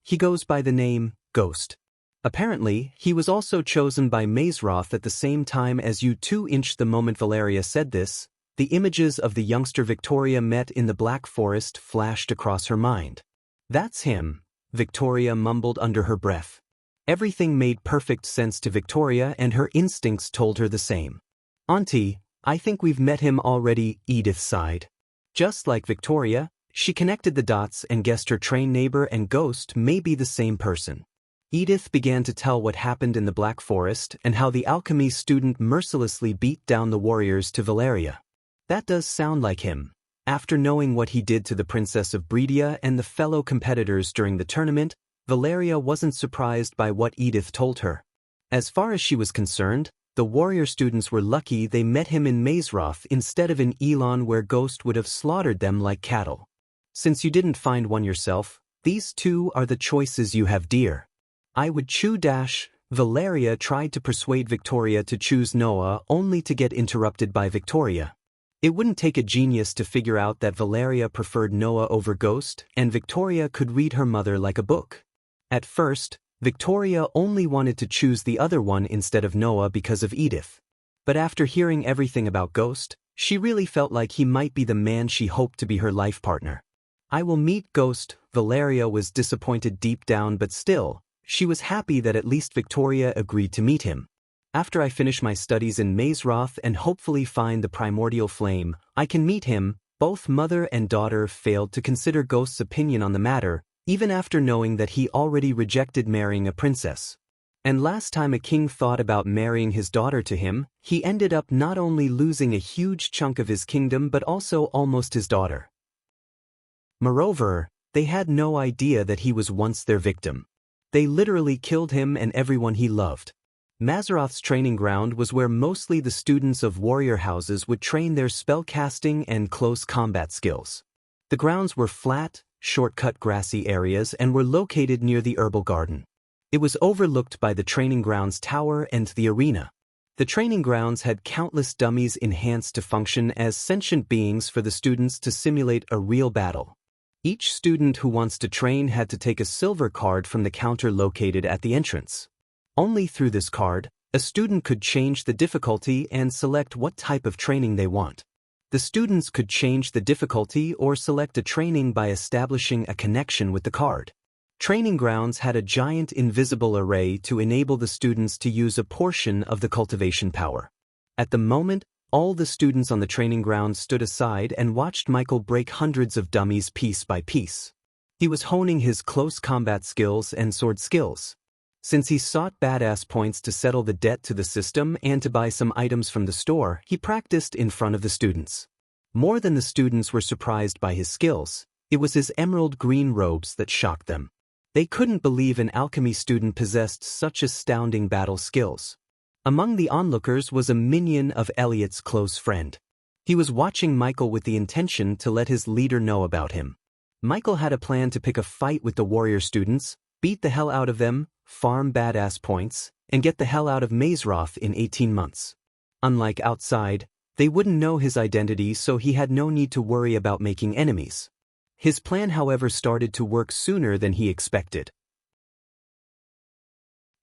He goes by the name Ghost. Apparently, he was also chosen by Mazeroth at the same time as you 2-inch. The moment Valeria said this, the images of the youngster Victoria met in the Black Forest flashed across her mind. "That's him," Victoria mumbled under her breath. Everything made perfect sense to Victoria, and her instincts told her the same. "Auntie, I think we've met him already," Edith sighed. Just like Victoria, she connected the dots and guessed her train neighbor and Ghost may be the same person. Edith began to tell what happened in the Black Forest and how the alchemy student mercilessly beat down the warriors to Valeria. "That does sound like him. After knowing what he did to the Princess of Bredia and the fellow competitors during the tournament, Valeria wasn't surprised by what Edith told her. As far as she was concerned, the warrior students were lucky they met him in Mazeroth instead of in Elon, where Ghost would have slaughtered them like cattle. Since you didn't find one yourself, these two are the choices you have, dear. I would choose dash. Valeria tried to persuade Victoria to choose Noah, only to get interrupted by Victoria. It wouldn't take a genius to figure out that Valeria preferred Noah over Ghost, and Victoria could read her mother like a book. At first, Victoria only wanted to choose the other one instead of Noah because of Edith. But after hearing everything about Ghost, she really felt like he might be the man she hoped to be her life partner. I will meet Ghost. Valeria was disappointed deep down, but still, she was happy that at least Victoria agreed to meet him. After I finish my studies in Mazeroth and hopefully find the primordial flame, I can meet him. Both mother and daughter failed to consider Ghost's opinion on the matter, even after knowing that he already rejected marrying a princess. And last time a king thought about marrying his daughter to him, he ended up not only losing a huge chunk of his kingdom but also almost his daughter. Moreover, they had no idea that he was once their victim. They literally killed him and everyone he loved. Mazeroth's training ground was where mostly the students of warrior houses would train their spellcasting and close combat skills. The grounds were flat, shortcut grassy areas and were located near the herbal garden. It was overlooked by the training grounds tower and the arena. The training grounds had countless dummies enhanced to function as sentient beings for the students to simulate a real battle. Each student who wants to train had to take a silver card from the counter located at the entrance. Only through this card, a student could change the difficulty and select what type of training they want. The students could change the difficulty or select a training by establishing a connection with the card. Training grounds had a giant invisible array to enable the students to use a portion of the cultivation power. At the moment, all the students on the training grounds stood aside and watched Michael break hundreds of dummies piece by piece. He was honing his close combat skills and sword skills. Since he sought badass points to settle the debt to the system and to buy some items from the store, he practiced in front of the students. More than the students were surprised by his skills, it was his emerald green robes that shocked them. They couldn't believe an alchemy student possessed such astounding battle skills. Among the onlookers was a minion of Elliot's close friend. He was watching Michael with the intention to let his leader know about him. Michael had a plan to pick a fight with the warrior students, beat the hell out of them, farm badass points, and get the hell out of Mazeroth in 18 months. Unlike outside, they wouldn't know his identity, so he had no need to worry about making enemies. His plan, however, started to work sooner than he expected.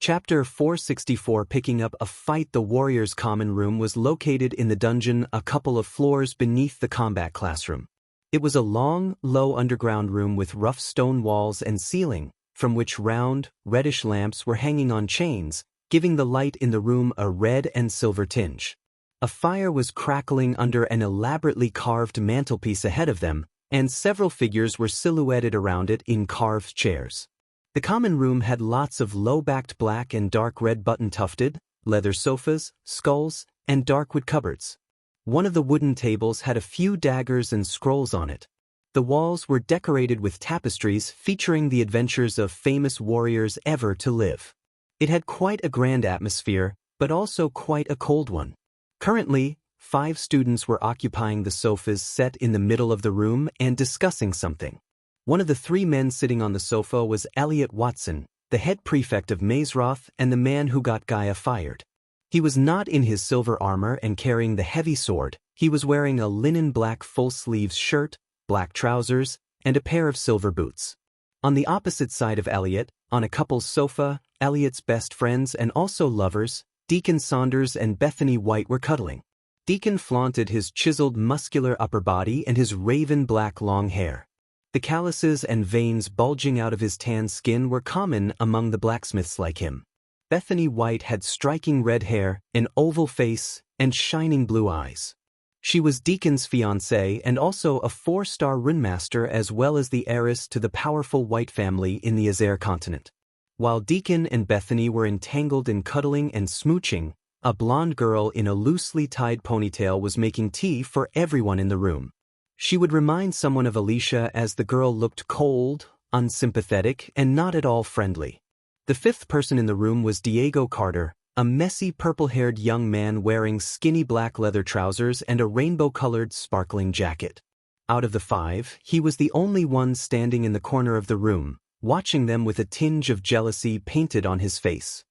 Chapter 464. Picking up a fight. The warrior's common room was located in the dungeon a couple of floors beneath the combat classroom. It was a long, low underground room with rough stone walls and ceiling, from which round, reddish lamps were hanging on chains, giving the light in the room a red and silver tinge. A fire was crackling under an elaborately carved mantelpiece ahead of them, and several figures were silhouetted around it in carved chairs. The common room had lots of low-backed black and dark red button-tufted, leather sofas, skulls, and dark wood cupboards. One of the wooden tables had a few daggers and scrolls on it. The walls were decorated with tapestries featuring the adventures of famous warriors ever to live. It had quite a grand atmosphere, but also quite a cold one. Currently, 5 students were occupying the sofas set in the middle of the room and discussing something. One of the 3 men sitting on the sofa was Elliot Watson, the head prefect of Mazeroth and the man who got Gaia fired. He was not in his silver armor and carrying the heavy sword. He was wearing a linen black full-sleeves shirt, black trousers, and a pair of silver boots. On the opposite side of Elliot, on a couple's sofa, Elliot's best friends and also lovers, Deacon Saunders and Bethany White, were cuddling. Deacon flaunted his chiseled muscular upper body and his raven black long hair. The calluses and veins bulging out of his tan skin were common among the blacksmiths like him. Bethany White had striking red hair, an oval face, and shining blue eyes. She was Deacon's fiancée and also a 4-star runemaster, as well as the heiress to the powerful White family in the Azer continent. While Deacon and Bethany were entangled in cuddling and smooching, a blonde girl in a loosely tied ponytail was making tea for everyone in the room. She would remind someone of Alicia as the girl looked cold, unsympathetic, and not at all friendly. The fifth person in the room was Diego Carter, a messy purple-haired young man wearing skinny black leather trousers and a rainbow-colored sparkling jacket. Out of the five, he was the only one standing in the corner of the room, watching them with a tinge of jealousy painted on his face.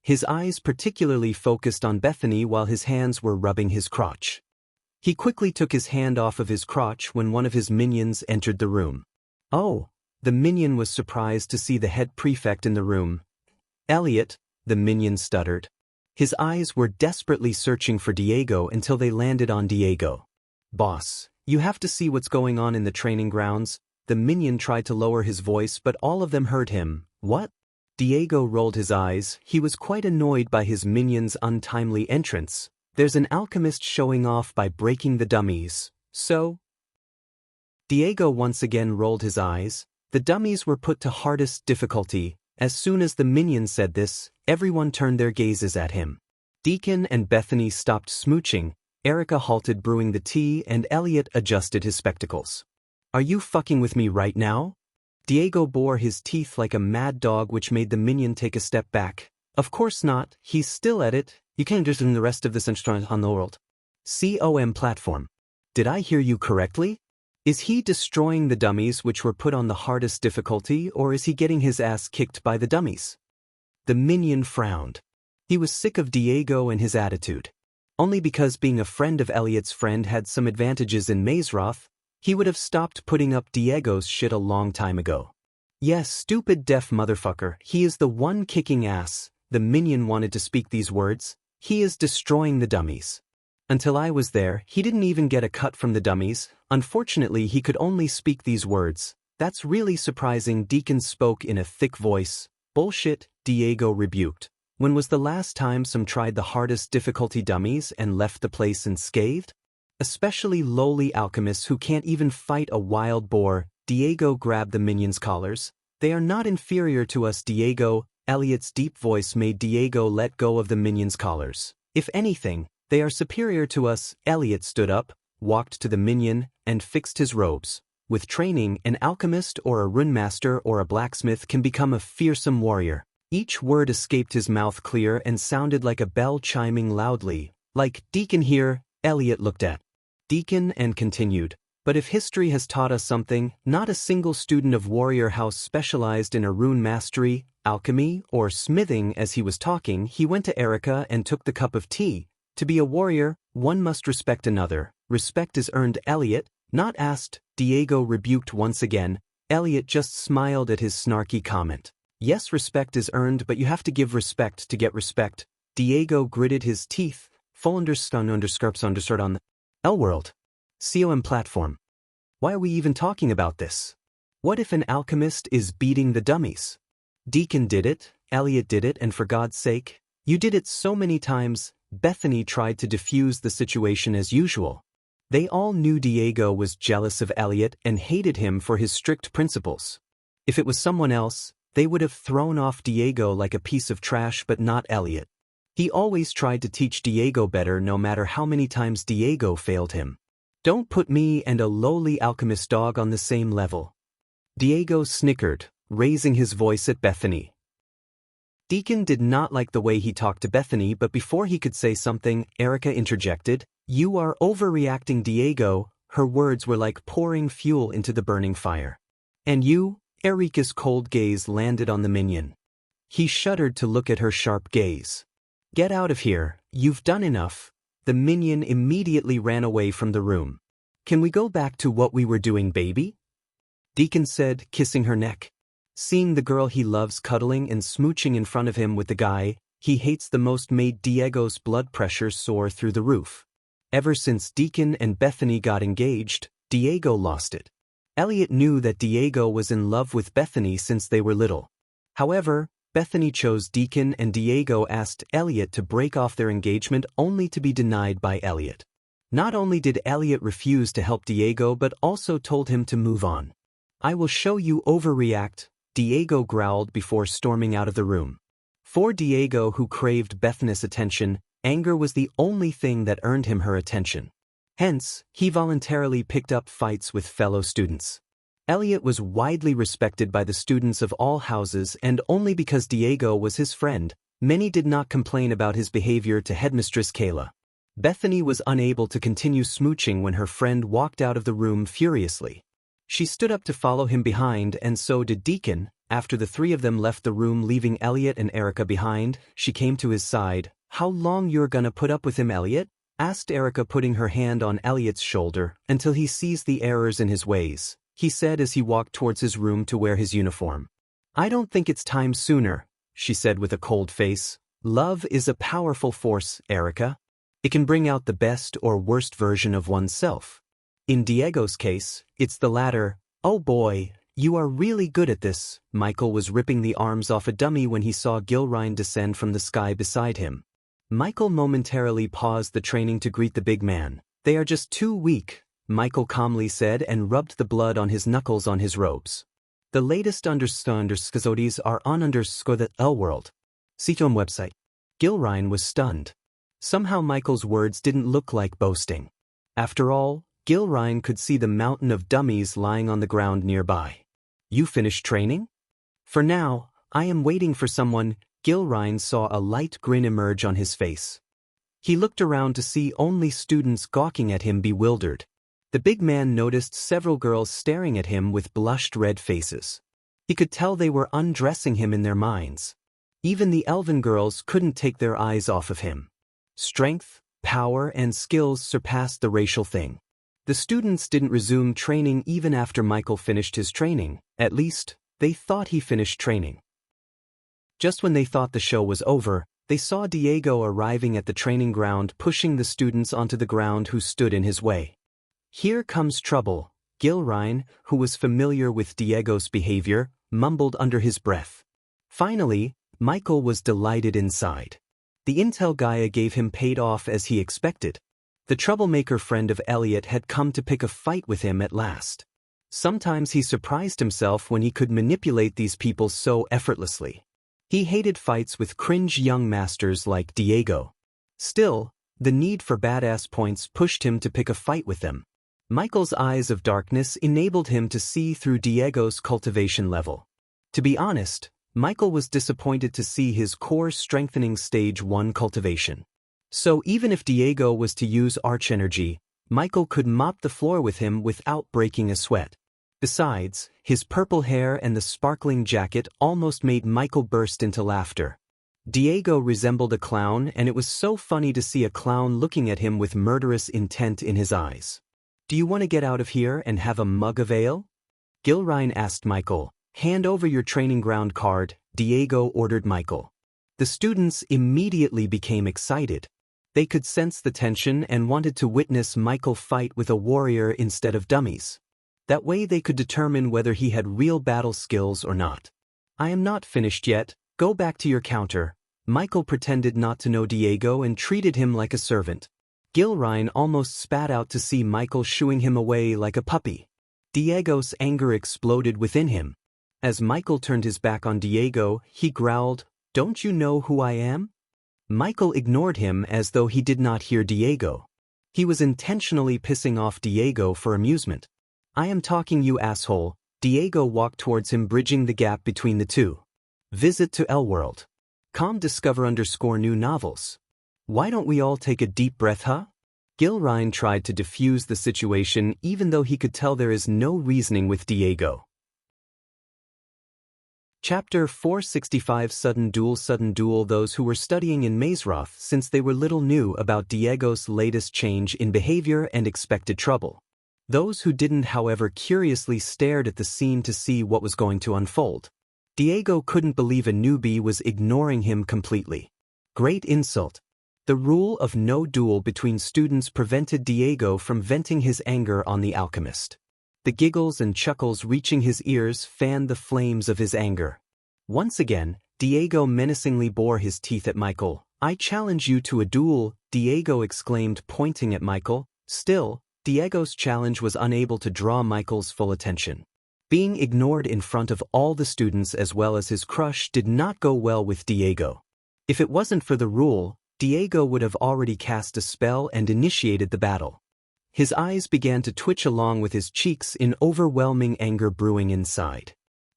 His eyes particularly focused on Bethany while his hands were rubbing his crotch. He quickly took his hand off of his crotch when one of his minions entered the room. "Oh." The minion was surprised to see the head prefect in the room. "Elliot," the minion stuttered. His eyes were desperately searching for Diego until they landed on Diego. "Boss, you have to see what's going on in the training grounds." The minion tried to lower his voice, but all of them heard him. "What?" Diego rolled his eyes. He was quite annoyed by his minion's untimely entrance. "There's an alchemist showing off by breaking the dummies, so?" Diego once again rolled his eyes. The dummies were put to hardest difficulty. As soon as the minion said this, everyone turned their gazes at him. Deacon and Bethany stopped smooching, Erica halted brewing the tea, and Elliot adjusted his spectacles. "Are you fucking with me right now?" Diego bore his teeth like a mad dog, which made the minion take a step back. "Of course not, he's still at it. You can't just do the rest of this instrument on the world." COM platform. Did I hear you correctly? Is he destroying the dummies which were put on the hardest difficulty, or is he getting his ass kicked by the dummies? The minion frowned. He was sick of Diego and his attitude. Only because being a friend of Elliot's friend had some advantages in Mazeroth, he would have stopped putting up Diego's shit a long time ago. "Yes, stupid deaf motherfucker, he is the one kicking ass." The minion wanted to speak these words. "He is destroying the dummies. Until I was there, he didn't even get a cut from the dummies." Unfortunately, he could only speak these words. "That's really surprising." Deacon spoke in a thick voice. "Bullshit," Diego rebuked. "When was the last time some tried the hardest difficulty dummies and left the place unscathed? Especially lowly alchemists who can't even fight a wild boar." Diego grabbed the minion's collars. "They are not inferior to us, Diego." Elliot's deep voice made Diego let go of the minion's collars. "If anything, they are superior to us." Elliot stood up, walked to the minion, and fixed his robes. With training, an alchemist or a rune master or a blacksmith can become a fearsome warrior. Each word escaped his mouth clear and sounded like a bell chiming loudly. "Like Deacon here." Elliot looked at Deacon and continued. "But if history has taught us something, not a single student of Warrior House specialized in a rune mastery, alchemy, or smithing." As he was talking, he went to Erica and took the cup of tea. "To be a warrior, one must respect another. Respect is earned." Elliot, not asked. Diego rebuked once again. Elliot just smiled at his snarky comment. "Yes, respect is earned, but you have to give respect to get respect." Diego gritted his teeth. Full underscurps on the L-World. COM platform. Why are we even talking about this? What if an alchemist is beating the dummies? Deacon did it, Elliot did it, and for God's sake, you did it so many times. Bethany tried to defuse the situation as usual. They all knew Diego was jealous of Elliot and hated him for his strict principles. If it was someone else, they would have thrown off Diego like a piece of trash, but not Elliot. He always tried to teach Diego better no matter how many times Diego failed him. "Don't put me and a lowly alchemist dog on the same level." Diego snickered, raising his voice at Bethany. Deacon did not like the way he talked to Bethany, but before he could say something, Erica interjected. "You are overreacting, Diego." Her words were like pouring fuel into the burning fire. "And you?" Erica's cold gaze landed on the minion. He shuddered to look at her sharp gaze. "Get out of here, you've done enough." The minion immediately ran away from the room. "Can we go back to what we were doing, baby?" Deacon said, kissing her neck. Seeing the girl he loves cuddling and smooching in front of him with the guy he hates the most made Diego's blood pressure soar through the roof. Ever since Deacon and Bethany got engaged, Diego lost it. Elliot knew that Diego was in love with Bethany since they were little. However, Bethany chose Deacon and Diego asked Elliot to break off their engagement only to be denied by Elliot. Not only did Elliot refuse to help Diego but also told him to move on. "I will show you overreact," Diego growled before storming out of the room. For Diego, who craved Bethany's attention, anger was the only thing that earned him her attention. Hence, he voluntarily picked up fights with fellow students. Elliot was widely respected by the students of all houses, and only because Diego was his friend, many did not complain about his behavior to Headmistress Kayla. Bethany was unable to continue smooching when her friend walked out of the room furiously. She stood up to follow him behind, and so did Deacon. After the three of them left the room, leaving Elliot and Erica behind, she came to his side. "How long you're gonna put up with him, Elliot?" asked Erica, putting her hand on Elliot's shoulder. "Until he sees the errors in his ways," he said as he walked towards his room to wear his uniform. "I don't think it's time sooner," she said with a cold face. "Love is a powerful force, Erica. It can bring out the best or worst version of oneself. In Diego's case, it's the latter." "Oh boy, you are really good at this." Michael was ripping the arms off a dummy when he saw Gilrine descend from the sky beside him. Michael momentarily paused the training to greet the big man. "They are just too weak," Michael calmly said, and rubbed the blood on his knuckles on his robes. "The latest underscores are on the Elworld. CTOM website." Gilrine was stunned. Somehow Michael's words didn't look like boasting. After all, Gilrine could see the mountain of dummies lying on the ground nearby. "You finished training?" "For now, I am waiting for someone." Gilrine saw a light grin emerge on his face. He looked around to see only students gawking at him, bewildered. The big man noticed several girls staring at him with blushed red faces. He could tell they were undressing him in their minds. Even the elven girls couldn't take their eyes off of him. Strength, power, and skills surpassed the racial thing. The students didn't resume training even after Michael finished his training. At least, they thought he finished training. Just when they thought the show was over, they saw Diego arriving at the training ground, pushing the students onto the ground who stood in his way. "Here comes trouble," Gilrine, who was familiar with Diego's behavior, mumbled under his breath. Finally, Michael was delighted inside. The intel Gaia gave him paid off as he expected. The troublemaker friend of Elliot had come to pick a fight with him at last. Sometimes he surprised himself when he could manipulate these people so effortlessly. He hated fights with cringe young masters like Diego. Still, the need for badass points pushed him to pick a fight with them. Michael's eyes of darkness enabled him to see through Diego's cultivation level. To be honest, Michael was disappointed to see his core strengthening stage 1 cultivation. So even if Diego was to use arch energy, Michael could mop the floor with him without breaking a sweat. Besides, his purple hair and the sparkling jacket almost made Michael burst into laughter. Diego resembled a clown, and it was so funny to see a clown looking at him with murderous intent in his eyes. "Do you want to get out of here and have a mug of ale?" Gilrine asked Michael. "Hand over your training ground card," Diego ordered Michael. The students immediately became excited. They could sense the tension and wanted to witness Michael fight with a warrior instead of dummies. That way they could determine whether he had real battle skills or not. "I am not finished yet, go back to your counter." Michael pretended not to know Diego and treated him like a servant. Gilrine almost spat out to see Michael shooing him away like a puppy. Diego's anger exploded within him. As Michael turned his back on Diego, he growled, "Don't you know who I am?" Michael ignored him as though he did not hear Diego. He was intentionally pissing off Diego for amusement. "I am talking, you asshole." Diego walked towards him, bridging the gap between the two. Visit to Elworld. Discover _new novels. Why don't we all take a deep breath, huh? Gilrine tried to defuse the situation even though he could tell there is no reasoning with Diego. Chapter 465 Sudden Duel. Those who were studying in Mazeroth, since they were little knew about Diego's latest change in behavior and expected trouble. Those who didn't, however, curiously stared at the scene to see what was going to unfold. Diego couldn't believe a newbie was ignoring him completely. Great insult. The rule of no duel between students prevented Diego from venting his anger on the alchemist. The giggles and chuckles reaching his ears fanned the flames of his anger. Once again, Diego menacingly bore his teeth at Michael. "I challenge you to a duel," Diego exclaimed, pointing at Michael. Still, Diego's challenge was unable to draw Michael's full attention. Being ignored in front of all the students as well as his crush did not go well with Diego. If it wasn't for the rule, Diego would have already cast a spell and initiated the battle. His eyes began to twitch along with his cheeks in overwhelming anger brewing inside.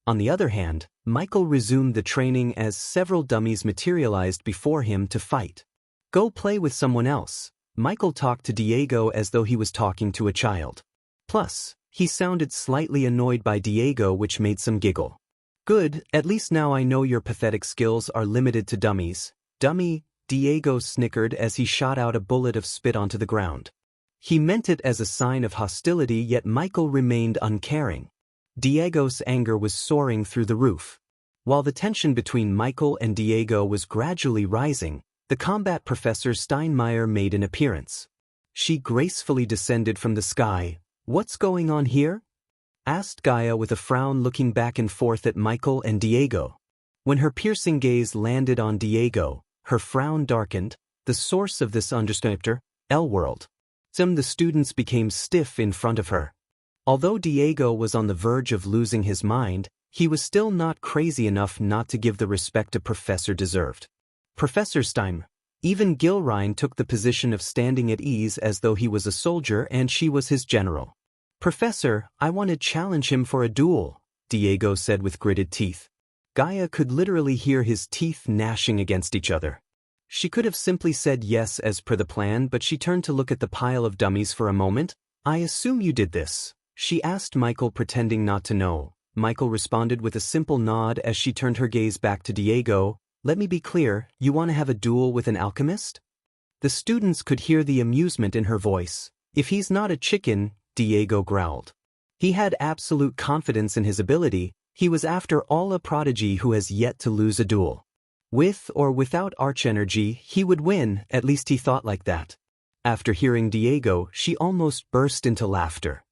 On the other hand, Michael resumed the training as several dummies materialized before him to fight. Go play with someone else. Michael talked to Diego as though he was talking to a child. Plus, he sounded slightly annoyed by Diego, which made some giggle. Good, at least now I know your pathetic skills are limited to dummies. Dummy, Diego snickered as he shot out a bullet of spit onto the ground. He meant it as a sign of hostility, yet Michael remained uncaring. Diego's anger was soaring through the roof. While the tension between Michael and Diego was gradually rising, the combat professor Steinmeier made an appearance. She gracefully descended from the sky. "What's going on here?" asked Gaia with a frown, looking back and forth at Michael and Diego. When her piercing gaze landed on Diego, her frown darkened. The source of this underscriptor, L-World. The students became stiff in front of her. Although Diego was on the verge of losing his mind, he was still not crazy enough not to give the respect a professor deserved. Professor Stein. Even Gilrine took the position of standing at ease as though he was a soldier and she was his general. "Professor, I want to challenge him for a duel," Diego said with gritted teeth. Gaia could literally hear his teeth gnashing against each other. She could have simply said yes as per the plan, but she turned to look at the pile of dummies for a moment. "I assume you did this?" she asked Michael, pretending not to know. Michael responded with a simple nod as she turned her gaze back to Diego. "Let me be clear, you want to have a duel with an alchemist?" The students could hear the amusement in her voice. "If he's not a chicken," Diego growled. He had absolute confidence in his ability. He was after all a prodigy who has yet to lose a duel. With or without arch-energy, he would win, at least he thought like that. After hearing Diego, she almost burst into laughter.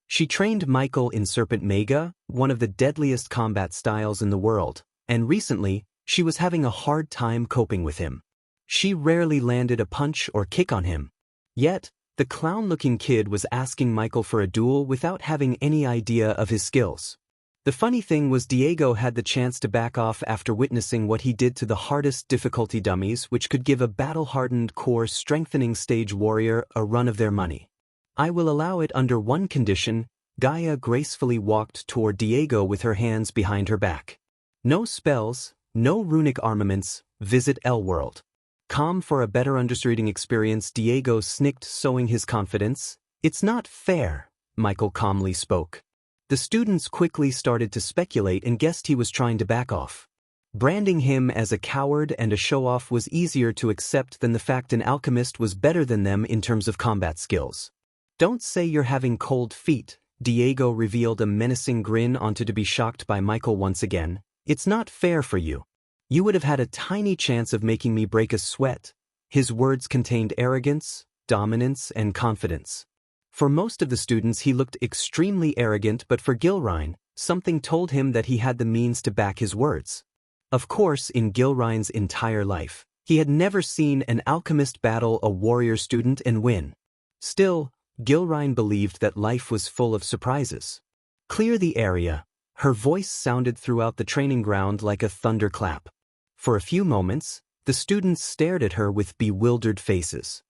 She trained Michael in Serpent Mega, one of the deadliest combat styles in the world, and recently, she was having a hard time coping with him. She rarely landed a punch or kick on him. Yet, the clown-looking kid was asking Michael for a duel without having any idea of his skills. The funny thing was Diego had the chance to back off after witnessing what he did to the hardest difficulty dummies, which could give a battle-hardened core strengthening stage warrior a run of their money. "I will allow it under one condition." Gaia gracefully walked toward Diego with her hands behind her back. "No spells, no runic armaments, visit L-World." Calm for a better understanding experience, Diego snicked, showing his confidence. "It's not fair," Michael calmly spoke. The students quickly started to speculate and guessed he was trying to back off. Branding him as a coward and a show-off was easier to accept than the fact an alchemist was better than them in terms of combat skills. "Don't say you're having cold feet," Diego revealed a menacing grin onto to be shocked by Michael once again. "It's not fair for you. You would have had a tiny chance of making me break a sweat." His words contained arrogance, dominance, and confidence. For most of the students he looked extremely arrogant, but for Gilrine, something told him that he had the means to back his words. Of course, in Gilrine's entire life, he had never seen an alchemist battle a warrior student and win. Still, Gilrine believed that life was full of surprises. "Clear the area." Her voice sounded throughout the training ground like a thunderclap. For a few moments, the students stared at her with bewildered faces.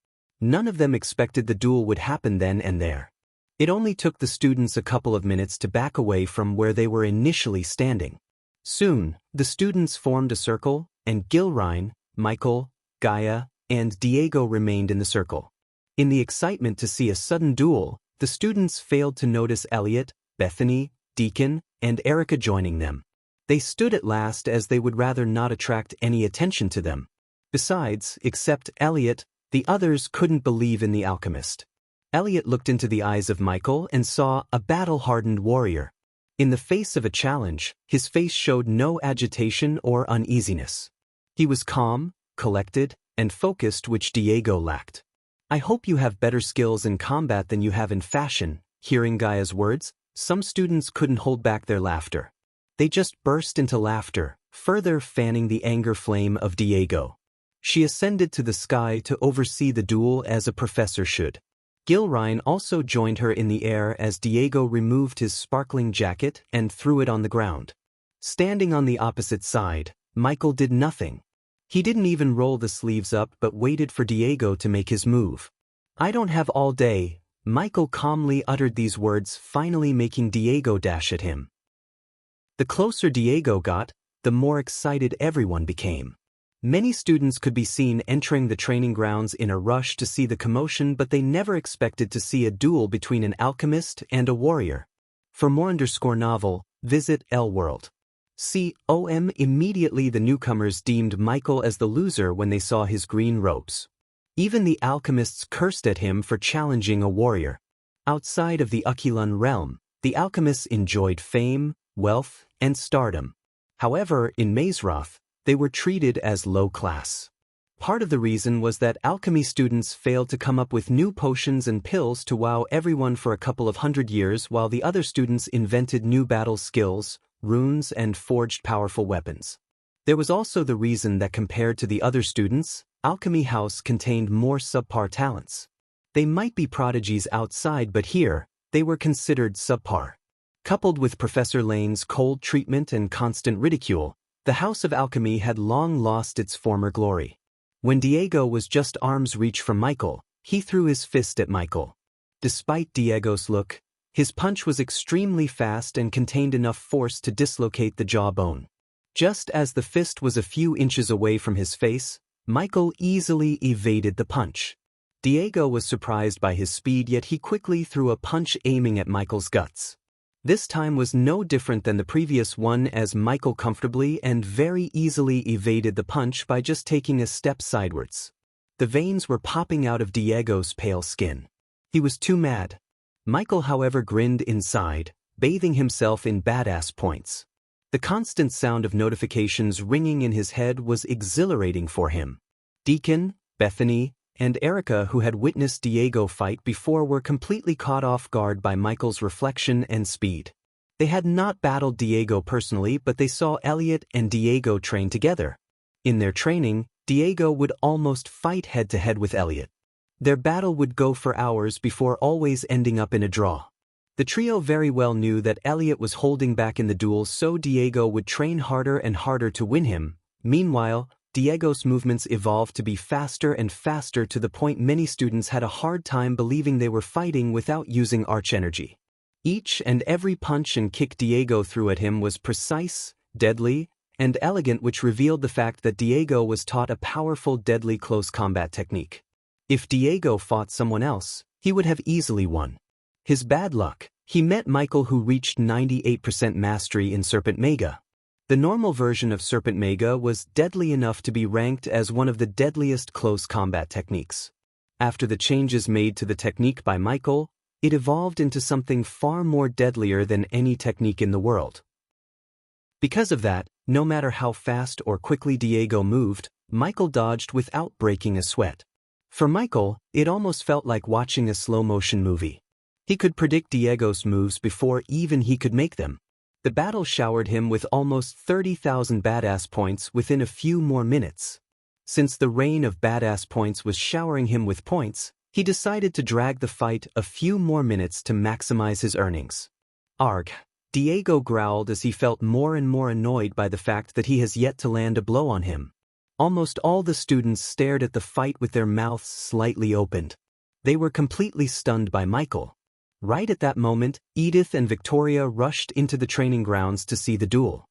None of them expected the duel would happen then and there. It only took the students a couple of minutes to back away from where they were initially standing. Soon, the students formed a circle, and Gilrine, Michael, Gaia, and Diego remained in the circle. In the excitement to see a sudden duel, the students failed to notice Elliot, Bethany, Deacon, and Erica joining them. They stood at last as they would rather not attract any attention to them. Besides, except Elliot, the others couldn't believe in the alchemist. Elliot looked into the eyes of Michael and saw a battle-hardened warrior. In the face of a challenge, his face showed no agitation or uneasiness. He was calm, collected, and focused, which Diego lacked. "I hope you have better skills in combat than you have in fashion." Hearing Gaia's words, some students couldn't hold back their laughter. They just burst into laughter, further fanning the anger flame of Diego. She ascended to the sky to oversee the duel as a professor should. Gilrine also joined her in the air as Diego removed his sparkling jacket and threw it on the ground. Standing on the opposite side, Michael did nothing. He didn't even roll the sleeves up but waited for Diego to make his move. I don't have all day. Michael calmly uttered these words, finally making Diego dash at him. The closer Diego got, the more excited everyone became. Many students could be seen entering the training grounds in a rush to see the commotion, but they never expected to see a duel between an alchemist and a warrior. For more novel, visit L-World. Immediately the newcomers deemed Michael as the loser when they saw his green robes. Even the alchemists cursed at him for challenging a warrior. Outside of the Aquilon realm, the alchemists enjoyed fame, wealth, and stardom. However, in Mazeroth, they were treated as low class. Part of the reason was that alchemy students failed to come up with new potions and pills to wow everyone for a couple of hundred years, while the other students invented new battle skills, runes, and forged powerful weapons. There was also the reason that compared to the other students, Alchemy House contained more subpar talents. They might be prodigies outside, but here, they were considered subpar. Coupled with Professor Lane's cold treatment and constant ridicule, the House of Alchemy had long lost its former glory. When Diego was just arm's reach from Michael, he threw his fist at Michael. Despite Diego's look, his punch was extremely fast and contained enough force to dislocate the jawbone. Just as the fist was a few inches away from his face, Michael easily evaded the punch. Diego was surprised by his speed, yet he quickly threw a punch aiming at Michael's guts. This time was no different than the previous one, as Michael comfortably and very easily evaded the punch by just taking a step sidewards. The veins were popping out of Diego's pale skin. He was too mad. Michael, however, grinned inside, bathing himself in badass points. The constant sound of notifications ringing in his head was exhilarating for him. Deacon, Bethany, and Erica, who had witnessed Diego fight before, were completely caught off guard by Michael's reflection and speed. They had not battled Diego personally, but they saw Elliot and Diego train together. In their training, Diego would almost fight head-to-head with Elliot. Their battle would go for hours before always ending up in a draw. The trio very well knew that Elliot was holding back in the duel, so Diego would train harder and harder to win him. Meanwhile, Diego's movements evolved to be faster and faster, to the point many students had a hard time believing they were fighting without using arch energy. Each and every punch and kick Diego threw at him was precise, deadly, and elegant, which revealed the fact that Diego was taught a powerful, deadly close combat technique. If Diego fought someone else, he would have easily won. His bad luck, he met Michael, who reached 98% mastery in Serpent Mega. The normal version of Serpent Mega was deadly enough to be ranked as one of the deadliest close combat techniques. After the changes made to the technique by Michael, it evolved into something far more deadlier than any technique in the world. Because of that, no matter how fast or quickly Diego moved, Michael dodged without breaking a sweat. For Michael, it almost felt like watching a slow-motion movie. He could predict Diego's moves before even he could make them. The battle showered him with almost 30,000 badass points within a few more minutes. Since the rain of badass points was showering him with points, he decided to drag the fight a few more minutes to maximize his earnings. Arg! Diego growled as he felt more and more annoyed by the fact that he has yet to land a blow on him. Almost all the students stared at the fight with their mouths slightly opened. They were completely stunned by Michael. Right at that moment, Edith and Victoria rushed into the training grounds to see the duel.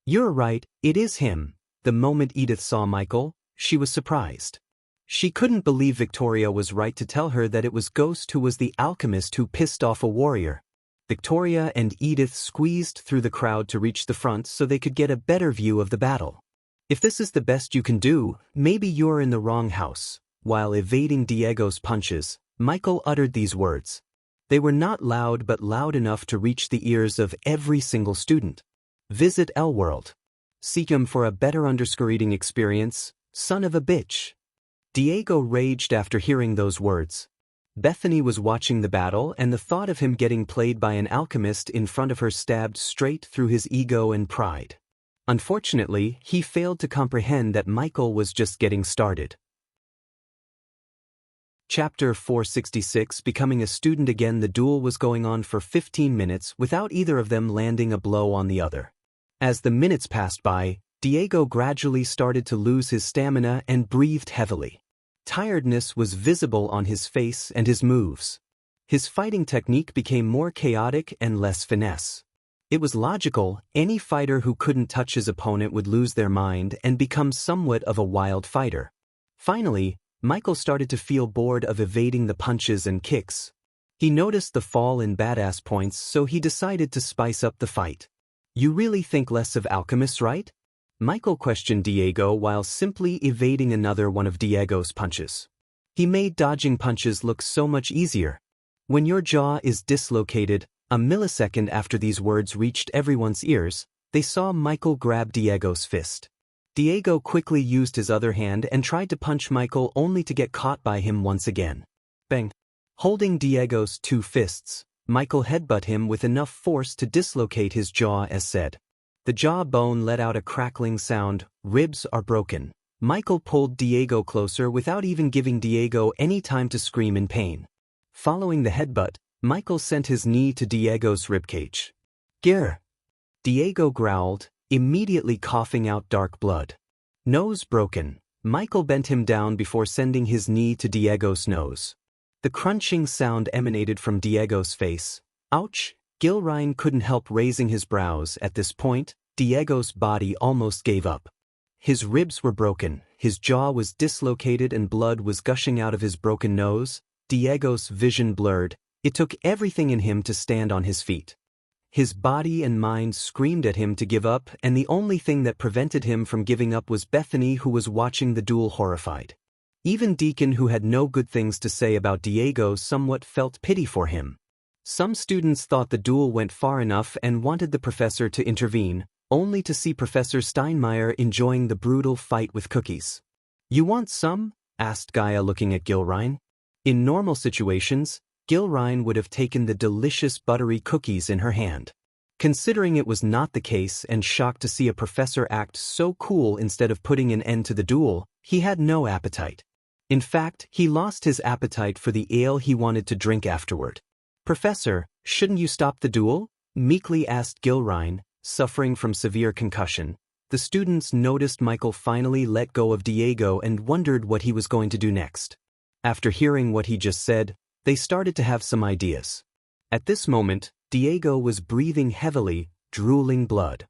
"You're right, it is him." The moment Edith saw Michael, she was surprised. She couldn't believe Victoria was right to tell her that it was Ghost who was the alchemist who pissed off a warrior. Victoria and Edith squeezed through the crowd to reach the front so they could get a better view of the battle. "If this is the best you can do, maybe you're in the wrong house." While evading Diego's punches, Michael uttered these words. They were not loud, but loud enough to reach the ears of every single student. Visit L-World. Seek him for a better reading experience, son of a bitch. Diego raged after hearing those words. Bethany was watching the battle, and the thought of him getting played by an alchemist in front of her stabbed straight through his ego and pride. Unfortunately, he failed to comprehend that Michael was just getting started. Chapter 466. Becoming a student again. The duel was going on for 15 minutes without either of them landing a blow on the other. As the minutes passed by, Diego gradually started to lose his stamina and breathed heavily. Tiredness was visible on his face and his moves. His fighting technique became more chaotic and less finesse. It was logical, any fighter who couldn't touch his opponent would lose their mind and become somewhat of a wild fighter. Finally, Michael started to feel bored of evading the punches and kicks. He noticed the fall in badass points, so he decided to spice up the fight. "You really think less of alchemists, right?" Michael questioned Diego while simply evading another one of Diego's punches. He made dodging punches look so much easier. When your jaw is dislocated, a millisecond after these words reached everyone's ears, they saw Michael grab Diego's fist. Diego quickly used his other hand and tried to punch Michael only to get caught by him once again. Bang! Holding Diego's two fists, Michael headbutt him with enough force to dislocate his jaw as said. The jaw bone let out a crackling sound. "Ribs are broken." Michael pulled Diego closer without even giving Diego any time to scream in pain. Following the headbutt, Michael sent his knee to Diego's ribcage. "Grr!" Diego growled, immediately coughing out dark blood. Nose broken. Michael bent him down before sending his knee to Diego's nose. The crunching sound emanated from Diego's face. Ouch! Gilrine couldn't help raising his brows. At this point, Diego's body almost gave up. His ribs were broken, his jaw was dislocated and blood was gushing out of his broken nose. Diego's vision blurred. It took everything in him to stand on his feet. His body and mind screamed at him to give up, and the only thing that prevented him from giving up was Bethany, who was watching the duel horrified. Even Deacon, who had no good things to say about Diego, somewhat felt pity for him. Some students thought the duel went far enough and wanted the professor to intervene, only to see Professor Steinmeier enjoying the brutal fight with cookies. "You want some?" asked Gaia, looking at Gilrine. In normal situations, Gilrine would have taken the delicious buttery cookies in her hand. Considering it was not the case and shocked to see a professor act so cool instead of putting an end to the duel, he had no appetite. In fact, he lost his appetite for the ale he wanted to drink afterward. "Professor, shouldn't you stop the duel?" meekly asked Gilrine, suffering from severe concussion. The students noticed Michael finally let go of Diego and wondered what he was going to do next. After hearing what he just said, they started to have some ideas. At this moment, Diego was breathing heavily, drooling blood.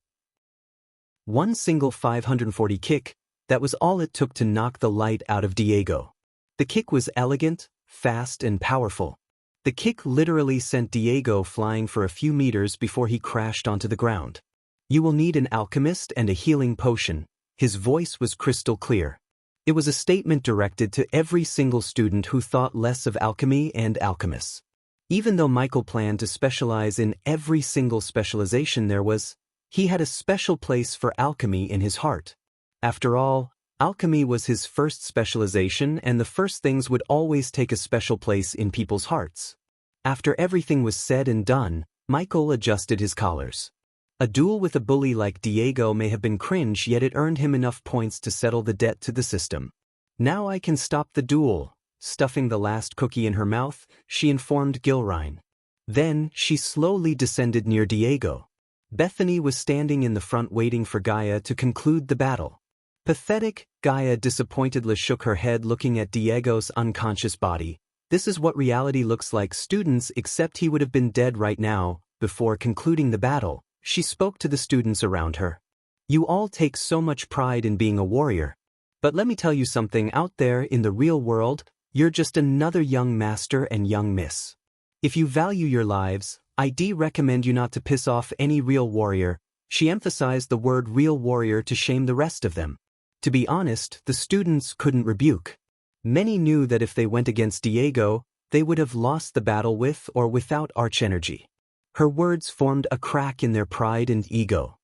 One single 540 kick, that was all it took to knock the light out of Diego. The kick was elegant, fast and powerful. The kick literally sent Diego flying for a few meters before he crashed onto the ground. "You will need an alchemist and a healing potion." His voice was crystal clear. It was a statement directed to every single student who thought less of alchemy and alchemists. Even though Michael planned to specialize in every single specialization there was, he had a special place for alchemy in his heart. After all, alchemy was his first specialization, and the first things would always take a special place in people's hearts. After everything was said and done, Michael adjusted his collars. A duel with a bully like Diego may have been cringe, yet it earned him enough points to settle the debt to the system. "Now I can stop the duel." Stuffing the last cookie in her mouth, she informed Gilrine. Then, she slowly descended near Diego. Bethany was standing in the front waiting for Gaia to conclude the battle. "Pathetic," Gaia disappointedly shook her head looking at Diego's unconscious body. "This is what reality looks like, students, except he would have been dead right now." Before concluding the battle, she spoke to the students around her. "You all take so much pride in being a warrior. But let me tell you something, out there in the real world, you're just another young master and young miss. If you value your lives, I'd recommend you not to piss off any real warrior." She emphasized the word real warrior to shame the rest of them. To be honest, the students couldn't rebuke. Many knew that if they went against Diego, they would have lost the battle with or without arch-energy. Her words formed a crack in their pride and ego.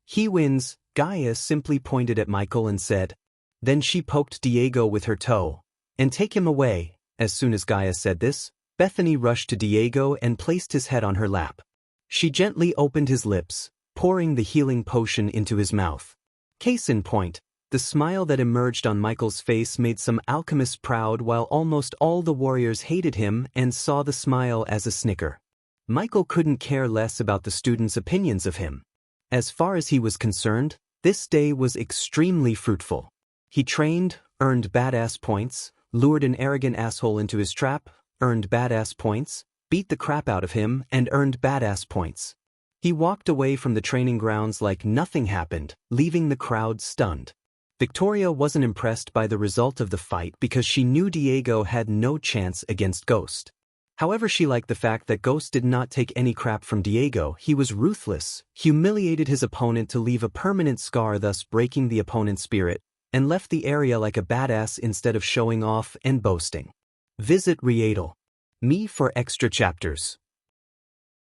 "He wins," Gaia simply pointed at Michael and said. Then she poked Diego with her toe. "And take him away." As soon as Gaia said this, Bethany rushed to Diego and placed his head on her lap. She gently opened his lips, pouring the healing potion into his mouth. Case in point, the smile that emerged on Michael's face made some alchemists proud, while almost all the warriors hated him and saw the smile as a snicker. Michael couldn't care less about the students' opinions of him. As far as he was concerned, this day was extremely fruitful. He trained, earned badass points, lured an arrogant asshole into his trap, earned badass points, beat the crap out of him, and earned badass points. He walked away from the training grounds like nothing happened, leaving the crowd stunned. Victoria wasn't impressed by the result of the fight because she knew Diego had no chance against Ghost. However, she liked the fact that Ghost did not take any crap from Diego. He was ruthless, humiliated his opponent to leave a permanent scar, thus breaking the opponent's spirit, and left the area like a badass instead of showing off and boasting. Visit Rietal. Me for extra chapters.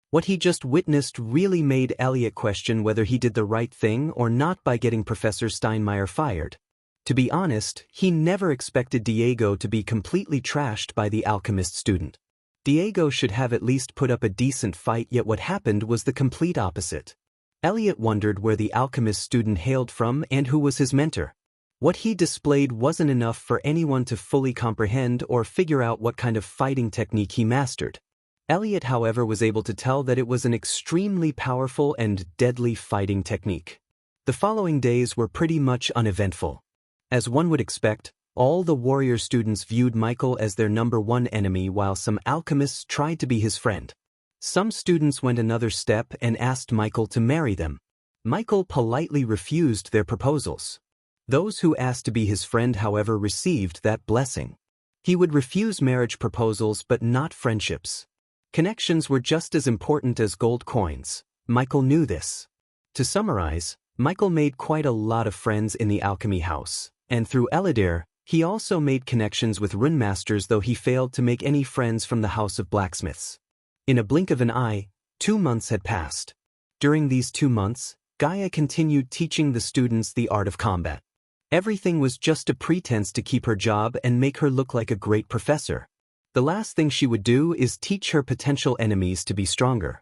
What he just witnessed really made Elliot question whether he did the right thing or not by getting Professor Steinmeier fired. To be honest, he never expected Diego to be completely trashed by the alchemist student. Diego should have at least put up a decent fight, yet what happened was the complete opposite. Elliot wondered where the alchemist student hailed from and who was his mentor. What he displayed wasn't enough for anyone to fully comprehend or figure out what kind of fighting technique he mastered. Elliot, however, was able to tell that it was an extremely powerful and deadly fighting technique. The following days were pretty much uneventful. As one would expect, all the warrior students viewed Michael as their #1 enemy, while some alchemists tried to be his friend. Some students went another step and asked Michael to marry them. Michael politely refused their proposals. Those who asked to be his friend, however, received that blessing. He would refuse marriage proposals but not friendships. Connections were just as important as gold coins. Michael knew this. To summarize, Michael made quite a lot of friends in the alchemy house, and through Elidir, he also made connections with runemasters, though he failed to make any friends from the House of Blacksmiths. In a blink of an eye, 2 months had passed. During these 2 months, Gaia continued teaching the students the art of combat. Everything was just a pretense to keep her job and make her look like a great professor. The last thing she would do is teach her potential enemies to be stronger.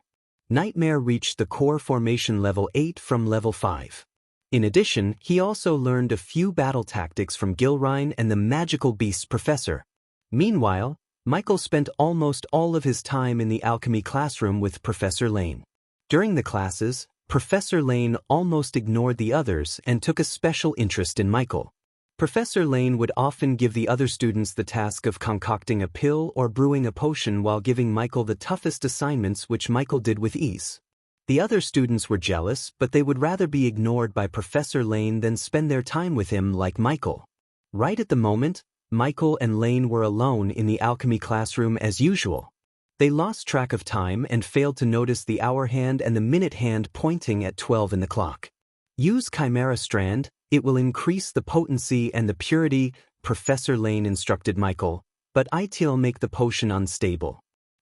Nightmare reached the core formation level 8 from level 5. In addition, he also learned a few battle tactics from Gilrine and the magical beasts professor. Meanwhile, Michael spent almost all of his time in the alchemy classroom with Professor Lane. During the classes, Professor Lane almost ignored the others and took a special interest in Michael. Professor Lane would often give the other students the task of concocting a pill or brewing a potion while giving Michael the toughest assignments, which Michael did with ease. The other students were jealous, but they would rather be ignored by Professor Lane than spend their time with him like Michael. Right at the moment, Michael and Lane were alone in the alchemy classroom as usual. They lost track of time and failed to notice the hour hand and the minute hand pointing at 12 in the clock. Use Chimera Strand, it will increase the potency and the purity, Professor Lane instructed Michael, but it'll make the potion unstable.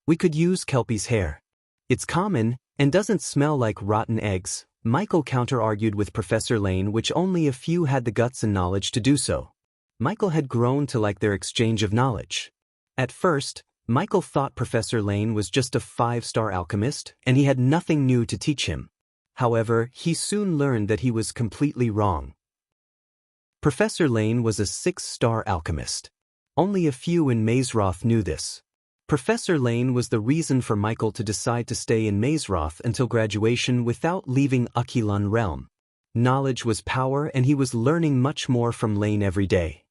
We could use Kelpie's hair. It's common and doesn't smell like rotten eggs, Michael counter-argued with Professor Lane, which only a few had the guts and knowledge to do so. Michael had grown to like their exchange of knowledge. At first, Michael thought Professor Lane was just a 5-star alchemist, and he had nothing new to teach him. However, he soon learned that he was completely wrong. Professor Lane was a 6-star alchemist. Only a few in Mazeroth knew this. Professor Lane was the reason for Michael to decide to stay in Mazeroth until graduation without leaving Aquilon Realm. Knowledge was power, and he was learning much more from Lane every day.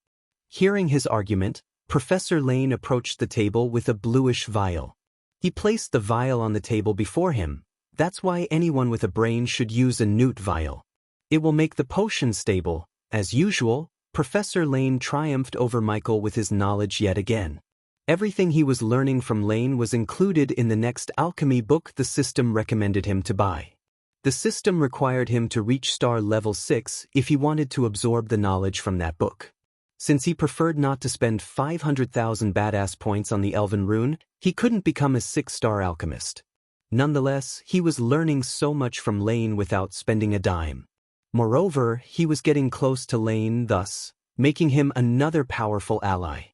Hearing his argument, Professor Lane approached the table with a bluish vial. He placed the vial on the table before him. That's why anyone with a brain should use a newt vial. It will make the potion stable. As usual, Professor Lane triumphed over Michael with his knowledge yet again. Everything he was learning from Lane was included in the next alchemy book the system recommended him to buy. The system required him to reach star level 6 if he wanted to absorb the knowledge from that book. Since he preferred not to spend 500,000 badass points on the Elven rune, he couldn't become a 6-star alchemist. Nonetheless, he was learning so much from Lane without spending a dime. Moreover, he was getting close to Lane, thus making him another powerful ally.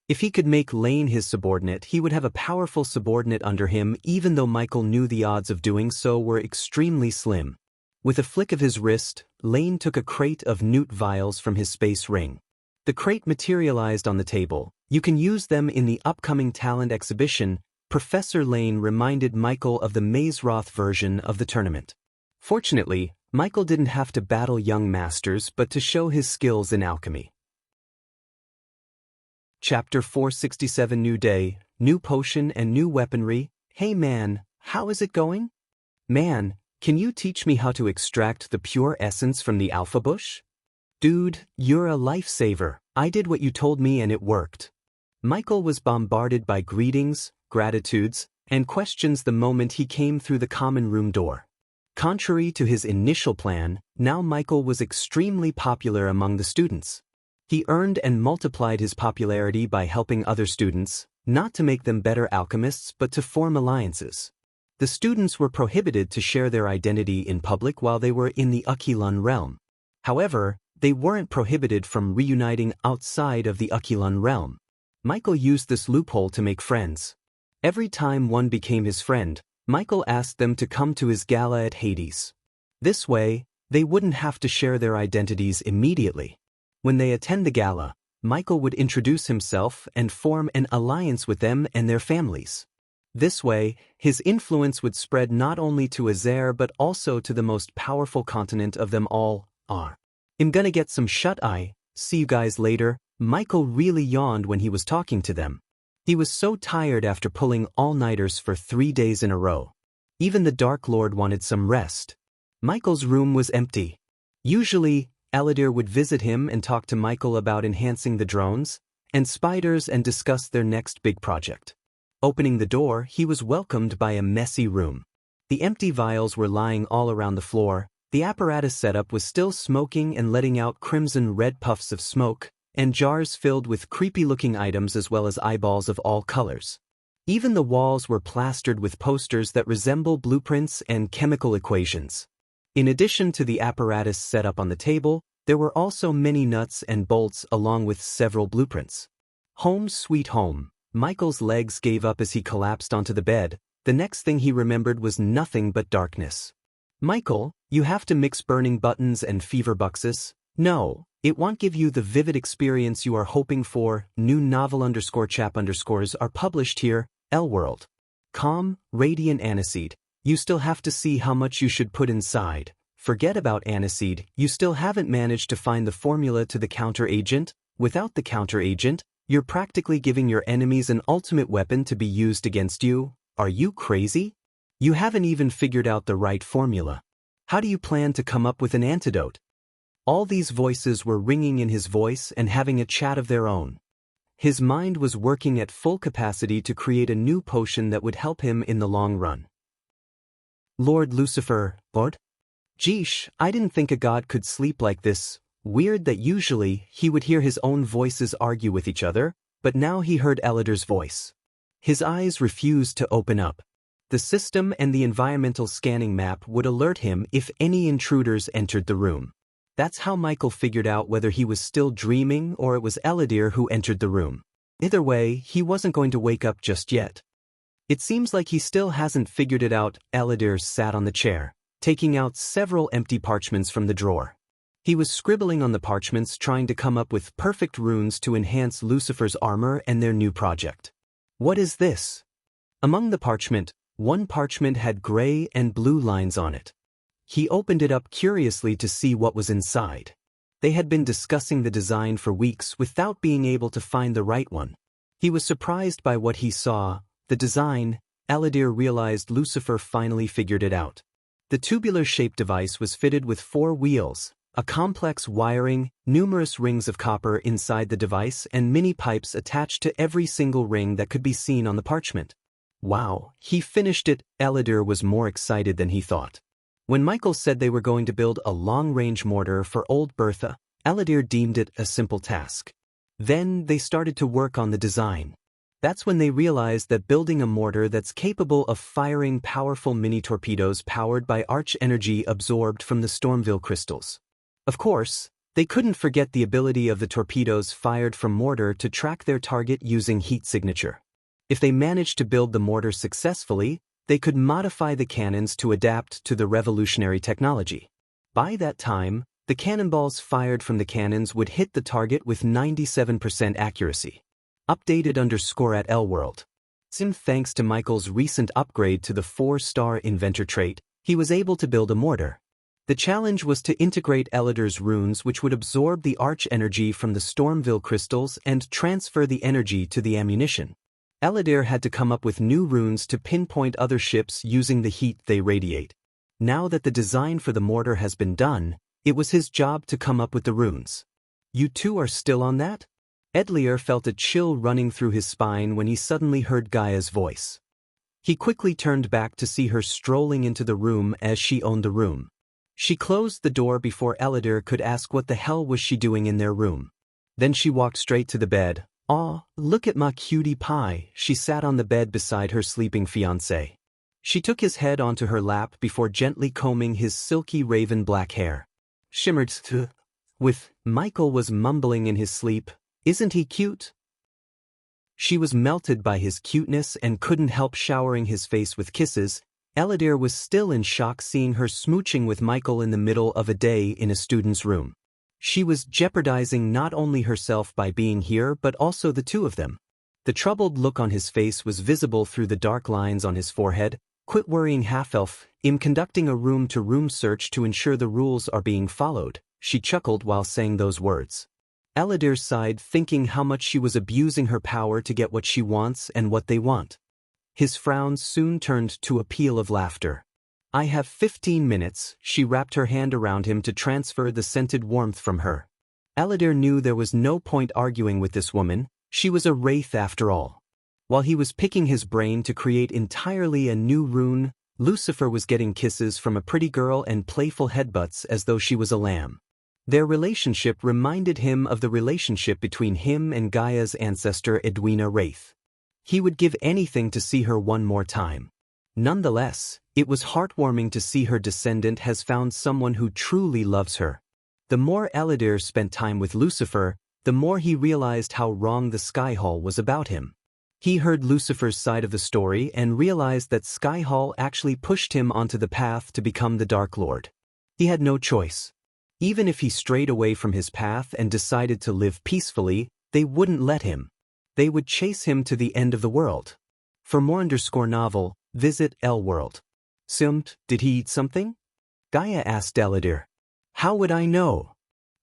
If he could make Lane his subordinate, he would have a powerful subordinate under him, even though Michael knew the odds of doing so were extremely slim. With a flick of his wrist, Lane took a crate of newt vials from his space ring. The crate materialized on the table. You can use them in the upcoming talent exhibition. Professor Lane reminded Michael of the Mazeroth version of the tournament. Fortunately, Michael didn't have to battle young masters but to show his skills in alchemy. Chapter 467 New Day, New Potion and New Weaponry. Hey man, how is it going? Man, can you teach me how to extract the pure essence from the alpha bush? Dude, you're a lifesaver. I did what you told me and it worked. Michael was bombarded by greetings, gratitudes, and questions the moment he came through the common room door. Contrary to his initial plan, now Michael was extremely popular among the students. He earned and multiplied his popularity by helping other students, not to make them better alchemists but to form alliances. The students were prohibited to share their identity in public while they were in the Aquilon realm. However, they weren't prohibited from reuniting outside of the Aquilon realm. Michael used this loophole to make friends. Every time one became his friend, Michael asked them to come to his gala at Hades. This way, they wouldn't have to share their identities immediately. When they attend the gala, Michael would introduce himself and form an alliance with them and their families. This way, his influence would spread not only to Azer but also to the most powerful continent of them all, Ar. I'm gonna get some shut-eye, see you guys later. Michael really yawned when he was talking to them. He was so tired after pulling all-nighters for 3 days in a row. Even the Dark Lord wanted some rest. Michael's room was empty. Usually, Eladir would visit him and talk to Michael about enhancing the drones and spiders and discuss their next big project. Opening the door, he was welcomed by a messy room. The empty vials were lying all around the floor, the apparatus setup was still smoking and letting out crimson-red puffs of smoke, and jars filled with creepy-looking items as well as eyeballs of all colors. Even the walls were plastered with posters that resemble blueprints and chemical equations. In addition to the apparatus set up on the table, there were also many nuts and bolts along with several blueprints. Home sweet home. Michael's legs gave up as he collapsed onto the bed. The next thing he remembered was nothing but darkness. Michael, you have to mix burning buttons and fever buxus. No, it won't give you the vivid experience you are hoping for. New novel_chap_ are published here, L-World. Calm, radiant aniseed. You still have to see how much you should put inside. Forget about aniseed, you still haven't managed to find the formula to the counter-agent. Without the counter-agent, you're practically giving your enemies an ultimate weapon to be used against you. Are you crazy? You haven't even figured out the right formula. How do you plan to come up with an antidote? All these voices were ringing in his voice and having a chat of their own. His mind was working at full capacity to create a new potion that would help him in the long run. Lord Lucifer, Lord? Geesh, I didn't think a god could sleep like this. Weird that usually he would hear his own voices argue with each other, but now he heard Eladir's voice. His eyes refused to open up. The system and the environmental scanning map would alert him if any intruders entered the room. That's how Michael figured out whether he was still dreaming or it was Eladir who entered the room. Either way, he wasn't going to wake up just yet. It seems like he still hasn't figured it out. Eladir sat on the chair, taking out several empty parchments from the drawer. He was scribbling on the parchments, trying to come up with perfect runes to enhance Lucifer's armor and their new project. What is this? Among the parchment, one parchment had gray and blue lines on it. He opened it up curiously to see what was inside. They had been discussing the design for weeks without being able to find the right one. He was surprised by what he saw. The design. Eladir realized Lucifer finally figured it out. The tubular-shaped device was fitted with 4 wheels, a complex wiring, numerous rings of copper inside the device and mini pipes attached to every single ring that could be seen on the parchment. Wow, he finished it. Eladir was more excited than he thought. When Michael said they were going to build a long-range mortar for Old Bertha, Eladir deemed it a simple task. Then they started to work on the design. That's when they realized that building a mortar that's capable of firing powerful mini-torpedoes powered by arch energy absorbed from the Stormville crystals. Of course, they couldn't forget the ability of the torpedoes fired from mortar to track their target using heat signature. If they managed to build the mortar successfully, they could modify the cannons to adapt to the revolutionary technology. By that time, the cannonballs fired from the cannons would hit the target with 97% accuracy. Updated _ at L-World. Thanks to Michael's recent upgrade to the 4-star inventor trait, he was able to build a mortar. The challenge was to integrate Elidar's runes, which would absorb the arch energy from the Stormville crystals and transfer the energy to the ammunition. Elidar had to come up with new runes to pinpoint other ships using the heat they radiate. Now that the design for the mortar has been done, it was his job to come up with the runes. You two are still on that? Edlier felt a chill running through his spine when he suddenly heard Gaia's voice. He quickly turned back to see her strolling into the room as she owned the room. She closed the door before Elidar could ask what the hell was she doing in their room. Then she walked straight to the bed. "Aw, look at my cutie pie." She sat on the bed beside her sleeping fiancé. She took his head onto her lap before gently combing his silky raven black hair. Shimmered with Michael was mumbling in his sleep, "Isn't he cute?" She was melted by his cuteness and couldn't help showering his face with kisses. Elidar was still in shock seeing her smooching with Michael in the middle of a day in a student's room. She was jeopardizing not only herself by being here but also the two of them. The troubled look on his face was visible through the dark lines on his forehead. "Quit worrying, half-elf. I'm conducting a room-to-room search to ensure the rules are being followed," she chuckled while saying those words. Elidar sighed, thinking how much she was abusing her power to get what she wants and what they want. His frown soon turned to a peal of laughter. "I have 15 minutes, she wrapped her hand around him to transfer the scented warmth from her. Elidar knew there was no point arguing with this woman. She was a wraith after all. While he was picking his brain to create entirely a new rune, Lucifer was getting kisses from a pretty girl and playful headbutts as though she was a lamb. Their relationship reminded him of the relationship between him and Gaia's ancestor Edwina Wraith. He would give anything to see her one more time. Nonetheless, it was heartwarming to see her descendant has found someone who truly loves her. The more Elidar spent time with Lucifer, the more he realized how wrong the Skyhall was about him. He heard Lucifer's side of the story and realized that Skyhall actually pushed him onto the path to become the Dark Lord. He had no choice. Even if he strayed away from his path and decided to live peacefully, they wouldn't let him. They would chase him to the end of the world. For more _novel, visit Elworld. "Simt, did he eat something?" Gaia asked Elidar. "How would I know?"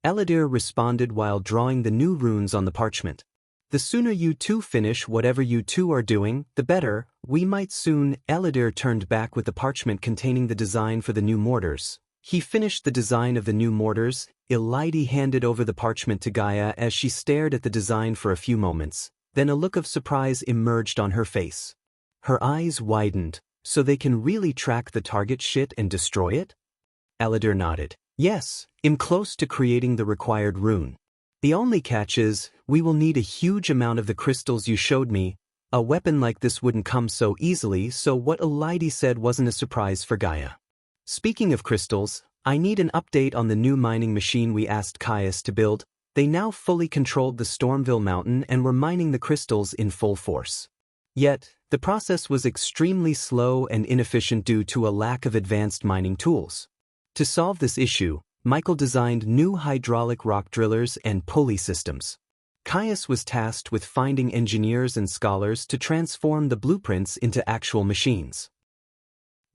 Elidar responded while drawing the new runes on the parchment. "The sooner you two finish whatever you two are doing, the better. We might soon." Elidar turned back with the parchment containing the design for the new mortars. He finished the design of the new mortars. Elidar handed over the parchment to Gaia as she stared at the design for a few moments. Then a look of surprise emerged on her face. Her eyes widened. "So they can really track the target shit and destroy it?" Elidar nodded. "Yes, I'm close to creating the required rune. The only catch is, we will need a huge amount of the crystals you showed me. A weapon like this wouldn't come so easily, so what Elidar said wasn't a surprise for Gaia. Speaking of crystals, I need an update on the new mining machine we asked Caius to build. They now fully controlled the Stormville mountain and were mining the crystals in full force. Yet, the process was extremely slow and inefficient due to a lack of advanced mining tools. To solve this issue, Michael designed new hydraulic rock drillers and pulley systems. Caius was tasked with finding engineers and scholars to transform the blueprints into actual machines.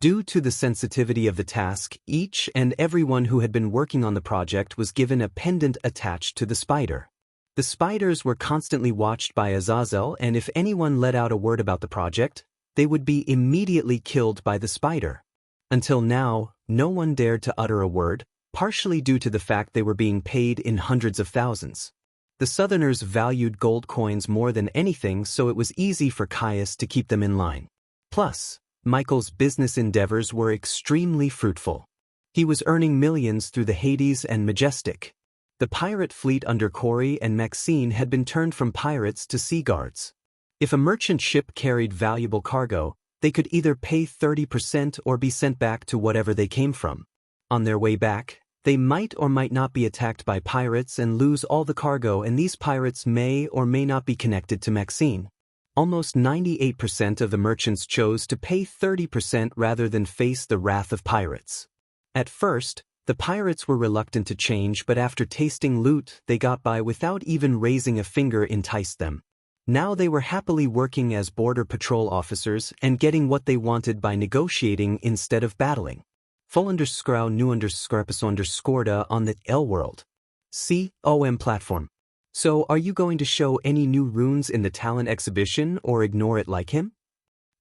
Due to the sensitivity of the task, each and everyone who had been working on the project was given a pendant attached to the spider. The spiders were constantly watched by Azazel, and if anyone let out a word about the project, they would be immediately killed by the spider. Until now, no one dared to utter a word, partially due to the fact they were being paid in hundreds of thousands. The Southerners valued gold coins more than anything, so it was easy for Caius to keep them in line. Plus, Michael's business endeavors were extremely fruitful. He was earning millions through the Hades and Majestic. The pirate fleet under Corey and Maxine had been turned from pirates to sea guards. If a merchant ship carried valuable cargo, they could either pay 30% or be sent back to whatever they came from. On their way back, they might or might not be attacked by pirates and lose all the cargo, and these pirates may or may not be connected to Maxine. Almost 98% of the merchants chose to pay 30% rather than face the wrath of pirates. At first, the pirates were reluctant to change, but after tasting loot they got by without even raising a finger enticed them. Now they were happily working as border patrol officers and getting what they wanted by negotiating instead of battling. Full underscore new underscore underscore on the L world. COM platform. So are you going to show any new runes in the talent exhibition or ignore it like him?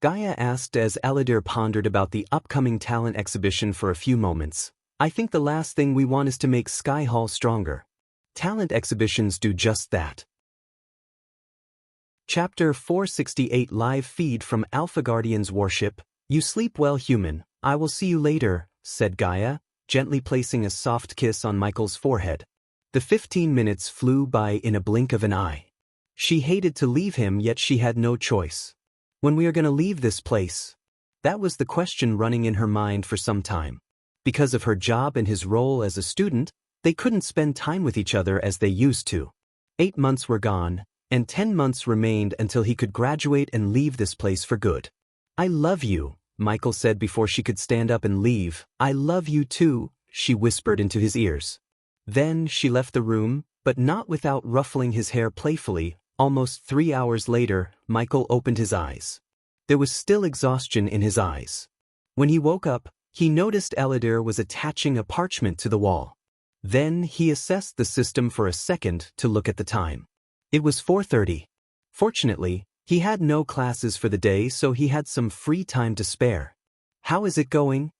Gaia asked as Eladir pondered about the upcoming talent exhibition for a few moments. I think the last thing we want is to make Sky Hall stronger. Talent exhibitions do just that. Chapter 468 Live feed from Alpha Guardian's warship. You sleep well, human. I will see you later, said Gaia, gently placing a soft kiss on Michael's forehead. The 15 minutes flew by in a blink of an eye. She hated to leave him, yet she had no choice. When we are going to leave this place? That was the question running in her mind for some time. Because of her job and his role as a student, they couldn't spend time with each other as they used to. 8 months were gone, and 10 months remained until he could graduate and leave this place for good. I love you, Michael said before she could stand up and leave. I love you too, she whispered into his ears. Then she left the room, but not without ruffling his hair playfully. Almost 3 hours later, Michael opened his eyes. There was still exhaustion in his eyes. When he woke up, he noticed Eladir was attaching a parchment to the wall. Then he assessed the system for a second to look at the time. It was 4:30. Fortunately, he had no classes for the day, so he had some free time to spare. How is it going?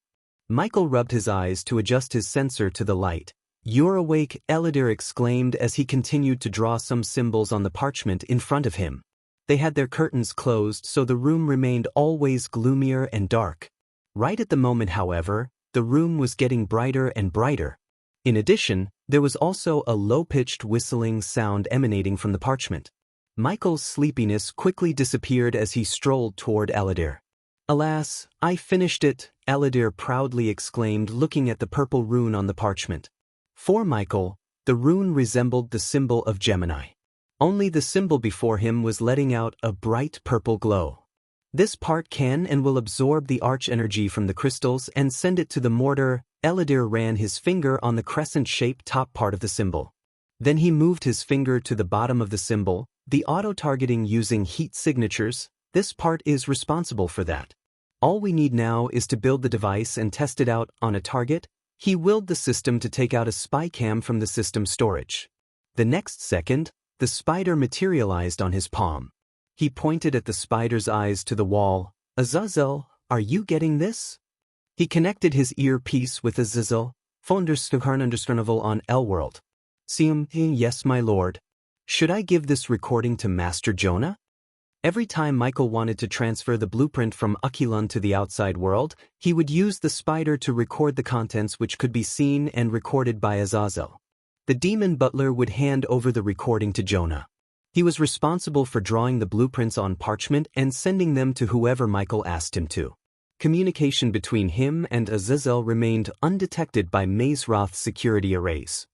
Michael rubbed his eyes to adjust his sensor to the light. You're awake, Eladir exclaimed as he continued to draw some symbols on the parchment in front of him. They had their curtains closed, so the room remained always gloomier and dark. Right at the moment, however, the room was getting brighter and brighter. In addition, there was also a low-pitched whistling sound emanating from the parchment. Michael's sleepiness quickly disappeared as he strolled toward Eladir. Alas, I finished it, Eladir proudly exclaimed, looking at the purple rune on the parchment. For Michael, the rune resembled the symbol of Gemini. Only the symbol before him was letting out a bright purple glow. This part can and will absorb the arch energy from the crystals and send it to the mortar. Eladir ran his finger on the crescent-shaped top part of the symbol. Then he moved his finger to the bottom of the symbol, the auto-targeting using heat signatures. This part is responsible for that. All we need now is to build the device and test it out on a target. He willed the system to take out a spy cam from the system storage. The next second, the spider materialized on his palm. He pointed at the spider's eyes to the wall. Azazel, are you getting this? He connected his earpiece with Azazel, Fonderskharnunderskarnaval on L-World. Yes, my lord. Should I give this recording to Master Jonah? Every time Michael wanted to transfer the blueprint from Akilon to the outside world, he would use the spider to record the contents, which could be seen and recorded by Azazel. The demon butler would hand over the recording to Jonah. He was responsible for drawing the blueprints on parchment and sending them to whoever Michael asked him to. Communication between him and Azazel remained undetected by Mazroth's security arrays.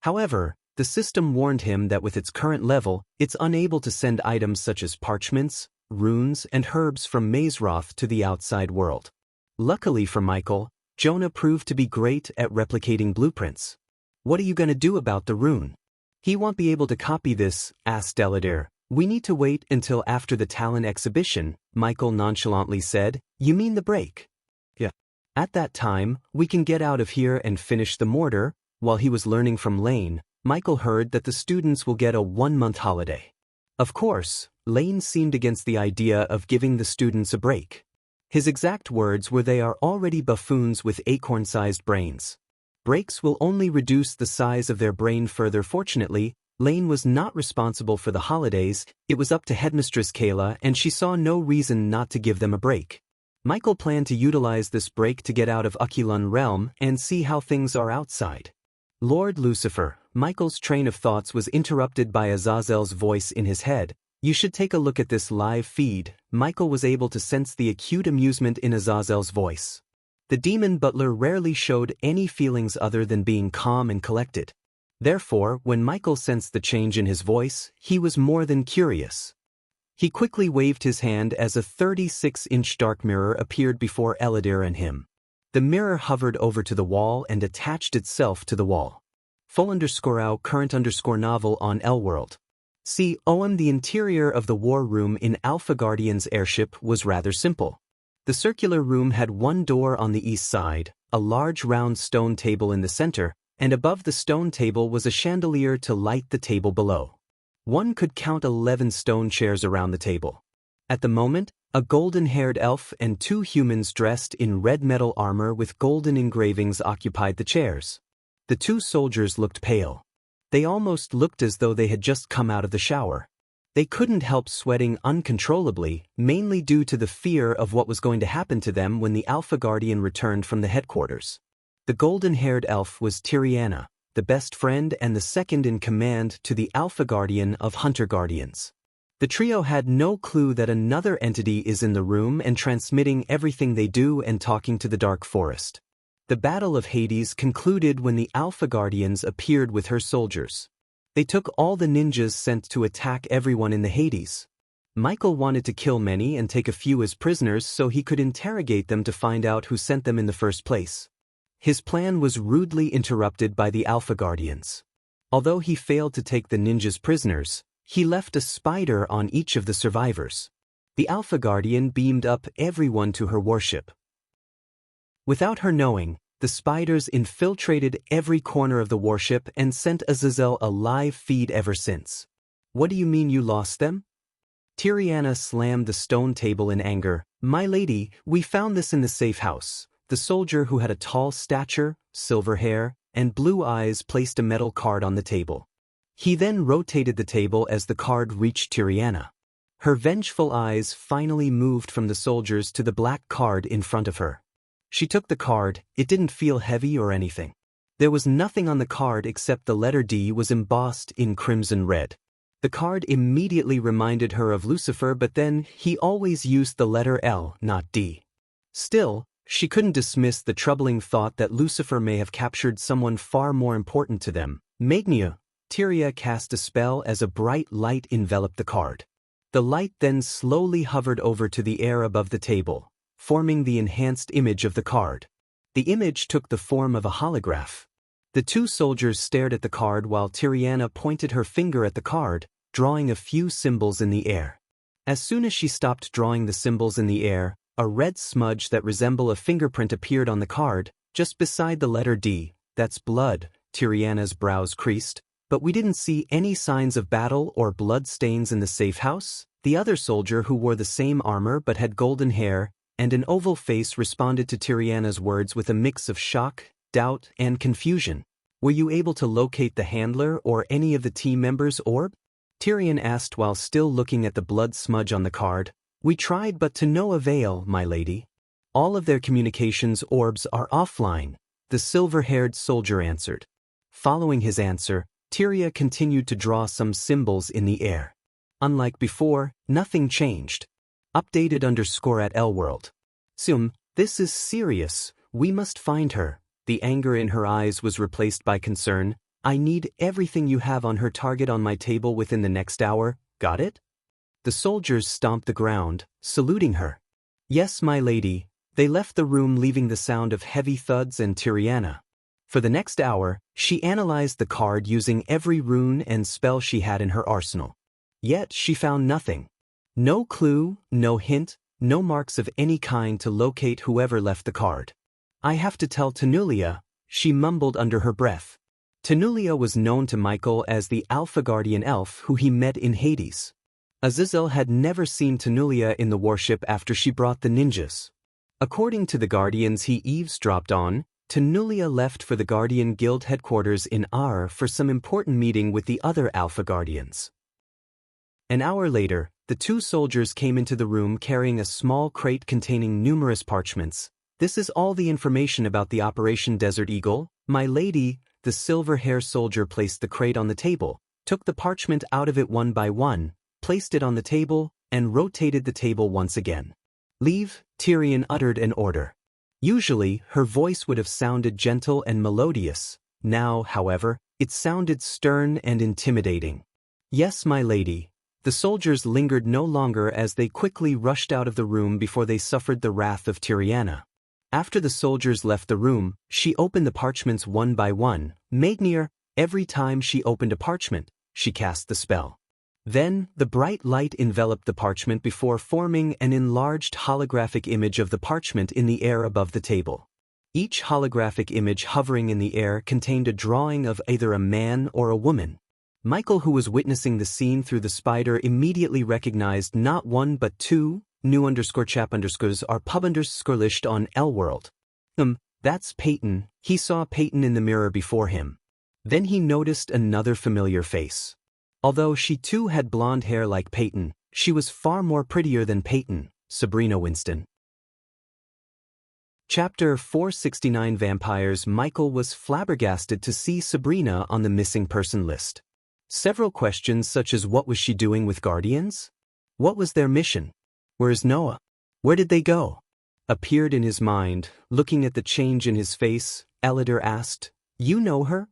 However, the system warned him that with its current level, it's unable to send items such as parchments, runes, and herbs from Mazroth to the outside world. Luckily for Michael, Jonah proved to be great at replicating blueprints. What are you going to do about the rune? He won't be able to copy this, asked Eladir. We need to wait until after the talent exhibition, Michael nonchalantly said. You mean the break? Yeah. At that time, we can get out of here and finish the mortar. While he was learning from Lane, Michael heard that the students will get a 1-month holiday. Of course, Lane seemed against the idea of giving the students a break. His exact words were, they are already buffoons with acorn-sized brains. Breaks will only reduce the size of their brain further. Fortunately, Lane was not responsible for the holidays. It was up to Headmistress Kayla, and she saw no reason not to give them a break. Michael planned to utilize this break to get out of Akilon realm and see how things are outside. Lord Lucifer, Michael's train of thoughts was interrupted by Azazel's voice in his head. You should take a look at this live feed. Michael was able to sense the acute amusement in Azazel's voice. The demon butler rarely showed any feelings other than being calm and collected. Therefore, when Michael sensed the change in his voice, he was more than curious. He quickly waved his hand as a 36-inch dark mirror appeared before Eladir and him. The mirror hovered over to the wall and attached itself to the wall. Full_out current_novel on L-World. The interior of the war room in Alpha Guardian's airship was rather simple. The circular room had one door on the east side, a large round stone table in the center, and above the stone table was a chandelier to light the table below. One could count 11 stone chairs around the table. At the moment, a golden-haired elf and 2 humans dressed in red metal armor with golden engravings occupied the chairs. The 2 soldiers looked pale. They almost looked as though they had just come out of the shower. They couldn't help sweating uncontrollably, mainly due to the fear of what was going to happen to them when the Alpha Guardian returned from the headquarters. The golden-haired elf was Tiriana, the best friend and the second in command to the Alpha Guardian of Hunter Guardians. The trio had no clue that another entity is in the room and transmitting everything they do and talking to the Dark Forest. The Battle of Hades concluded when the Alpha Guardians appeared with her soldiers. They took all the ninjas sent to attack everyone in the Hades. Michael wanted to kill many and take a few as prisoners so he could interrogate them to find out who sent them in the first place. His plan was rudely interrupted by the Alpha Guardians. Although he failed to take the ninjas prisoners, he left a spider on each of the survivors. The Alpha Guardian beamed up everyone to her warship. Without her knowing, the spiders infiltrated every corner of the warship and sent Azazel a live feed ever since. What do you mean you lost them? Tiriana slammed the stone table in anger. My lady, we found this in the safe house. The soldier who had a tall stature, silver hair, and blue eyes placed a metal card on the table. He then rotated the table as the card reached Tiriana. Her vengeful eyes finally moved from the soldiers to the black card in front of her. She took the card. It didn't feel heavy or anything. There was nothing on the card except the letter D was embossed in crimson red. The card immediately reminded her of Lucifer, but then he always used the letter L, not D. Still, she couldn't dismiss the troubling thought that Lucifer may have captured someone far more important to them. Magnia. Tyria cast a spell as a bright light enveloped the card. The light then slowly hovered over to the air above the table, forming the enhanced image of the card. The image took the form of a holograph. The 2 soldiers stared at the card while Tiriana pointed her finger at the card, drawing a few symbols in the air. As soon as she stopped drawing the symbols in the air, a red smudge that resembled a fingerprint appeared on the card, just beside the letter D. That's blood, Tiriana's brows creased. But we didn't see any signs of battle or blood stains in the safe house. The other soldier who wore the same armor but had golden hair and an oval face responded to Tiriana's words with a mix of shock, doubt, and confusion. Were you able to locate the handler or any of the team members' orb? Tyrian asked while still looking at the blood smudge on the card. We tried but to no avail, my lady. All of their communications orbs are offline, the silver-haired soldier answered. Following his answer, Tyria continued to draw some symbols in the air. Unlike before, nothing changed. Updated _ at Elworld. This is serious. We must find her. The anger in her eyes was replaced by concern. I need everything you have on her target on my table within the next hour. Got it? The soldiers stomped the ground, saluting her. Yes, my lady. They left the room leaving the sound of heavy thuds and Tiriana. For the next hour, she analyzed the card using every rune and spell she had in her arsenal. Yet she found nothing. No clue, no hint, no marks of any kind to locate whoever left the card. I have to tell Tenulia, she mumbled under her breath. Tenulia was known to Michael as the Alpha Guardian elf who he met in Hades. Azazel had never seen Tenulia in the warship after she brought the ninjas. According to the Guardians he eavesdropped on, Tenulia left for the Guardian Guild headquarters in Ar for some important meeting with the other Alpha Guardians. An hour later, the 2 soldiers came into the room carrying a small crate containing numerous parchments. This is all the information about the Operation Desert Eagle, my lady. The silver-hair soldier placed the crate on the table, took the parchment out of it one by one, placed it on the table, and rotated the table once again. Leave, Tyrian uttered an order. Usually, her voice would have sounded gentle and melodious. Now, however, it sounded stern and intimidating. Yes, my lady. The soldiers lingered no longer as they quickly rushed out of the room before they suffered the wrath of Tiriana. After the soldiers left the room, she opened the parchments one by one. Magnir, every time she opened a parchment, she cast the spell. Then, the bright light enveloped the parchment before forming an enlarged holographic image of the parchment in the air above the table. Each holographic image hovering in the air contained a drawing of either a man or a woman. Michael, who was witnessing the scene through the spider, immediately recognized not one but two new _chap_ are pub_lished on L-World. That's Peyton. He saw Peyton in the mirror before him. Then he noticed another familiar face. Although she too had blonde hair like Peyton, she was far more prettier than Peyton, Sabrina Winston. Chapter 469 Vampires. Michael was flabbergasted to see Sabrina on the missing person list. Several questions such as what was she doing with Guardians? What was their mission? Where is Noah? Where did they go? Appeared in his mind. Looking at the change in his face, Ellider asked, "You know her?"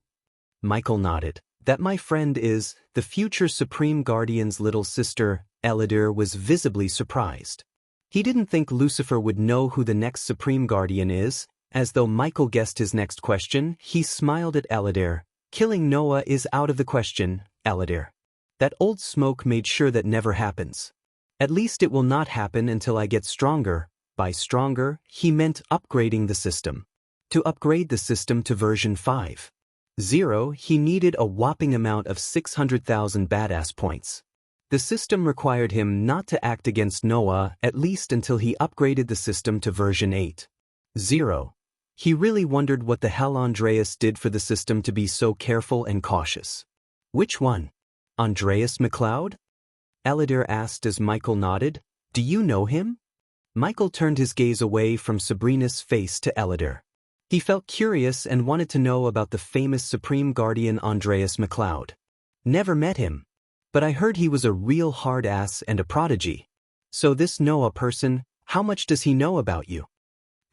Michael nodded. "That my friend is the future Supreme Guardian's little sister." Ellider was visibly surprised. He didn't think Lucifer would know who the next Supreme Guardian is. As though Michael guessed his next question, he smiled at Ellider. "Killing Noah is out of the question, Ellider. That old smoke made sure that never happens. At least it will not happen until I get stronger." By stronger, he meant upgrading the system. To upgrade the system to version 5.0, he needed a whopping amount of 600,000 badass points. The system required him not to act against Noah at least until he upgraded the system to version 8.0. He really wondered what the hell Andreas did for the system to be so careful and cautious. "Which one? Andreas McLeod?" Ellider asked as Michael nodded. "Do you know him?" Michael turned his gaze away from Sabrina's face to Ellider. He felt curious and wanted to know about the famous Supreme Guardian Andreas McLeod. "Never met him. But I heard he was a real hard ass and a prodigy. So this Noah person, how much does he know about you?"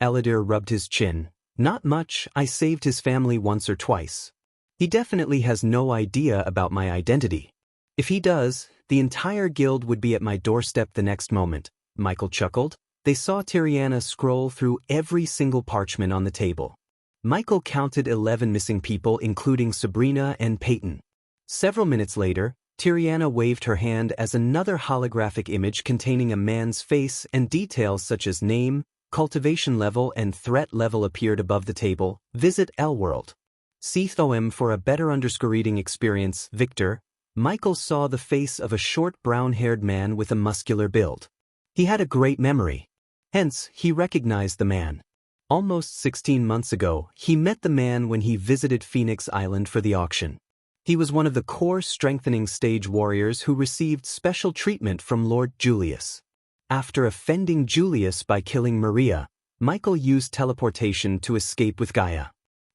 Ellider rubbed his chin. "Not much. I saved his family once or twice. He definitely has no idea about my identity. If he does, the entire guild would be at my doorstep the next moment." Michael chuckled. They saw Tiriana scroll through every single parchment on the table. Michael counted 11 missing people, including Sabrina and Peyton. Several minutes later, Tiriana waved her hand as another holographic image containing a man's face and details such as name, cultivation level and threat level appeared above the table. "Visit L-World. CTOM for a better reading experience, Victor." Michael saw the face of a short brown-haired man with a muscular build. He had a great memory. Hence, he recognized the man. Almost 16 months ago, he met the man when he visited Phoenix Island for the auction. He was one of the core strengthening stage warriors who received special treatment from Lord Julius. After offending Julius by killing Maria, Michael used teleportation to escape with Gaia.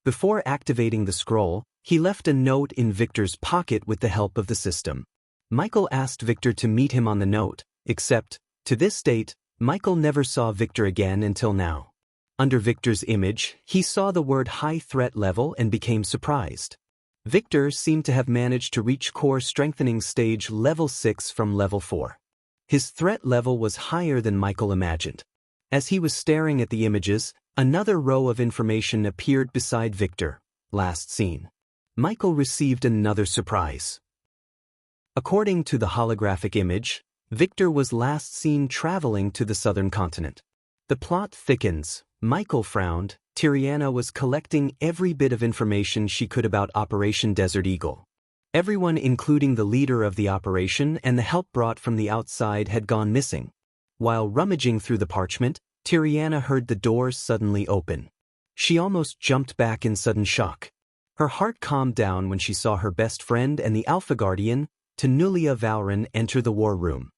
Before activating the scroll, he left a note in Victor's pocket with the help of the system. Michael asked Victor to meet him on the note, except, to this date, Michael never saw Victor again until now. Under Victor's image, he saw the word high threat level and became surprised. Victor seemed to have managed to reach core strengthening stage level 6 from level 4. His threat level was higher than Michael imagined. As he was staring at the images, another row of information appeared beside Victor. Last seen. Michael received another surprise. According to the holographic image, Victor was last seen traveling to the southern continent. The plot thickens. Michael frowned. Tiriana was collecting every bit of information she could about Operation Desert Eagle. Everyone, including the leader of the operation and the help brought from the outside, had gone missing. While rummaging through the parchment, Tiriana heard the doors suddenly open. She almost jumped back in sudden shock. Her heart calmed down when she saw her best friend and the Alpha Guardian, Tanulia Valrin, enter the war room.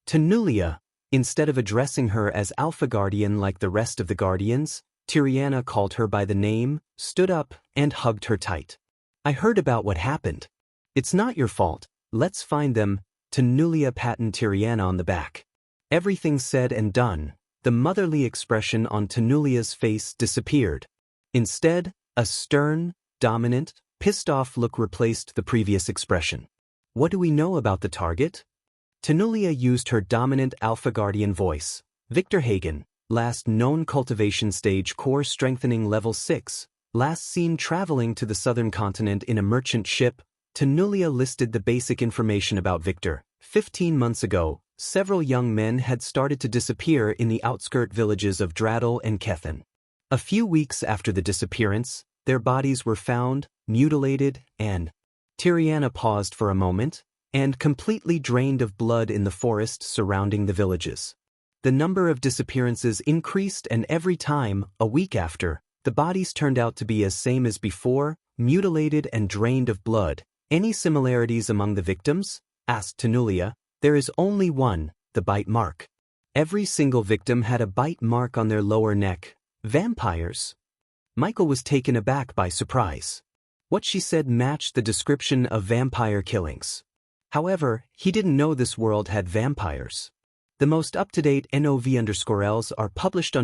Tanulia. Instead of addressing her as Alpha Guardian like the rest of the Guardians, Tiriana called her by the name, stood up, and hugged her tight. "I heard about what happened. It's not your fault. Let's find them." Tanulia patted Tiriana on the back. Everything said and done, the motherly expression on Tanulia's face disappeared. Instead, a stern, dominant, pissed-off look replaced the previous expression. "What do we know about the target?" Tanulia used her dominant Alpha Guardian voice. "Victor Hagen, last known cultivation stage core strengthening level 6, last seen traveling to the southern continent in a merchant ship, Tanulia listed the basic information about Victor. 15 months ago, several young men had started to disappear in the outskirt villages of Draddle and Kethen. A few weeks after the disappearance, their bodies were found, mutilated, and Tiriana paused for a moment, and completely drained of blood in the forest surrounding the villages. The number of disappearances increased, and every time, a week after, the bodies turned out to be as same as before, mutilated and drained of blood. Any similarities among the victims? Asked Tanulia. There is only one, the bite mark. Every single victim had a bite mark on their lower neck. Vampires? Michael was taken aback by surprise. What she said matched the description of vampire killings. However, he didn't know this world had vampires. The most up-to-date NOV_Ls are published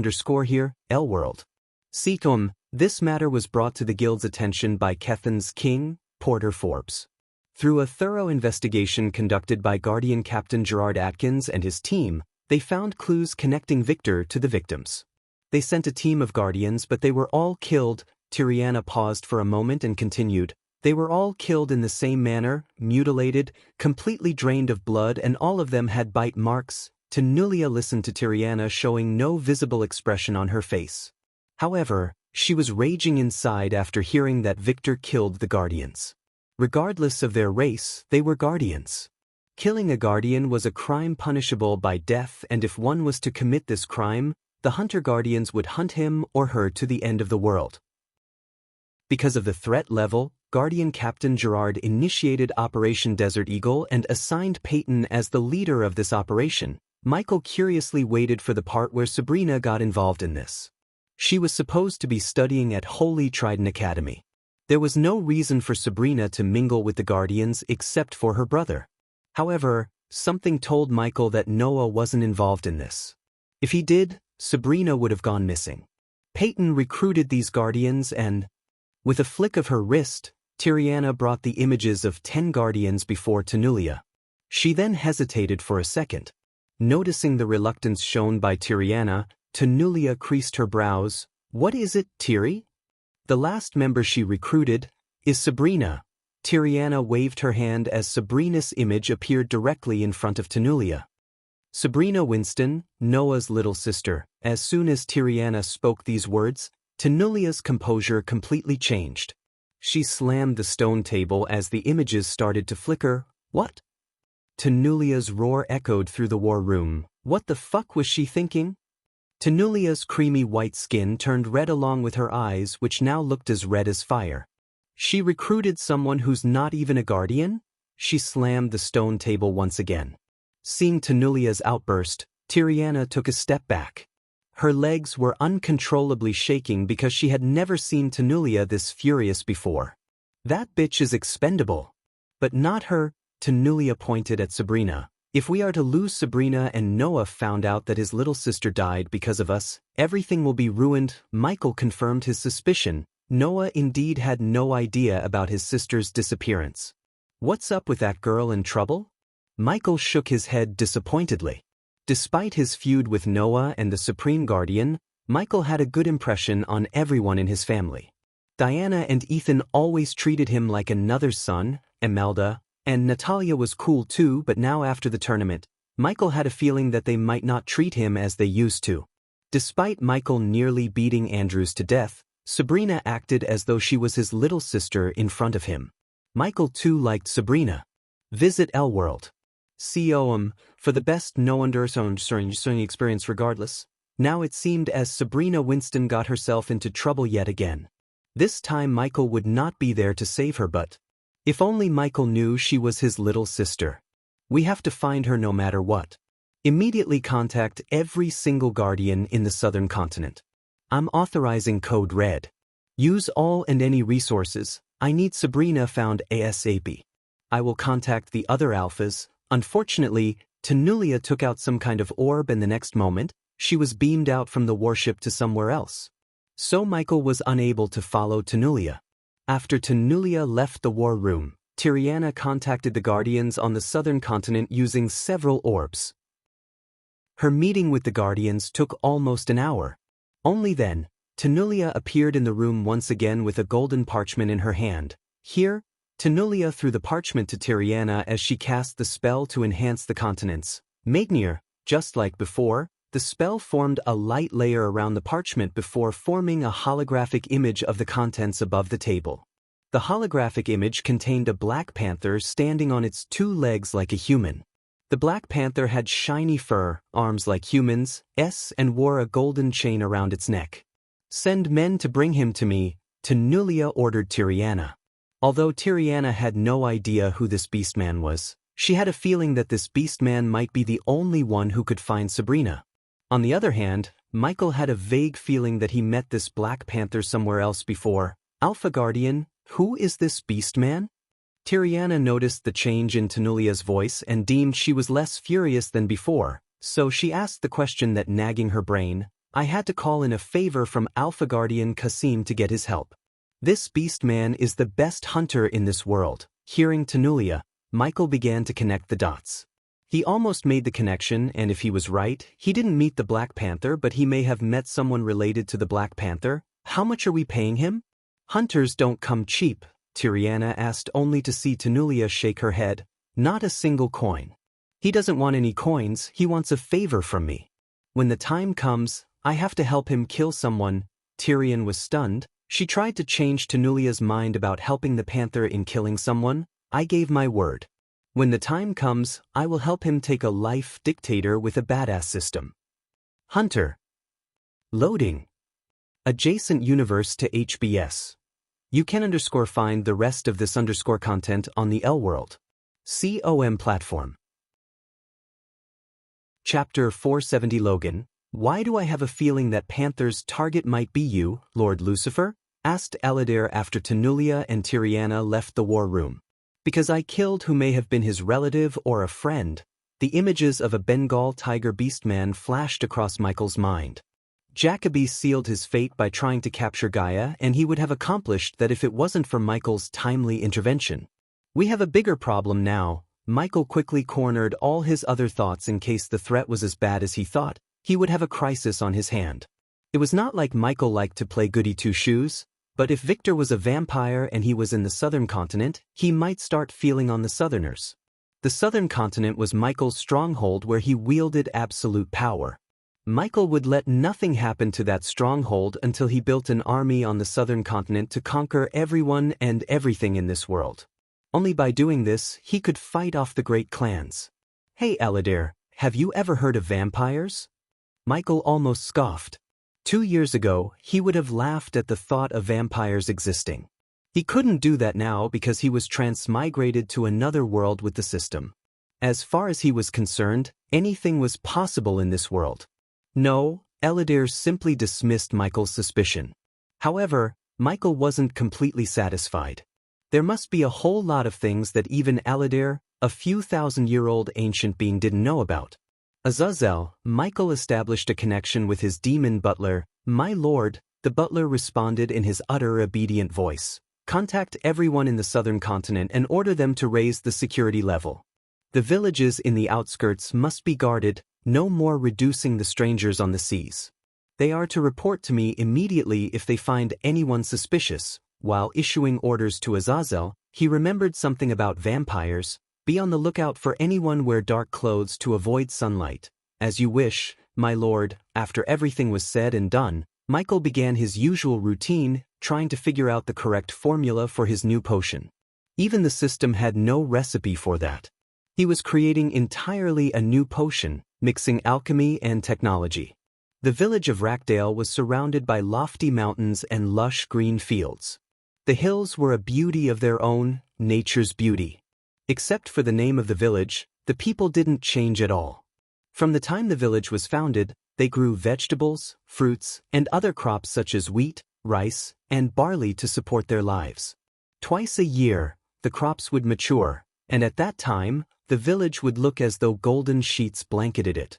here, L-World. Seatum, this matter was brought to the guild's attention by Kethen's king, Porter Forbes. Through a thorough investigation conducted by Guardian Captain Gerard Atkins and his team, they found clues connecting Victor to the victims. They sent a team of guardians, but they were all killed. Tiriana paused for a moment and continued. They were all killed in the same manner, mutilated, completely drained of blood, and all of them had bite marks. Tanulia listened to Tiriana, showing no visible expression on her face. However, she was raging inside after hearing that Victor killed the guardians. Regardless of their race, they were guardians. Killing a guardian was a crime punishable by death, and if one was to commit this crime, the hunter guardians would hunt him or her to the end of the world. Because of the threat level, Guardian Captain Gerard initiated Operation Desert Eagle and assigned Peyton as the leader of this operation. Michael curiously waited for the part where Sabrina got involved in this. She was supposed to be studying at Holy Trident Academy. There was no reason for Sabrina to mingle with the Guardians except for her brother. However, something told Michael that Noah wasn't involved in this. If he did, Sabrina would have gone missing. Peyton recruited these Guardians and, with a flick of her wrist, Tiriana brought the images of 10 Guardians before Tanulia. She then hesitated for a second. Noticing the reluctance shown by Tiriana, Tanulia creased her brows. What is it, Tiri? The last member she recruited is Sabrina. Tiriana waved her hand as Sabrina's image appeared directly in front of Tanulia. Sabrina Winston, Noah's little sister. As soon as Tiriana spoke these words, Tanulia's composure completely changed. She slammed the stone table as the images started to flicker. What? Tanulia's roar echoed through the war room. What the fuck was she thinking? Tanulia's creamy white skin turned red along with her eyes, which now looked as red as fire. She recruited someone who's not even a guardian? She slammed the stone table once again. Seeing Tanulia's outburst, Tiriana took a step back. Her legs were uncontrollably shaking because she had never seen Tanulia this furious before. That bitch is expendable. But not her. Tanulia pointed at Sabrina. If we are to lose Sabrina and Noah found out that his little sister died because of us, everything will be ruined. Michael confirmed his suspicion. Noah indeed had no idea about his sister's disappearance. What's up with that girl? In trouble? Michael shook his head disappointedly. Despite his feud with Noah and the Supreme Guardian, Michael had a good impression on everyone in his family. Diana and Ethan always treated him like another son. Imelda and Natalia was cool too, but now after the tournament, Michael had a feeling that they might not treat him as they used to. Despite Michael nearly beating Andrews to death, Sabrina acted as though she was his little sister in front of him. Michael too liked Sabrina. Visit L-World. COM, for the best no understanding experience regardless. Now it seemed as Sabrina Winston got herself into trouble yet again. This time Michael would not be there to save her, but if only Michael knew she was his little sister. We have to find her no matter what. Immediately contact every single guardian in the southern continent. I'm authorizing Code Red. Use all and any resources. I need Sabrina found ASAP. I will contact the other alphas. Unfortunately, Tanulia took out some kind of orb and the next moment, she was beamed out from the warship to somewhere else. So Michael was unable to follow Tanulia. After Tanulia left the war room, Tiriana contacted the Guardians on the southern continent using several orbs. Her meeting with the Guardians took almost an hour. Only then, Tanulia appeared in the room once again with a golden parchment in her hand. Here, Tenulia threw the parchment to Tiriana as she cast the spell to enhance the continents. Magnir, just like before, the spell formed a light layer around the parchment before forming a holographic image of the contents above the table. The holographic image contained a black panther standing on its two legs like a human. The black panther had shiny fur, arms like humans, and wore a golden chain around its neck. "Send men to bring him to me," Tenulia ordered Tiriana. Although Tiriana had no idea who this beastman was, she had a feeling that this beastman might be the only one who could find Sabrina. On the other hand, Michael had a vague feeling that he met this Black Panther somewhere else before. "Alpha Guardian, who is this beastman?" Tiriana noticed the change in Tenulia's voice and deemed she was less furious than before, so she asked the question that nagging her brain. "I had to call in a favor from Alpha Guardian Kasim to get his help. This beastman is the best hunter in this world." Hearing Tenulia, Michael began to connect the dots. He almost made the connection, and if he was right, he didn't meet the Black Panther, but he may have met someone related to the Black Panther. "How much are we paying him?" "Hunters don't come cheap," Tiriana asked, only to see Tenulia shake her head. "Not a single coin. He doesn't want any coins, he wants a favor from me. When the time comes, I have to help him kill someone." Tyrion was stunned. She tried to change Tenulia's mind about helping the panther in killing someone. "I gave my word. When the time comes, I will help him take a life dictator with a badass system." Hunter. Loading. Adjacent universe to HBS. You can find the rest of this content on the L-World. COM platform. Chapter 470 Logan. "Why do I have a feeling that Panther's target might be you, Lord Lucifer?" asked Eladir after Tenulia and Tiriana left the war room. "Because I killed who may have been his relative or a friend." The images of a Bengal tiger beastman flashed across Michael's mind. Jacoby sealed his fate by trying to capture Gaia, and he would have accomplished that if it wasn't for Michael's timely intervention. "We have a bigger problem now." Michael quickly cornered all his other thoughts in case the threat was as bad as he thought. He would have a crisis on his hand. It was not like Michael liked to play goody two-shoes, but if Victor was a vampire and he was in the southern continent, he might start feeling on the southerners. The southern continent was Michael's stronghold where he wielded absolute power. Michael would let nothing happen to that stronghold until he built an army on the southern continent to conquer everyone and everything in this world. Only by doing this, he could fight off the great clans. "Hey Eladir, have you ever heard of vampires?" Michael almost scoffed. 2 years ago, he would have laughed at the thought of vampires existing. He couldn't do that now because he was transmigrated to another world with the system. As far as he was concerned, anything was possible in this world. No, Eladir simply dismissed Michael's suspicion. However, Michael wasn't completely satisfied. There must be a whole lot of things that even Eladir, a few thousand-year-old ancient being, didn't know about. Azazel, Michael established a connection with his demon butler. "My lord," the butler responded in his utter obedient voice. "Contact everyone in the southern continent and order them to raise the security level. The villages in the outskirts must be guarded, no more reducing the strangers on the seas. They are to report to me immediately if they find anyone suspicious." While issuing orders to Azazel, he remembered something about vampires. "Be on the lookout for anyone wear dark clothes to avoid sunlight." "As you wish, my lord." After everything was said and done, Michael began his usual routine, trying to figure out the correct formula for his new potion. Even the system had no recipe for that. He was creating entirely a new potion, mixing alchemy and technology. The village of Rackdale was surrounded by lofty mountains and lush green fields. The hills were a beauty of their own, nature's beauty. Except for the name of the village, the people didn't change at all. From the time the village was founded, they grew vegetables, fruits, and other crops such as wheat, rice, and barley to support their lives. Twice a year, the crops would mature, and at that time, the village would look as though golden sheets blanketed it.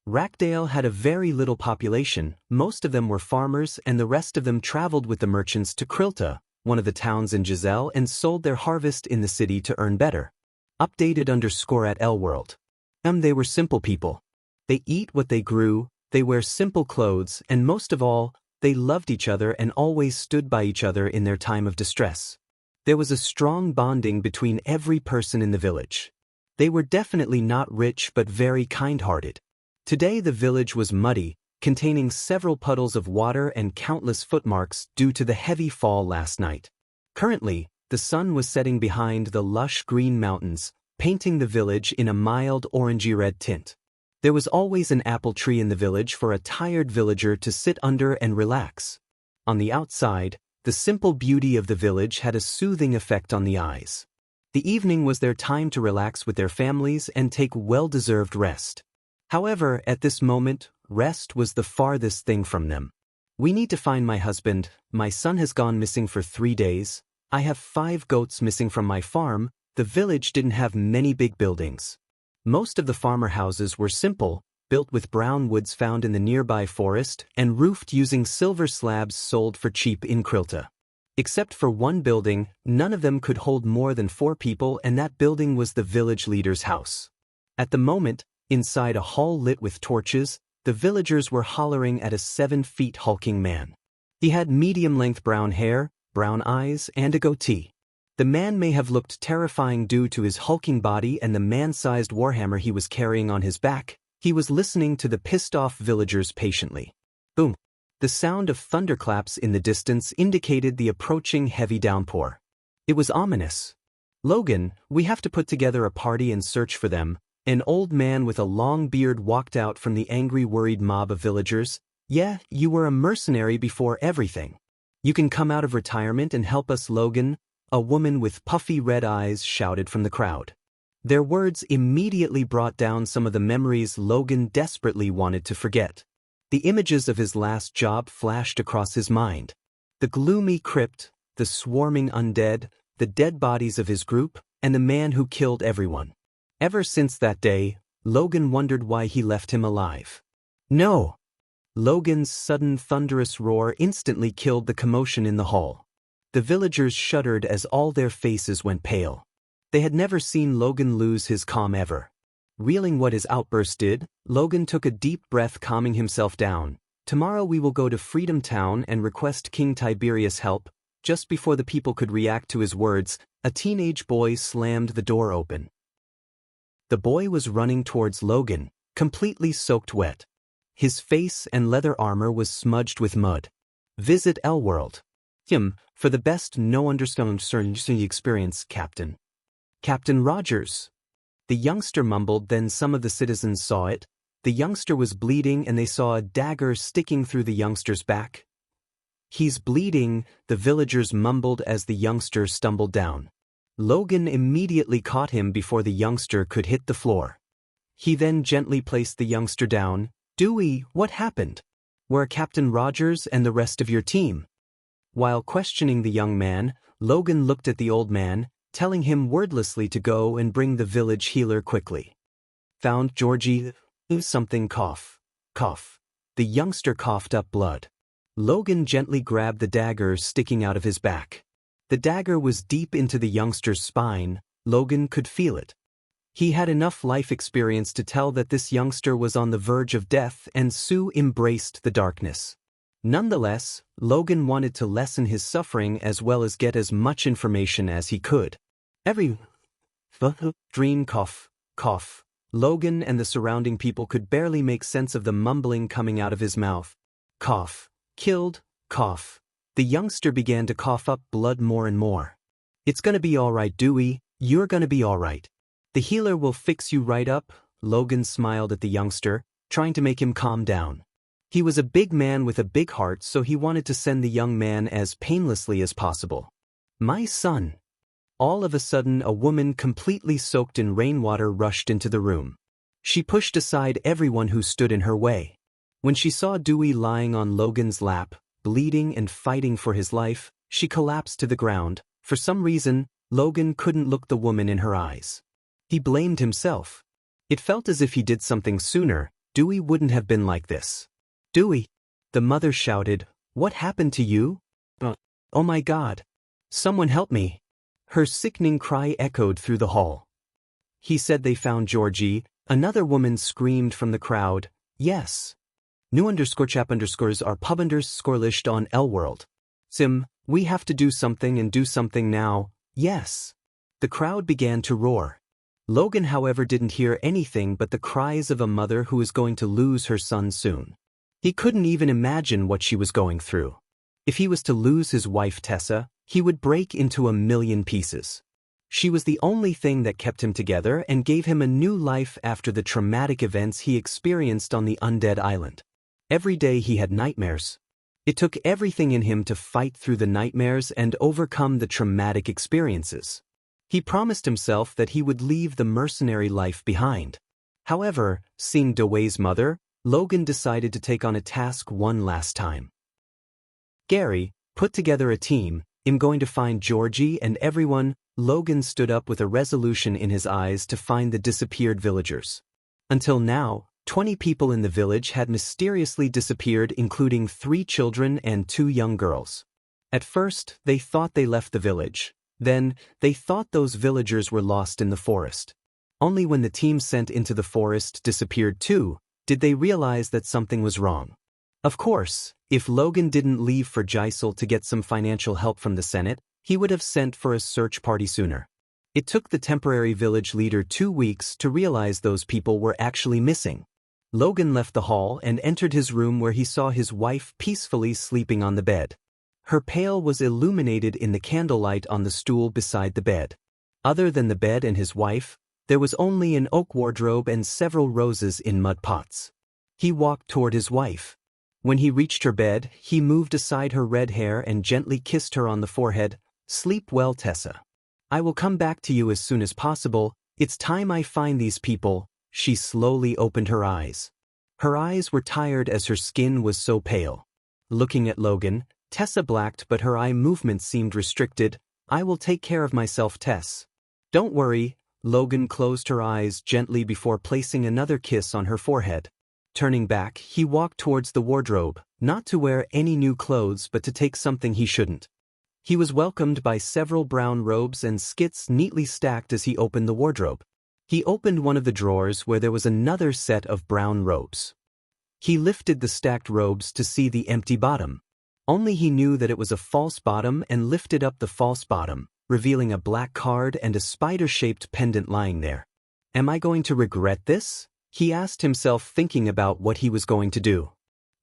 Rackdale had a very little population. Most of them were farmers, and the rest of them traveled with the merchants to Krilta, one of the towns in Giselle, and sold their harvest in the city to earn better. Updated _ at L-World. They were simple people. They eat what they grew, they wear simple clothes, and most of all, they loved each other and always stood by each other in their time of distress. There was a strong bonding between every person in the village. They were definitely not rich but very kind-hearted. Today the village was muddy, containing several puddles of water and countless footmarks due to the heavy fall last night. Currently, the sun was setting behind the lush green mountains, painting the village in a mild orangey-red tint. There was always an apple tree in the village for a tired villager to sit under and relax. On the outside, the simple beauty of the village had a soothing effect on the eyes. The evening was their time to relax with their families and take well-deserved rest. However, at this moment, rest was the farthest thing from them. We need to find my husband. My son has gone missing for 3 days. I have 5 goats missing from my farm. The village didn't have many big buildings. Most of the farmer houses were simple, built with brown woods found in the nearby forest and roofed using silver slabs sold for cheap in Krilta. Except for one building, none of them could hold more than 4 people, and that building was the village leader's house. At the moment, inside a hall lit with torches, the villagers were hollering at a 7 feet hulking man. He had medium-length brown hair, brown eyes, and a goatee. The man may have looked terrifying due to his hulking body and the man-sized warhammer he was carrying on his back. He was listening to the pissed-off villagers patiently. Boom! The sound of thunderclaps in the distance indicated the approaching heavy downpour. It was ominous. "Logan, we have to put together a party and search for them." An old man with a long beard walked out from the angry, worried mob of villagers. "Yeah, you were a mercenary before everything. You can come out of retirement and help us, Logan," a woman with puffy red eyes shouted from the crowd. Their words immediately brought down some of the memories Logan desperately wanted to forget. The images of his last job flashed across his mind. The gloomy crypt, the swarming undead, the dead bodies of his group, and the man who killed everyone. Ever since that day, Logan wondered why he left him alive. No! Logan's sudden thunderous roar instantly killed the commotion in the hall. The villagers shuddered as all their faces went pale. They had never seen Logan lose his calm ever. Reeling what his outburst did, Logan took a deep breath, calming himself down. "Tomorrow we will go to Freedom Town and request King Tiberius' help." Just before the people could react to his words, a teenage boy slammed the door open. The boy was running towards Logan, completely soaked wet. His face and leather armor was smudged with mud. "Visit L-World. For the best no-understanding experience, Captain." "Captain Rogers." The youngster mumbled, then some of the citizens saw it. The youngster was bleeding and they saw a dagger sticking through the youngster's back. "He's bleeding," the villagers mumbled as the youngster stumbled down. Logan immediately caught him before the youngster could hit the floor. He then gently placed the youngster down. "Dewey, what happened? Where are Captain Rogers and the rest of your team?" While questioning the young man, Logan looked at the old man, telling him wordlessly to go and bring the village healer quickly. "Found Georgie, something cough. Cough." The youngster coughed up blood. Logan gently grabbed the dagger sticking out of his back. The dagger was deep into the youngster's spine. Logan could feel it. He had enough life experience to tell that this youngster was on the verge of death, and Sue embraced the darkness. Nonetheless, Logan wanted to lessen his suffering as well as get as much information as he could. Every dream cough, cough. Logan and the surrounding people could barely make sense of the mumbling coming out of his mouth. Cough. Killed. Cough. The youngster began to cough up blood more and more. "It's gonna be all right, Dewey. You're gonna be all right. The healer will fix you right up." Logan smiled at the youngster, trying to make him calm down. He was a big man with a big heart, so he wanted to send the young man as painlessly as possible. "My son." All of a sudden, a woman completely soaked in rainwater rushed into the room. She pushed aside everyone who stood in her way. When she saw Dewey lying on Logan's lap, bleeding and fighting for his life, she collapsed to the ground. For some reason, Logan couldn't look the woman in her eyes. He blamed himself. It felt as if he did something sooner, Dewey wouldn't have been like this. "Dewey!" The mother shouted. "What happened to you?" "Oh my God! Someone help me!" Her sickening cry echoed through the hall. "He said they found Georgie," another woman screamed from the crowd. "Yes. New_chap_ are pub_scorelist on L-World. Sim, we have to do something and do something now, yes. The crowd began to roar. Logan, however, didn't hear anything but the cries of a mother who is going to lose her son soon. He couldn't even imagine what she was going through. If he was to lose his wife Tessa, he would break into a million pieces. She was the only thing that kept him together and gave him a new life after the traumatic events he experienced on the undead island. Every day he had nightmares. It took everything in him to fight through the nightmares and overcome the traumatic experiences. He promised himself that he would leave the mercenary life behind. However, seeing Dewey's mother, Logan decided to take on a task one last time. Gary, put together a team. I'm going to find Georgie and everyone. Logan stood up with a resolution in his eyes to find the disappeared villagers. Until now, 20 people in the village had mysteriously disappeared, including 3 children and 2 young girls. At first, they thought they left the village. Then, they thought those villagers were lost in the forest. Only when the team sent into the forest disappeared too, did they realize that something was wrong. Of course, if Logan didn't leave for Geisel to get some financial help from the Senate, he would have sent for a search party sooner. It took the temporary village leader 2 weeks to realize those people were actually missing. Logan left the hall and entered his room where he saw his wife peacefully sleeping on the bed. Her pail was illuminated in the candlelight on the stool beside the bed. Other than the bed and his wife, there was only an oak wardrobe and several roses in mud pots. He walked toward his wife. When he reached her bed, he moved aside her red hair and gently kissed her on the forehead. Sleep well, Tessa. I will come back to you as soon as possible. It's time I find these people. She slowly opened her eyes. Her eyes were tired as her skin was so pale. Looking at Logan, Tessa blacked, but her eye movement seemed restricted. I will take care of myself, Tess. Don't worry. Logan closed her eyes gently before placing another kiss on her forehead. Turning back, he walked towards the wardrobe, not to wear any new clothes but to take something he shouldn't. He was welcomed by several brown robes and skits neatly stacked as he opened the wardrobe. He opened one of the drawers where there was another set of brown robes. He lifted the stacked robes to see the empty bottom. Only he knew that it was a false bottom and lifted up the false bottom, revealing a black card and a spider-shaped pendant lying there. Am I going to regret this? He asked himself, thinking about what he was going to do.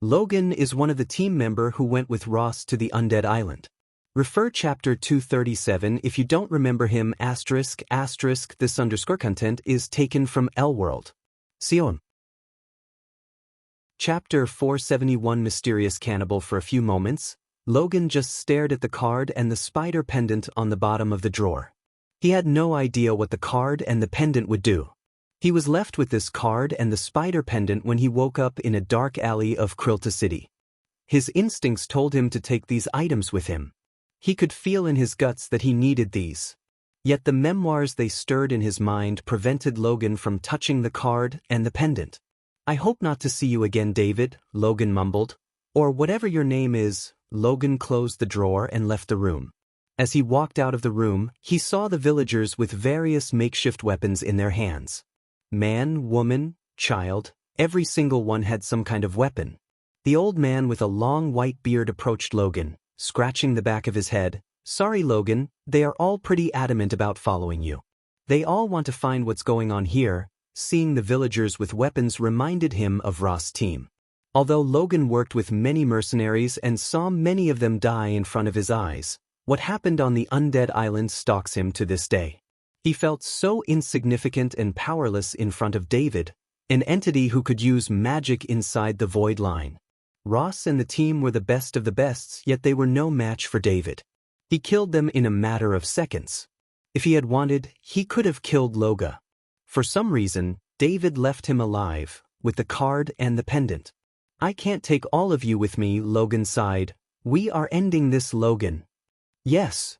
Logan is one of the team member who went with Ross to the undead island. Refer chapter 237 if you don't remember him. ***. This _ content is taken from L-World. Sion. Chapter 471 Mysterious Cannibal. For a few moments, Logan just stared at the card and the spider pendant on the bottom of the drawer. He had no idea what the card and the pendant would do. He was left with this card and the spider pendant when he woke up in a dark alley of Krilta City. His instincts told him to take these items with him. He could feel in his guts that he needed these. Yet the memoirs they stirred in his mind prevented Logan from touching the card and the pendant. I hope not to see you again, David, Logan mumbled. Or whatever your name is. Logan closed the drawer and left the room. As he walked out of the room, he saw the villagers with various makeshift weapons in their hands. Man, woman, child, every single one had some kind of weapon. The old man with a long white beard approached Logan, scratching the back of his head. Sorry, Logan, they are all pretty adamant about following you. They all want to find what's going on here. Seeing the villagers with weapons reminded him of Ross' team. Although Logan worked with many mercenaries and saw many of them die in front of his eyes, what happened on the undead island stalks him to this day. He felt so insignificant and powerless in front of David, an entity who could use magic inside the void line. Ross and the team were the best of the bests, yet they were no match for David. He killed them in a matter of seconds. If he had wanted, he could have killed Loga. For some reason, David left him alive, with the card and the pendant. I can't take all of you with me, Logan sighed. We are ending this, Logan. Yes.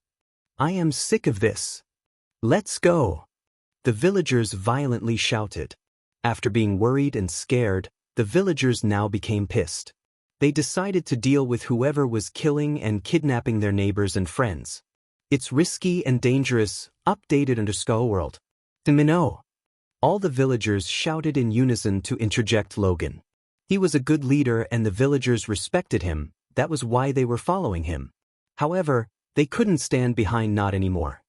I am sick of this. Let's go. The villagers violently shouted. After being worried and scared, the villagers now became pissed. They decided to deal with whoever was killing and kidnapping their neighbors and friends. It's risky and dangerous. Updated _world. Minnow. All the villagers shouted in unison to interject Logan. He was a good leader and the villagers respected him. That was why they were following him. However, they couldn't stand behind Not anymore.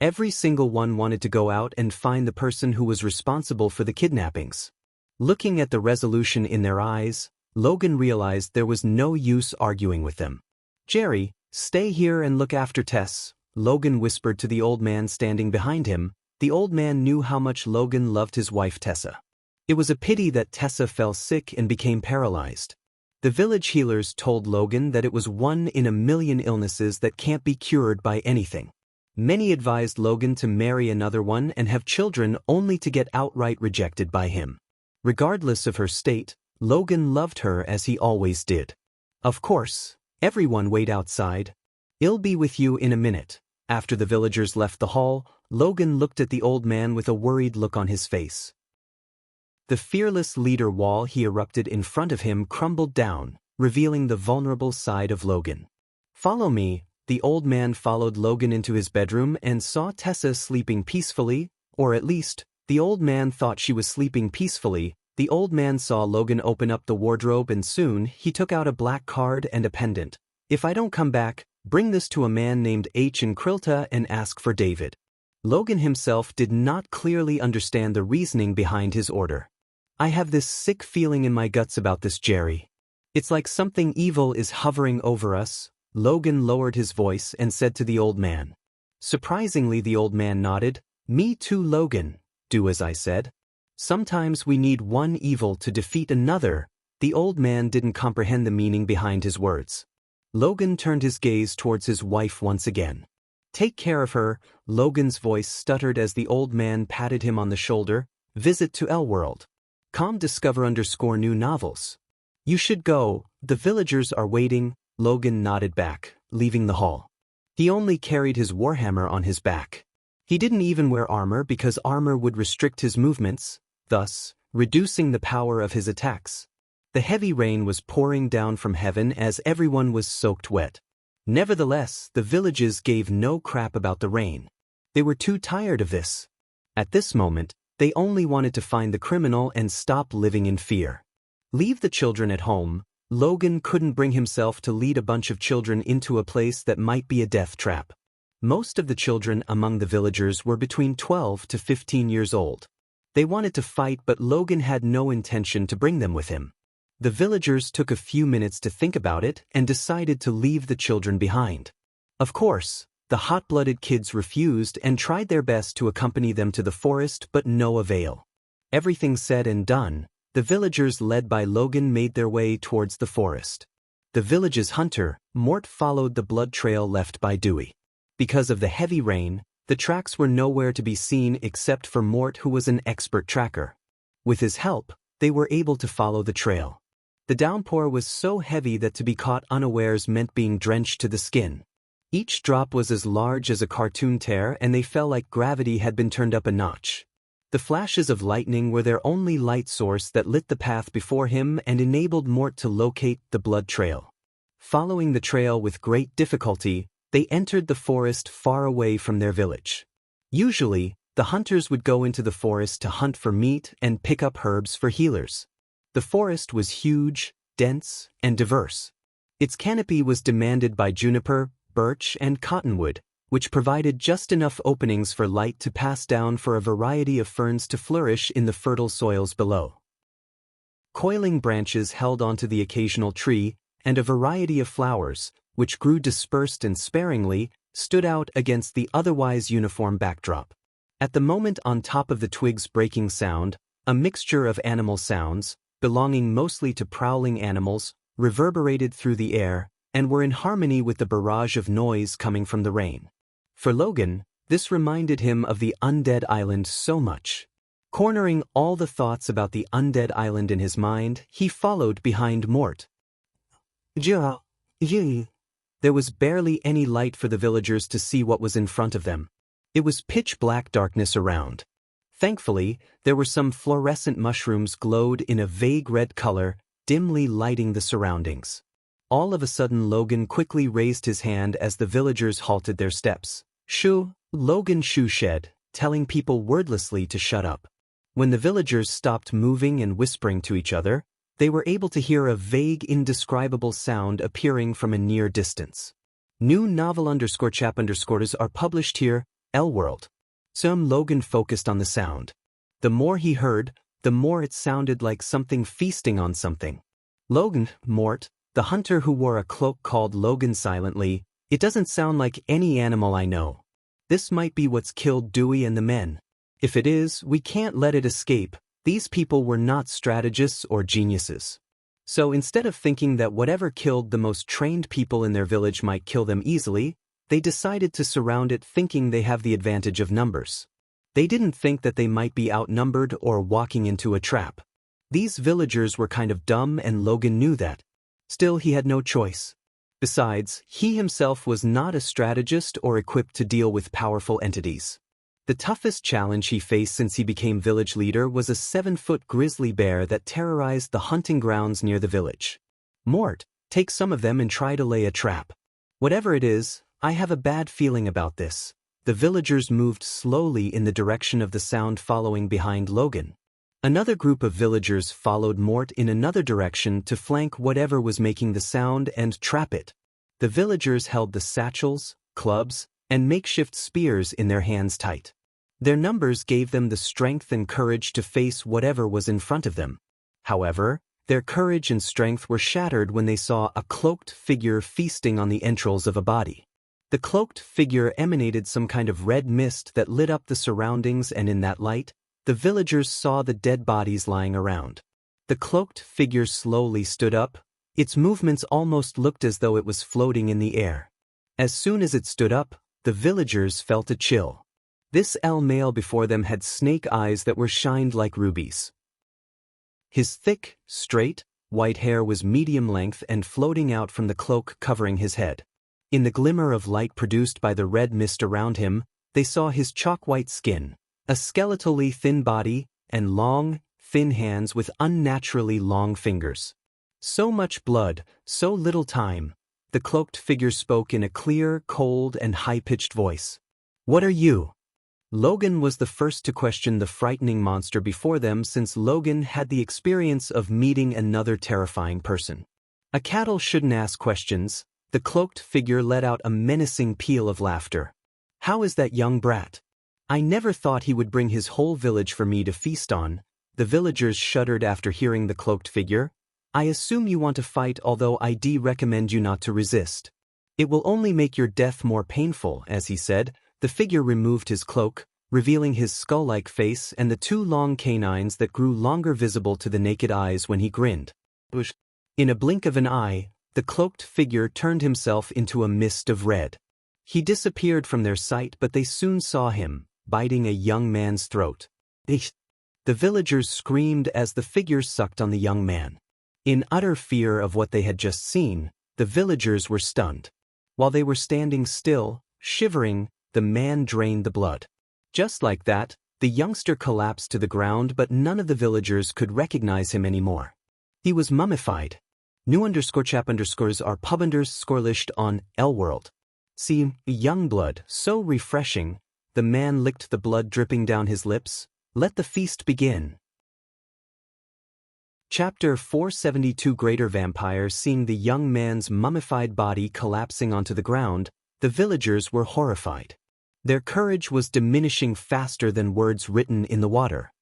Every single one wanted to go out and find the person who was responsible for the kidnappings. Looking at the resolution in their eyes, Logan realized there was no use arguing with them. "Jerry, stay here and look after Tess," Logan whispered to the old man standing behind him. The old man knew how much Logan loved his wife Tessa. It was a pity that Tessa fell sick and became paralyzed. The village healers told Logan that it was one in a million illnesses that can't be cured by anything. Many advised Logan to marry another one and have children only to get outright rejected by him. Regardless of her state, Logan loved her as he always did. "Of course, everyone wait outside. I'll be with you in a minute." After the villagers left the hall, Logan looked at the old man with a worried look on his face. The fearless leader wall he erupted in front of him crumbled down, revealing the vulnerable side of Logan. "Follow me." The old man followed Logan into his bedroom and saw Tessa sleeping peacefully, or at least, the old man thought she was sleeping peacefully. The old man saw Logan open up the wardrobe and soon he took out a black card and a pendant. "If I don't come back, bring this to a man named H in Krilta and ask for David." Logan himself did not clearly understand the reasoning behind his order. "I have this sick feeling in my guts about this, Jerry. It's like something evil is hovering over us." Logan lowered his voice and said to the old man. Surprisingly, the old man nodded. "Me too, Logan. Do as I said. Sometimes we need one evil to defeat another." The old man didn't comprehend the meaning behind his words. Logan turned his gaze towards his wife once again. "Take care of her." Logan's voice stuttered as the old man patted him on the shoulder. "Visit to L-World. Discover_new novels. You should go. The villagers are waiting." Logan nodded back, leaving the hall. He only carried his warhammer on his back. He didn't even wear armor because armor would restrict his movements, thus reducing the power of his attacks. The heavy rain was pouring down from heaven as everyone was soaked wet. Nevertheless, the villages gave no crap about the rain. They were too tired of this. At this moment, they only wanted to find the criminal and stop living in fear. Leave the children at home. Logan couldn't bring himself to lead a bunch of children into a place that might be a death trap. Most of the children among the villagers were between 12 to 15 years old. They wanted to fight, but Logan had no intention to bring them with him. The villagers took a few minutes to think about it and decided to leave the children behind. Of course, the hot-blooded kids refused and tried their best to accompany them to the forest, but no avail. Everything said and done, the villagers led by Logan made their way towards the forest. The village's hunter, Mort, followed the blood trail left by Dewey. Because of the heavy rain, the tracks were nowhere to be seen except for Mort, who was an expert tracker. With his help, they were able to follow the trail. The downpour was so heavy that to be caught unawares meant being drenched to the skin. Each drop was as large as a cartoon tear, and they felt like gravity had been turned up a notch. The flashes of lightning were their only light source that lit the path before him and enabled Mort to locate the blood trail. Following the trail with great difficulty, they entered the forest far away from their village. Usually, the hunters would go into the forest to hunt for meat and pick up herbs for healers. The forest was huge, dense, and diverse. Its canopy was demanded by juniper, birch, and cottonwood, which provided just enough openings for light to pass down for a variety of ferns to flourish in the fertile soils below. Coiling branches held onto the occasional tree, and a variety of flowers, which grew dispersed and sparingly, stood out against the otherwise uniform backdrop. At the moment, on top of the twigs breaking sound, a mixture of animal sounds, belonging mostly to prowling animals, reverberated through the air, and were in harmony with the barrage of noise coming from the rain. For Logan, this reminded him of the undead island so much. Cornering all the thoughts about the undead island in his mind, he followed behind Mort. There was barely any light for the villagers to see what was in front of them. It was pitch black darkness around. Thankfully, there were some fluorescent mushrooms glowed in a vague red color, dimly lighting the surroundings. All of a sudden, Logan quickly raised his hand as the villagers halted their steps. "Shoo!" Logan shoo-shed, telling people wordlessly to shut up. When the villagers stopped moving and whispering to each other, they were able to hear a vague, indescribable sound appearing from a near distance. New novel _chap_s are published here, L-World. Some Logan focused on the sound. The more he heard, the more it sounded like something feasting on something. Logan, Mort, the hunter who wore a cloak called Logan silently, it doesn't sound like any animal I know. This might be what's killed Dewey and the men. If it is, we can't let it escape. These people were not strategists or geniuses. So instead of thinking that whatever killed the most trained people in their village might kill them easily, they decided to surround it thinking they have the advantage of numbers. They didn't think that they might be outnumbered or walking into a trap. These villagers were kind of dumb and Logan knew that. Still, he had no choice. Besides, he himself was not a strategist or equipped to deal with powerful entities. The toughest challenge he faced since he became village leader was a 7-foot grizzly bear that terrorized the hunting grounds near the village. Mort, take some of them and try to lay a trap. Whatever it is, I have a bad feeling about this. The villagers moved slowly in the direction of the sound following behind Logan. Another group of villagers followed Mort in another direction to flank whatever was making the sound and trap it. The villagers held the satchels, clubs, and makeshift spears in their hands tight. Their numbers gave them the strength and courage to face whatever was in front of them. However, their courage and strength were shattered when they saw a cloaked figure feasting on the entrails of a body. The cloaked figure emanated some kind of red mist that lit up the surroundings, and in that light, the villagers saw the dead bodies lying around. The cloaked figure slowly stood up. Its movements almost looked as though it was floating in the air. As soon as it stood up, the villagers felt a chill. This male before them had snake eyes that were shined like rubies. His thick, straight, white hair was medium length and floating out from the cloak covering his head. In the glimmer of light produced by the red mist around him, they saw his chalk-white skin, a skeletally thin body, and long, thin hands with unnaturally long fingers. So much blood, so little time. The cloaked figure spoke in a clear, cold, and high-pitched voice. "What are you?" Logan was the first to question the frightening monster before them, since Logan had the experience of meeting another terrifying person. A cattle shouldn't ask questions. The cloaked figure let out a menacing peal of laughter. "How is that young brat? I never thought he would bring his whole village for me to feast on." The villagers shuddered after hearing the cloaked figure. "I assume you want to fight, although I'd recommend you not to resist. It will only make your death more painful." As he said, the figure removed his cloak, revealing his skull-like face and the 2 long canines that grew longer visible to the naked eyes when he grinned. In a blink of an eye, the cloaked figure turned himself into a mist of red. He disappeared from their sight, but they soon saw him, biting a young man's throat. The villagers screamed as the figure sucked on the young man. In utter fear of what they had just seen, the villagers were stunned. While they were standing still, shivering, the man drained the blood. Just like that, the youngster collapsed to the ground, but none of the villagers could recognize him anymore. He was mummified. New _chap_s are scorelished on L-World. See, young blood, so refreshing. The man licked the blood dripping down his lips. Let the feast begin. Chapter 472. Greater Vampire. Seeing the young man's mummified body collapsing onto the ground, the villagers were horrified. Their courage was diminishing faster than words written in the water.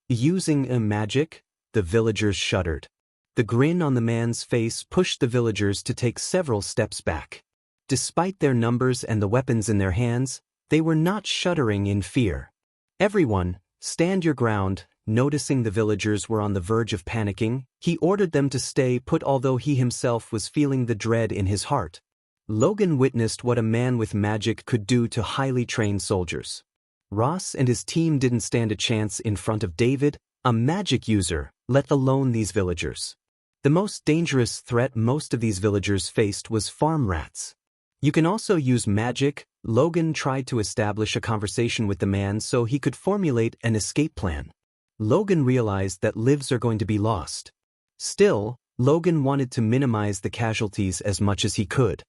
Using a magic, the villagers shuddered. The grin on the man's face pushed the villagers to take several steps back. Despite their numbers and the weapons in their hands, they were not shuddering in fear. "Everyone, stand your ground." Noticing the villagers were on the verge of panicking, he ordered them to stay put, although he himself was feeling the dread in his heart. Logan witnessed what a man with magic could do to highly trained soldiers. Ross and his team didn't stand a chance in front of David, a magic user, let alone these villagers. The most dangerous threat most of these villagers faced was farm rats. "You can also use magic." Logan tried to establish a conversation with the man so he could formulate an escape plan. Logan realized that lives are going to be lost. Still, Logan wanted to minimize the casualties as much as he could.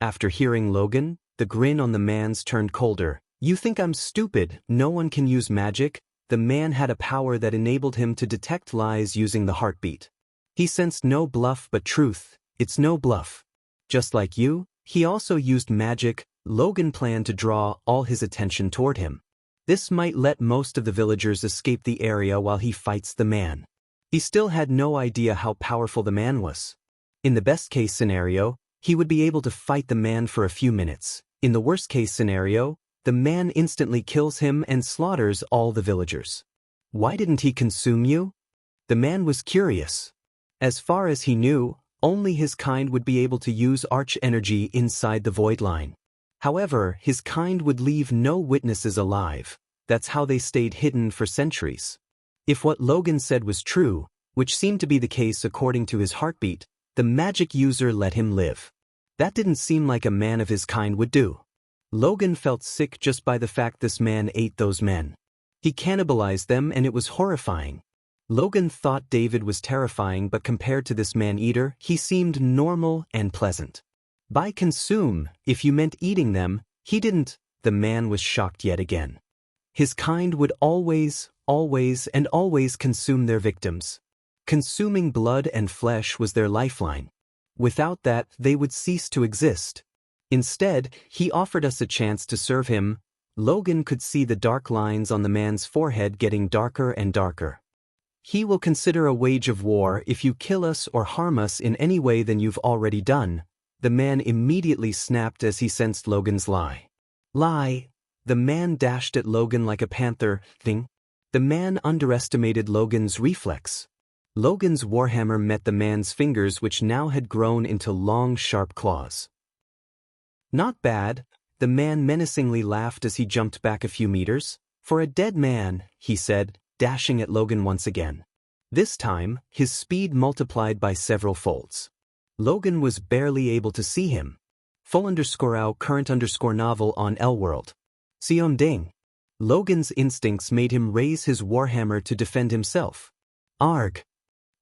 After hearing Logan, the grin on the man's turned colder. "You think I'm stupid? No one can use magic." The man had a power that enabled him to detect lies using the heartbeat. He sensed no bluff but truth. "It's no bluff. Just like you, He also used magic. Logan planned to draw all his attention toward him. This might let most of the villagers escape the area while he fights the man. He still had no idea how powerful the man was. In the best-case scenario, he would be able to fight the man for a few minutes. In the worst-case scenario, the man instantly kills him and slaughters all the villagers. Why didn't he consume you? The man was curious. As far as he knew, only his kind would be able to use arch energy inside the void line. However, his kind would leave no witnesses alive. That's how they stayed hidden for centuries. If what Logan said was true, which seemed to be the case according to his heartbeat, the magic user let him live. That didn't seem like a man of his kind would do. Logan felt sick just by the fact this man ate those men. He cannibalized them and it was horrifying. Logan thought David was terrifying, but compared to this man-eater, he seemed normal and pleasant. By consume, if you meant eating them, he didn't. The man was shocked yet again. His kind would always consume their victims. Consuming blood and flesh was their lifeline. Without that, they would cease to exist. Instead, he offered us a chance to serve him. Logan could see the dark lines on the man's forehead getting darker and darker. He will consider a wage of war if you kill us or harm us in any way than you've already done. The man immediately snapped as he sensed Logan's lie. Lie. The man dashed at Logan like a panther. Thing. The man underestimated Logan's reflex. Logan's warhammer met the man's fingers, which now had grown into long, sharp claws. Not bad, the man menacingly laughed as he jumped back a few meters. For a dead man, he said, dashing at Logan once again. This time, his speed multiplied by several folds. Logan was barely able to see him. Full_out current_novel on L-World. Seom Ding. Logan's instincts made him raise his warhammer to defend himself. Arg.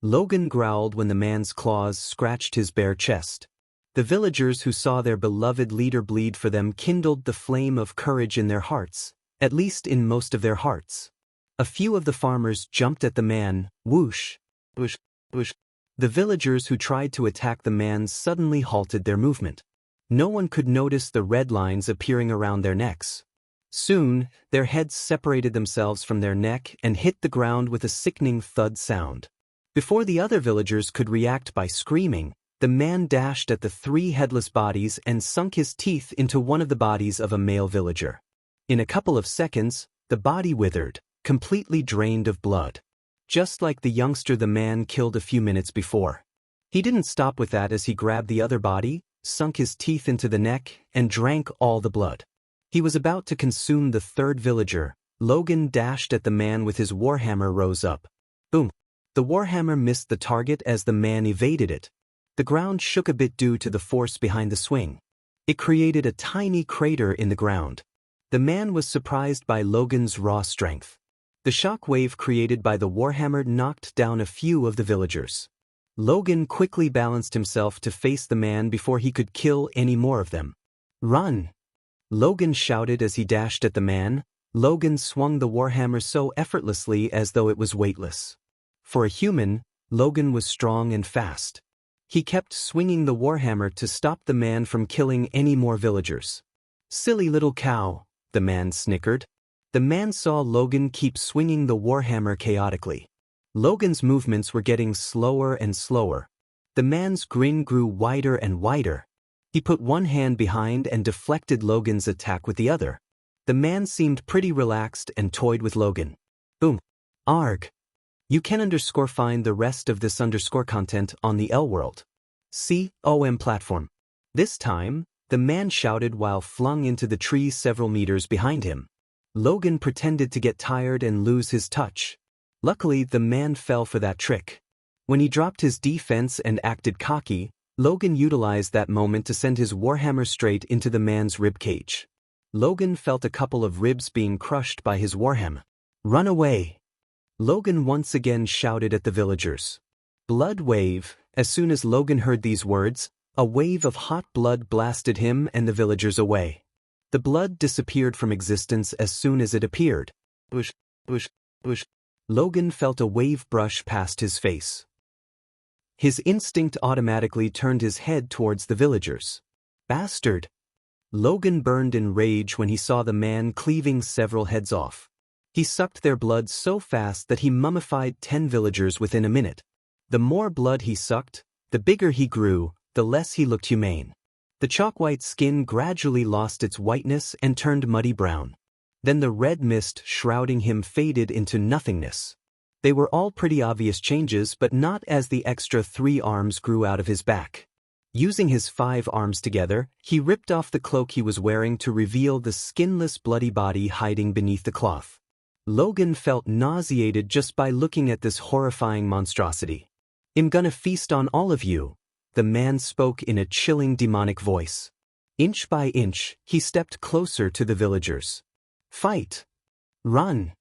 Logan growled when the man's claws scratched his bare chest. The villagers who saw their beloved leader bleed for them kindled the flame of courage in their hearts, at least in most of their hearts. A few of the farmers jumped at the man. Whoosh, whoosh, whoosh. The villagers who tried to attack the man suddenly halted their movement. No one could notice the red lines appearing around their necks. Soon, their heads separated themselves from their neck and hit the ground with a sickening thud sound. Before the other villagers could react by screaming, the man dashed at the three headless bodies and sunk his teeth into one of the bodies of a male villager. In a couple of seconds, the body withered, completely drained of blood. Just like the youngster the man killed a few minutes before. He didn't stop with that as he grabbed the other body, sunk his teeth into the neck, and drank all the blood. He was about to consume the third villager. Logan dashed at the man with his warhammer rose up. Boom. The warhammer missed the target as the man evaded it. The ground shook a bit due to the force behind the swing. It created a tiny crater in the ground. The man was surprised by Logan's raw strength. The shock wave created by the warhammer knocked down a few of the villagers. Logan quickly balanced himself to face the man before he could kill any more of them. Run! Logan shouted as he dashed at the man. Logan swung the warhammer so effortlessly as though it was weightless. For a human, Logan was strong and fast. He kept swinging the warhammer to stop the man from killing any more villagers. Silly little cow, the man snickered. The man saw Logan keep swinging the warhammer chaotically. Logan's movements were getting slower and slower. The man's grin grew wider and wider. He put one hand behind and deflected Logan's attack with the other. The man seemed pretty relaxed and toyed with Logan. Boom. Arg. You can find the rest of this content on the L-World. COM platform. This time, the man shouted while flung into the tree several meters behind him. Logan pretended to get tired and lose his touch. Luckily, the man fell for that trick. When he dropped his defense and acted cocky, Logan utilized that moment to send his warhammer straight into the man's rib cage. Logan felt a couple of ribs being crushed by his warhammer. Run away! Logan once again shouted at the villagers. Blood wave. As soon as Logan heard these words, a wave of hot blood blasted him and the villagers away. The blood disappeared from existence as soon as it appeared. Whoosh, whoosh, whoosh. Logan felt a wave brush past his face. His instinct automatically turned his head towards the villagers. Bastard! Logan burned in rage when he saw the man cleaving several heads off. He sucked their blood so fast that he mummified 10 villagers within a minute. The more blood he sucked, the bigger he grew, the less he looked humane. The chalk-white skin gradually lost its whiteness and turned muddy brown. Then the red mist shrouding him faded into nothingness. They were all pretty obvious changes, but not as the extra 3 arms grew out of his back. Using his 5 arms together, he ripped off the cloak he was wearing to reveal the skinless bloody body hiding beneath the cloth. Logan felt nauseated just by looking at this horrifying monstrosity. "I'm gonna feast on all of you," the man spoke in a chilling demonic voice. Inch by inch, he stepped closer to the villagers. "Fight! Run!"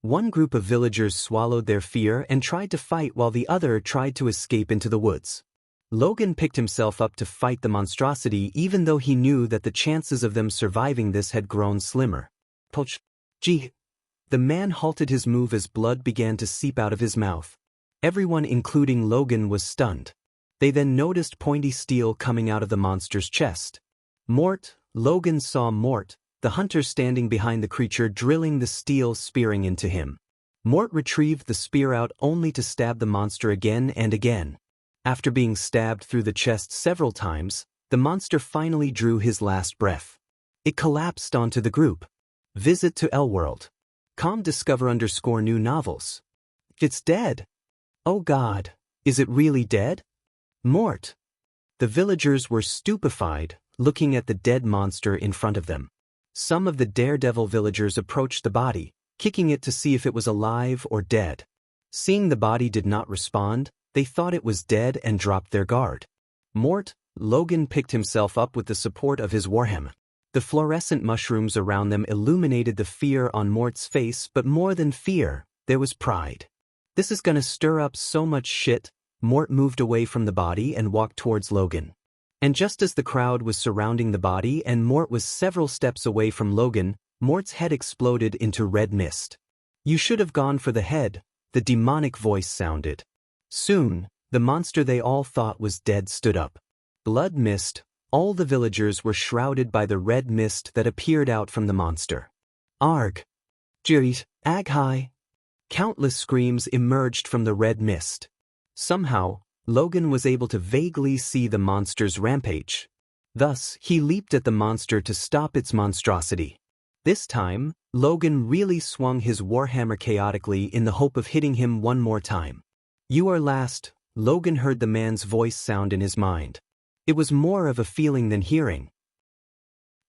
One group of villagers swallowed their fear and tried to fight while the other tried to escape into the woods. Logan picked himself up to fight the monstrosity even though he knew that the chances of them surviving this had grown slimmer. "Poch! Gee!" The man halted his move as blood began to seep out of his mouth. Everyone including Logan was stunned. They then noticed pointy steel coming out of the monster's chest. Mort! Logan saw Mort, the hunter standing behind the creature drilling the steel spearing into him. Mort retrieved the spear out only to stab the monster again and again. After being stabbed through the chest several times, the monster finally drew his last breath. It collapsed onto the group. Visit to Elworld. Discover_new novels. It's dead. Oh God, is it really dead? Mort! The villagers were stupefied, looking at the dead monster in front of them. Some of the daredevil villagers approached the body, kicking it to see if it was alive or dead. Seeing the body did not respond, they thought it was dead and dropped their guard. Mort! Logan picked himself up with the support of his warhammer. The fluorescent mushrooms around them illuminated the fear on Mort's face, but more than fear, there was pride. "This is gonna stir up so much shit." Mort moved away from the body and walked towards Logan. And just as the crowd was surrounding the body and Mort was several steps away from Logan, Mort's head exploded into red mist. "You should have gone for the head," the demonic voice sounded. Soon, the monster they all thought was dead stood up. Blood mist, all the villagers were shrouded by the red mist that appeared out from the monster. "Arg! Jirit, Aghai!" Countless screams emerged from the red mist. Somehow, Logan was able to vaguely see the monster's rampage. Thus, he leaped at the monster to stop its monstrosity. This time, Logan really swung his warhammer chaotically in the hope of hitting him one more time. "You are last," Logan heard the man's voice sound in his mind. It was more of a feeling than hearing.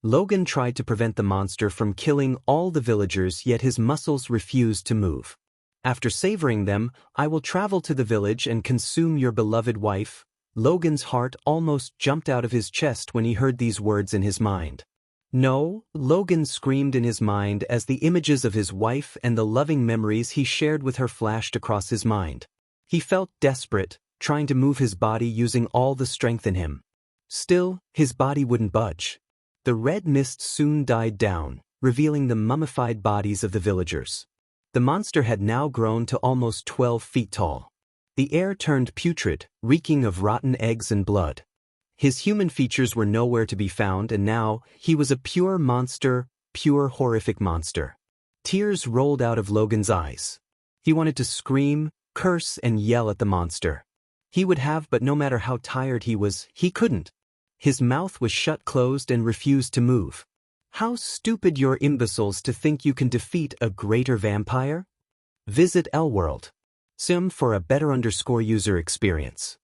Logan tried to prevent the monster from killing all the villagers, yet his muscles refused to move. After savoring them, "I will travel to the village and consume your beloved wife." Logan's heart almost jumped out of his chest when he heard these words in his mind. "No," Logan screamed in his mind as the images of his wife and the loving memories he shared with her flashed across his mind. He felt desperate, trying to move his body using all the strength in him. Still, his body wouldn't budge. The red mist soon died down, revealing the mummified bodies of the villagers. The monster had now grown to almost 12 feet tall. The air turned putrid, reeking of rotten eggs and blood. His human features were nowhere to be found, and now, he was a pure monster, pure horrific monster. Tears rolled out of Logan's eyes. He wanted to scream, curse, and yell at the monster. He would have, but no matter how tired he was, he couldn't. His mouth was shut closed and refused to move. "How stupid you're imbeciles to think you can defeat a greater vampire?" Visit Elworld. Sim for a better user experience.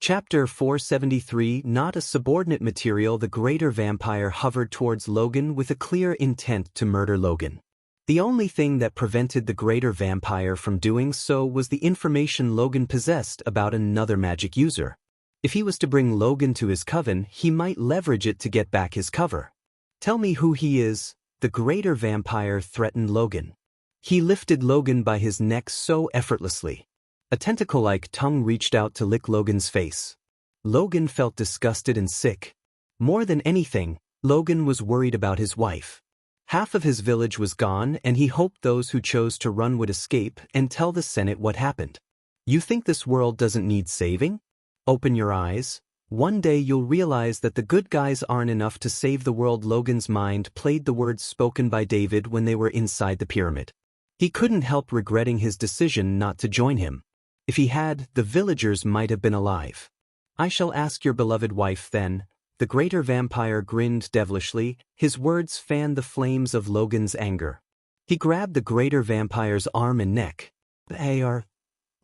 Chapter 473. Not a subordinate material. The greater vampire hovered towards Logan with a clear intent to murder Logan. The only thing that prevented the greater vampire from doing so was the information Logan possessed about another magic user. If he was to bring Logan to his coven, he might leverage it to get back his cover. "Tell me who he is," the greater vampire threatened Logan. He lifted Logan by his neck so effortlessly. A tentacle-like tongue reached out to lick Logan's face. Logan felt disgusted and sick. More than anything, Logan was worried about his wife. Half of his village was gone, and he hoped those who chose to run would escape and tell the Senate what happened. "You think this world doesn't need saving? Open your eyes." One day you'll realize that the good guys aren't enough to save the world. Logan's mind played the words spoken by David when they were inside the pyramid. He couldn't help regretting his decision not to join him. If he had, the villagers might have been alive. I shall ask your beloved wife then. The greater vampire grinned devilishly, his words fanned the flames of Logan's anger. He grabbed the greater vampire's arm and neck. They are...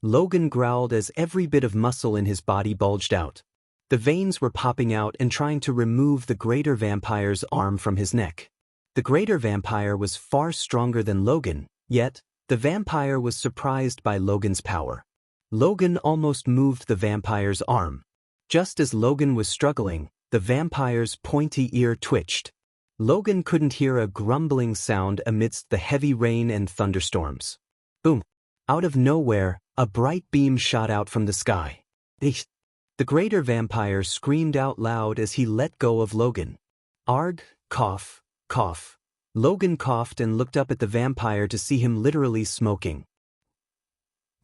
Logan growled as every bit of muscle in his body bulged out. The veins were popping out and trying to remove the greater vampire's arm from his neck. The greater vampire was far stronger than Logan, yet, the vampire was surprised by Logan's power. Logan almost moved the vampire's arm. Just as Logan was struggling, the vampire's pointy ear twitched. Logan couldn't hear a grumbling sound amidst the heavy rain and thunderstorms. Boom! Out of nowhere, a bright beam shot out from the sky. The greater vampire screamed out loud as he let go of Logan. Arg, cough, cough. Logan coughed and looked up at the vampire to see him literally smoking.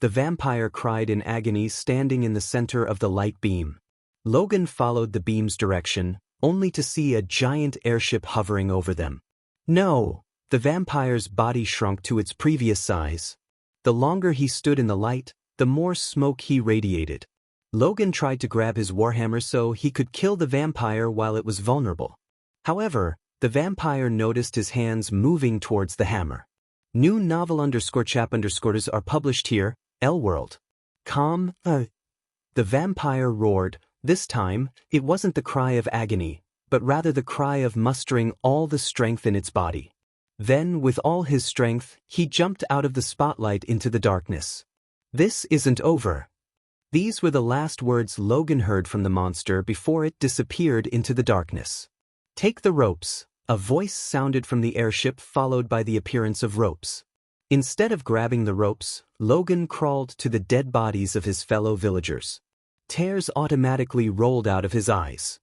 The vampire cried in agony, standing in the center of the light beam. Logan followed the beam's direction, only to see a giant airship hovering over them. No! The vampire's body shrunk to its previous size. The longer he stood in the light, the more smoke he radiated. Logan tried to grab his warhammer so he could kill the vampire while it was vulnerable. However, the vampire noticed his hands moving towards the hammer. New novel _chap_s are published here, L-World. The vampire roared. This time, it wasn't the cry of agony, but rather the cry of mustering all the strength in its body. Then, with all his strength, he jumped out of the spotlight into the darkness. This isn't over. These were the last words Logan heard from the monster before it disappeared into the darkness. Take the ropes. A voice sounded from the airship, followed by the appearance of ropes. Instead of grabbing the ropes, Logan crawled to the dead bodies of his fellow villagers. Tears automatically rolled out of his eyes.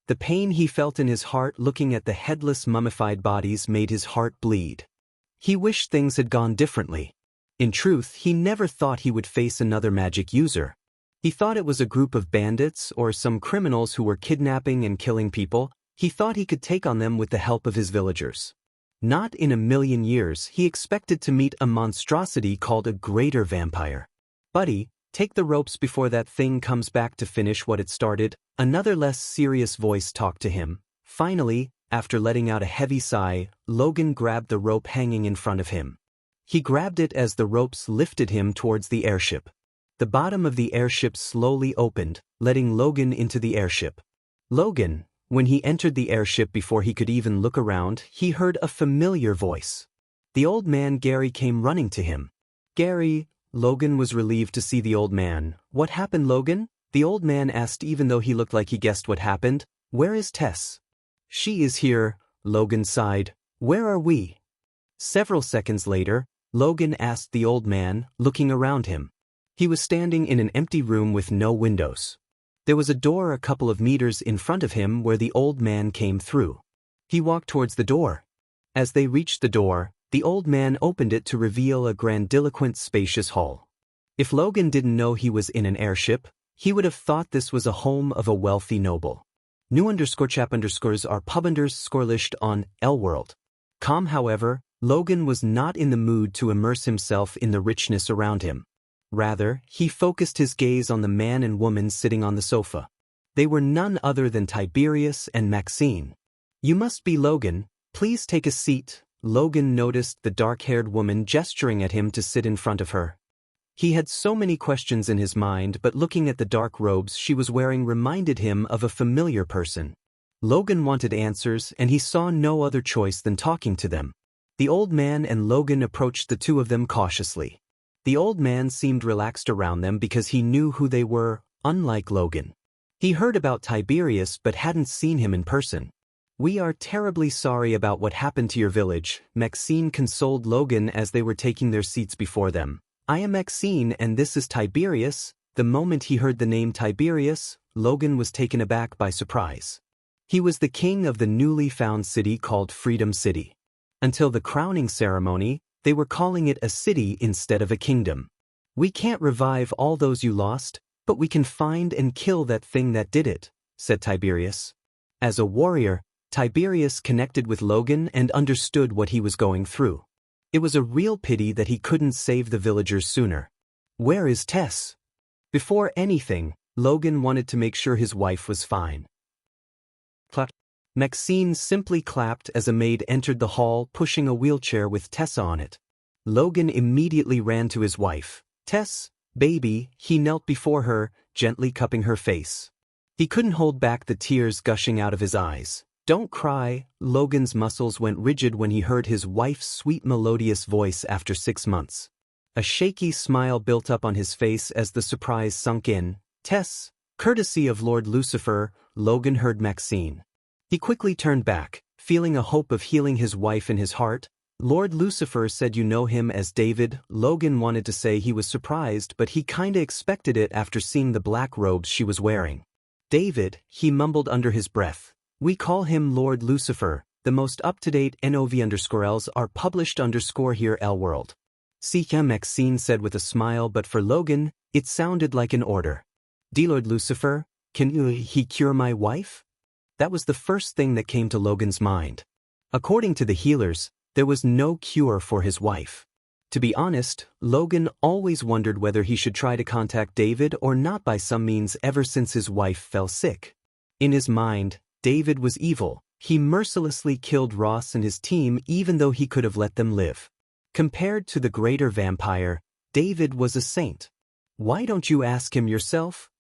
The pain he felt in his heart looking at the headless mummified bodies made his heart bleed. He wished things had gone differently. In truth, he never thought he would face another magic user. He thought it was a group of bandits or some criminals who were kidnapping and killing people. He thought he could take on them with the help of his villagers. Not in a million years he expected to meet a monstrosity called a greater vampire. Buddy, take the ropes before that thing comes back to finish what it started. Another less serious voice talked to him. Finally, after letting out a heavy sigh, Logan grabbed the rope hanging in front of him. He grabbed it as the ropes lifted him towards the airship. The bottom of the airship slowly opened, letting Logan into the airship. Logan, when he entered the airship before he could even look around, he heard a familiar voice. The old man Gary came running to him. Gary, Logan was relieved to see the old man. What happened, Logan? The old man asked, even though he looked like he guessed what happened. Where is Tess? She is here, Logan sighed. Where are we? Several seconds later, Logan asked the old man, looking around him. He was standing in an empty room with no windows. There was a door a couple of meters in front of him where the old man came through. He walked towards the door. As they reached the door, the old man opened it to reveal a grandiloquent, spacious hall. If Logan didn't know he was in an airship, he would have thought this was a home of a wealthy noble. New _chap_s are published on L-World. However, Logan was not in the mood to immerse himself in the richness around him. Rather, he focused his gaze on the man and woman sitting on the sofa. They were none other than Tiberius and Maxine. You must be Logan. Please take a seat. Logan noticed the dark-haired woman gesturing at him to sit in front of her. He had so many questions in his mind, but looking at the dark robes she was wearing reminded him of a familiar person. Logan wanted answers, and he saw no other choice than talking to them. The old man and Logan approached the two of them cautiously. The old man seemed relaxed around them because he knew who they were, unlike Logan. He heard about Tiberius but hadn't seen him in person. We are terribly sorry about what happened to your village, Maxine consoled Logan as they were taking their seats before them. I am Maxine and this is Tiberius. The moment he heard the name Tiberius, Logan was taken aback by surprise. He was the king of the newly found city called Freedom City. Until the crowning ceremony, they were calling it a city instead of a kingdom. We can't revive all those you lost, "But we can find and kill that thing that did it," said Tiberius. As a warrior, Tiberius connected with Logan and understood what he was going through. It was a real pity that he couldn't save the villagers sooner. "Where is Tess?" Before anything, Logan wanted to make sure his wife was fine. Clap. Maxine simply clapped as a maid entered the hall pushing a wheelchair with Tessa on it. Logan immediately ran to his wife. "Tess, baby," he knelt before her, gently cupping her face. He couldn't hold back the tears gushing out of his eyes. "Don't cry." Logan's muscles went rigid when he heard his wife's sweet melodious voice after 6 months. A shaky smile built up on his face as the surprise sunk in. "Tess, courtesy of Lord Lucifer," Logan heard Maxine. He quickly turned back, feeling a hope of healing his wife in his heart. "Lord Lucifer said you know him as David." Logan wanted to say he was surprised, but he kinda expected it after seeing the black robes she was wearing. "David," he mumbled under his breath. "We call him Lord Lucifer. The most up-to-date NOV_Ls are published _here L-World." "Sika," Maxine said with a smile, but for Logan, it sounded like an order. "Lord Lucifer, can he cure my wife?" That was the first thing that came to Logan's mind. According to the healers, there was no cure for his wife. To be honest, Logan always wondered whether he should try to contact David or not by some means ever since his wife fell sick. In his mind, David was evil. He mercilessly killed Ross and his team even though he could have let them live. Compared to the greater vampire, David was a saint. "Why don't you ask him yourself?"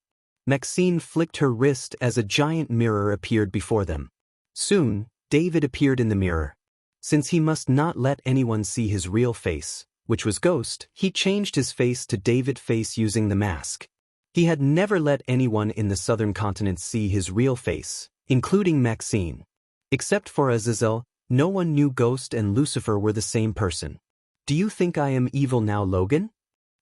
Maxine flicked her wrist as a giant mirror appeared before them. Soon, David appeared in the mirror. Since he must not let anyone see his real face, which was Ghost, he changed his face to David face using the mask. He had never let anyone in the southern continent see his real face, including Maxine. Except for Azazel, no one knew Ghost and Lucifer were the same person. "Do you think I am evil now, Logan?"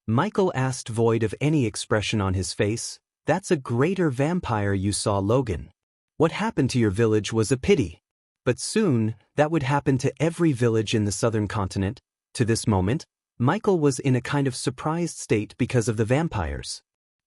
Michael asked, void of any expression on his face. "That's a greater vampire you saw, Logan. What happened to your village was a pity. But soon, that would happen to every village in the southern continent." To this moment, Michael was in a kind of surprised state because of the vampires.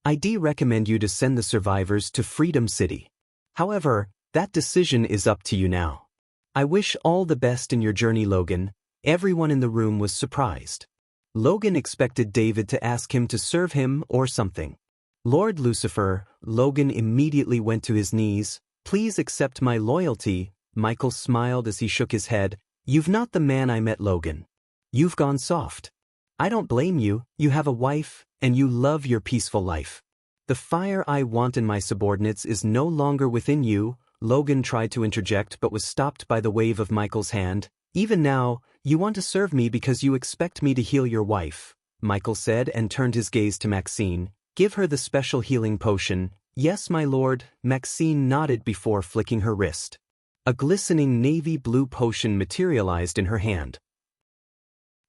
"I'd recommend you to send the survivors to Freedom City. However, that decision is up to you now. I wish all the best in your journey, Logan." Everyone in the room was surprised. Logan expected David to ask him to serve him or something. "Lord Lucifer," Logan immediately went to his knees. "Please accept my loyalty." Michael smiled as he shook his head. "You've not the man I met, Logan. You've gone soft. I don't blame you. You have a wife, and you love your peaceful life. The fire I want in my subordinates is no longer within you." Logan tried to interject but was stopped by the wave of Michael's hand. "Even now, you want to serve me because you expect me to heal your wife," Michael said and turned his gaze to Maxine. "Give her the special healing potion." "Yes, my lord." Maxine nodded before flicking her wrist. A glistening navy blue potion materialized in her hand.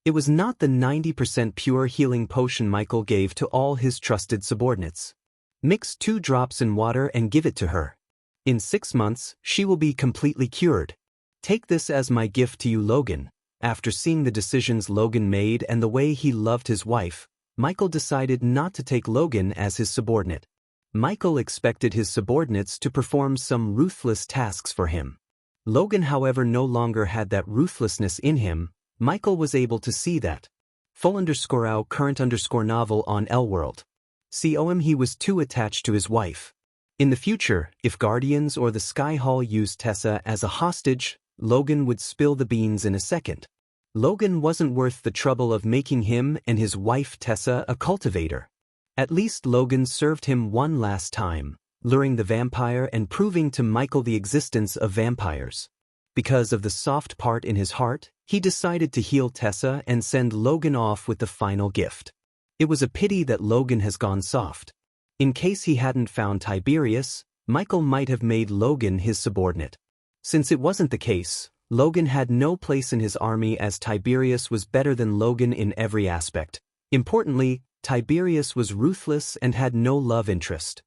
It was not the 90% pure healing potion Michael gave to all his trusted subordinates. "Mix 2 drops in water and give it to her. In 6 months, she will be completely cured. Take this as my gift to you, Logan." After seeing the decisions Logan made and the way he loved his wife, Michael decided not to take Logan as his subordinate. Michael expected his subordinates to perform some ruthless tasks for him. Logan, however, no longer had that ruthlessness in him. Michael was able to see that. Full_out current_novel on L-World. COM he was too attached to his wife. In the future, if Guardians or the Sky Hall used Tessa as a hostage, Logan would spill the beans in a second. Logan wasn't worth the trouble of making him and his wife Tessa a cultivator. At least Logan served him one last time, luring the vampire and proving to Michael the existence of vampires. Because of the soft part in his heart, he decided to heal Tessa and send Logan off with the final gift. It was a pity that Logan has gone soft. In case he hadn't found Tiberius, Michael might have made Logan his subordinate. Since it wasn't the case, Logan had no place in his army as Tiberius was better than Logan in every aspect. Importantly, Tiberius was ruthless and had no love interest.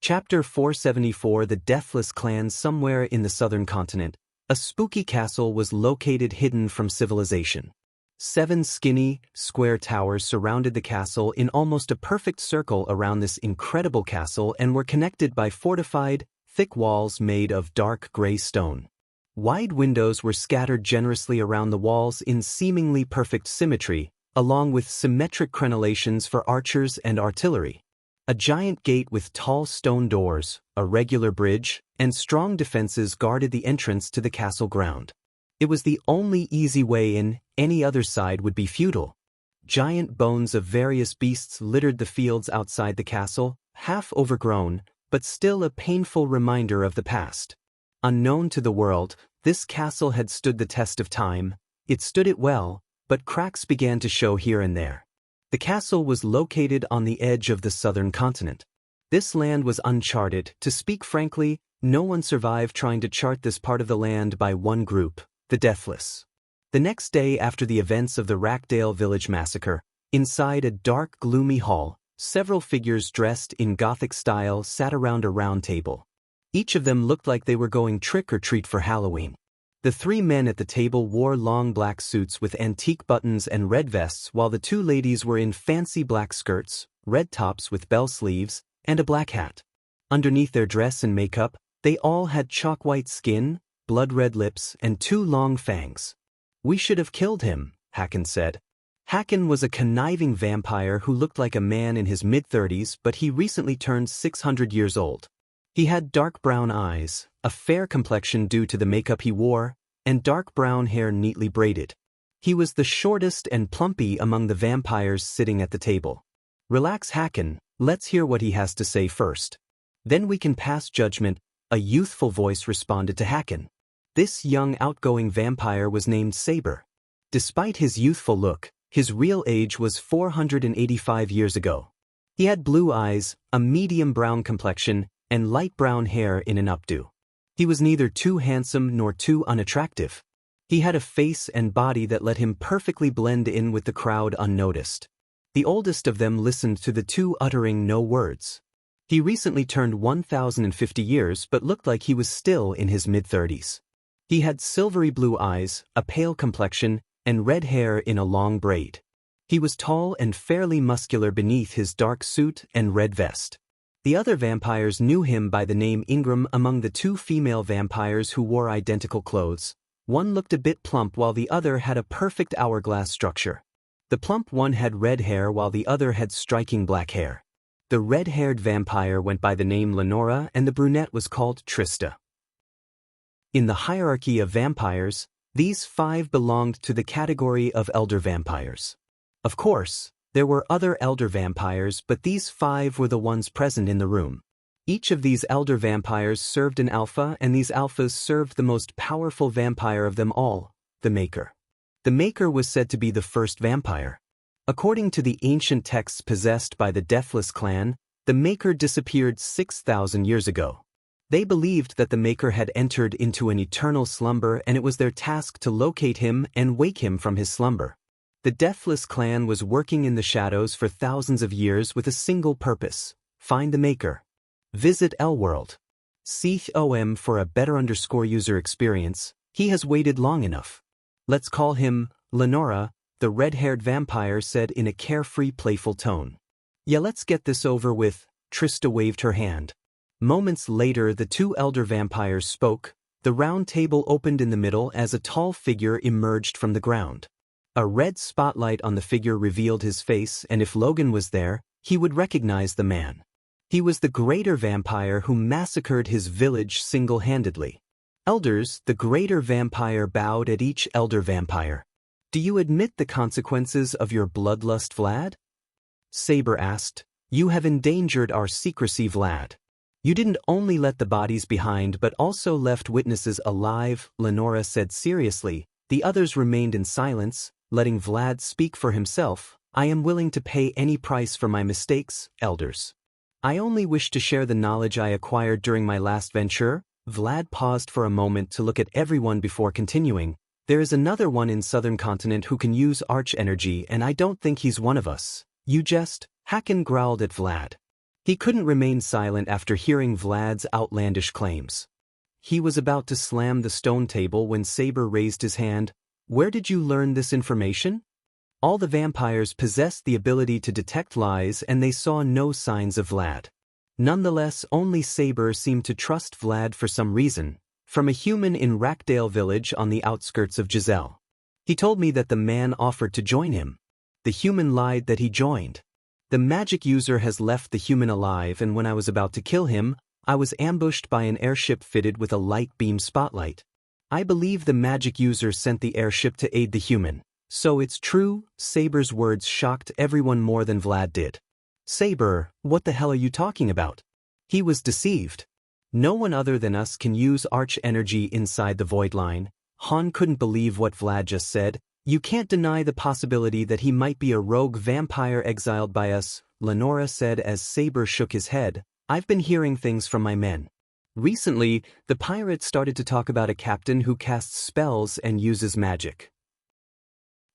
Chapter 474 The Deathless Clan. Somewhere in the southern continent, a spooky castle was located hidden from civilization. 7 skinny, square towers surrounded the castle in almost a perfect circle around this incredible castle and were connected by fortified, thick walls made of dark gray stone. Wide windows were scattered generously around the walls in seemingly perfect symmetry, along with symmetric crenellations for archers and artillery. A giant gate with tall stone doors, a regular bridge, and strong defenses guarded the entrance to the castle ground. It was the only easy way in. Any other side would be futile. Giant bones of various beasts littered the fields outside the castle, half overgrown, but still a painful reminder of the past. Unknown to the world, this castle had stood the test of time. It stood it well, but cracks began to show here and there. The castle was located on the edge of the southern continent. This land was uncharted. To speak frankly, no one survived trying to chart this part of the land by one group, the Deathless. The next day after the events of the Rackdale Village massacre, inside a dark, gloomy hall, several figures dressed in Gothic style sat around a round table. Each of them looked like they were going trick-or-treat for Halloween. The 3 men at the table wore long black suits with antique buttons and red vests, while the 2 ladies were in fancy black skirts, red tops with bell sleeves, and a black hat. Underneath their dress and makeup, they all had chalk-white skin, blood-red lips, and 2 long fangs. "We should have killed him," Hakon said. Hakon was a conniving vampire who looked like a man in his mid-30s, but he recently turned 600 years old. He had dark brown eyes, a fair complexion due to the makeup he wore, and dark brown hair neatly braided. He was the shortest and plumpy among the vampires sitting at the table. "Relax, Hakon, let's hear what he has to say first. Then we can pass judgment," a youthful voice responded to Hakon. This young outgoing vampire was named Saber. Despite his youthful look, his real age was 485 years ago. He had blue eyes, a medium brown complexion, and light brown hair in an updo. He was neither too handsome nor too unattractive. He had a face and body that let him perfectly blend in with the crowd unnoticed. The oldest of them listened to the 2 uttering no words. He recently turned 1,050 years but looked like he was still in his mid-30s. He had silvery blue eyes, a pale complexion, and red hair in a long braid. He was tall and fairly muscular beneath his dark suit and red vest. The other vampires knew him by the name Ingram. Among the 2 female vampires who wore identical clothes, one looked a bit plump while the other had a perfect hourglass structure. The plump one had red hair while the other had striking black hair. The red-haired vampire went by the name Lenora and the brunette was called Trista. In the hierarchy of vampires, these 5 belonged to the category of elder vampires. Of course, there were other elder vampires, but these 5 were the ones present in the room. Each of these elder vampires served an alpha, and these alphas served the most powerful vampire of them all, the Maker. The Maker was said to be the first vampire. According to the ancient texts possessed by the Deathless clan, the Maker disappeared 6,000 years ago. They believed that the Maker had entered into an eternal slumber and it was their task to locate him and wake him from his slumber. The Deathless clan was working in the shadows for thousands of years with a single purpose: find the Maker. Visit Elworld. COM for a better user experience. He has waited long enough. Let's call him Lenora, the red-haired vampire said in a carefree, playful tone. "Yeah, let's get this over with." Trista waved her hand. Moments later, the 2 elder vampires spoke. The round table opened in the middle as a tall figure emerged from the ground. A red spotlight on the figure revealed his face, and if Logan was there, he would recognize the man. He was the greater vampire who massacred his village single-handedly. "Elders," the greater vampire bowed at each elder vampire. "Do you admit the consequences of your bloodlust, Vlad?" Saber asked. "You have endangered our secrecy, Vlad. You didn't only let the bodies behind but also left witnesses alive," Lenora said seriously. The others remained in silence, letting Vlad speak for himself. "I am willing to pay any price for my mistakes, elders. I only wish to share the knowledge I acquired during my last venture." Vlad paused for a moment to look at everyone before continuing. "There is another one in southern continent who can use arch energy, and I don't think he's one of us." "You jest," Hakon growled at Vlad. He couldn't remain silent after hearing Vlad's outlandish claims. He was about to slam the stone table when Saber raised his hand. "Where did you learn this information?" All the vampires possessed the ability to detect lies and they saw no signs of Vlad. Nonetheless, only Saber seemed to trust Vlad for some reason, from a human in Rackdale village on the outskirts of Giselle. He told me that the man offered to join him. The human lied that he joined. The magic user has left the human alive, and when I was about to kill him, I was ambushed by an airship fitted with a light beam spotlight. I believe the magic user sent the airship to aid the human. So it's true. Saber's words shocked everyone more than Vlad did. Saber, what the hell are you talking about? He was deceived. No one other than us can use arch energy inside the void line. Han couldn't believe what Vlad just said. You can't deny the possibility that he might be a rogue vampire exiled by us, Lenora said as Saber shook his head. I've been hearing things from my men. Recently, the pirates started to talk about a captain who casts spells and uses magic.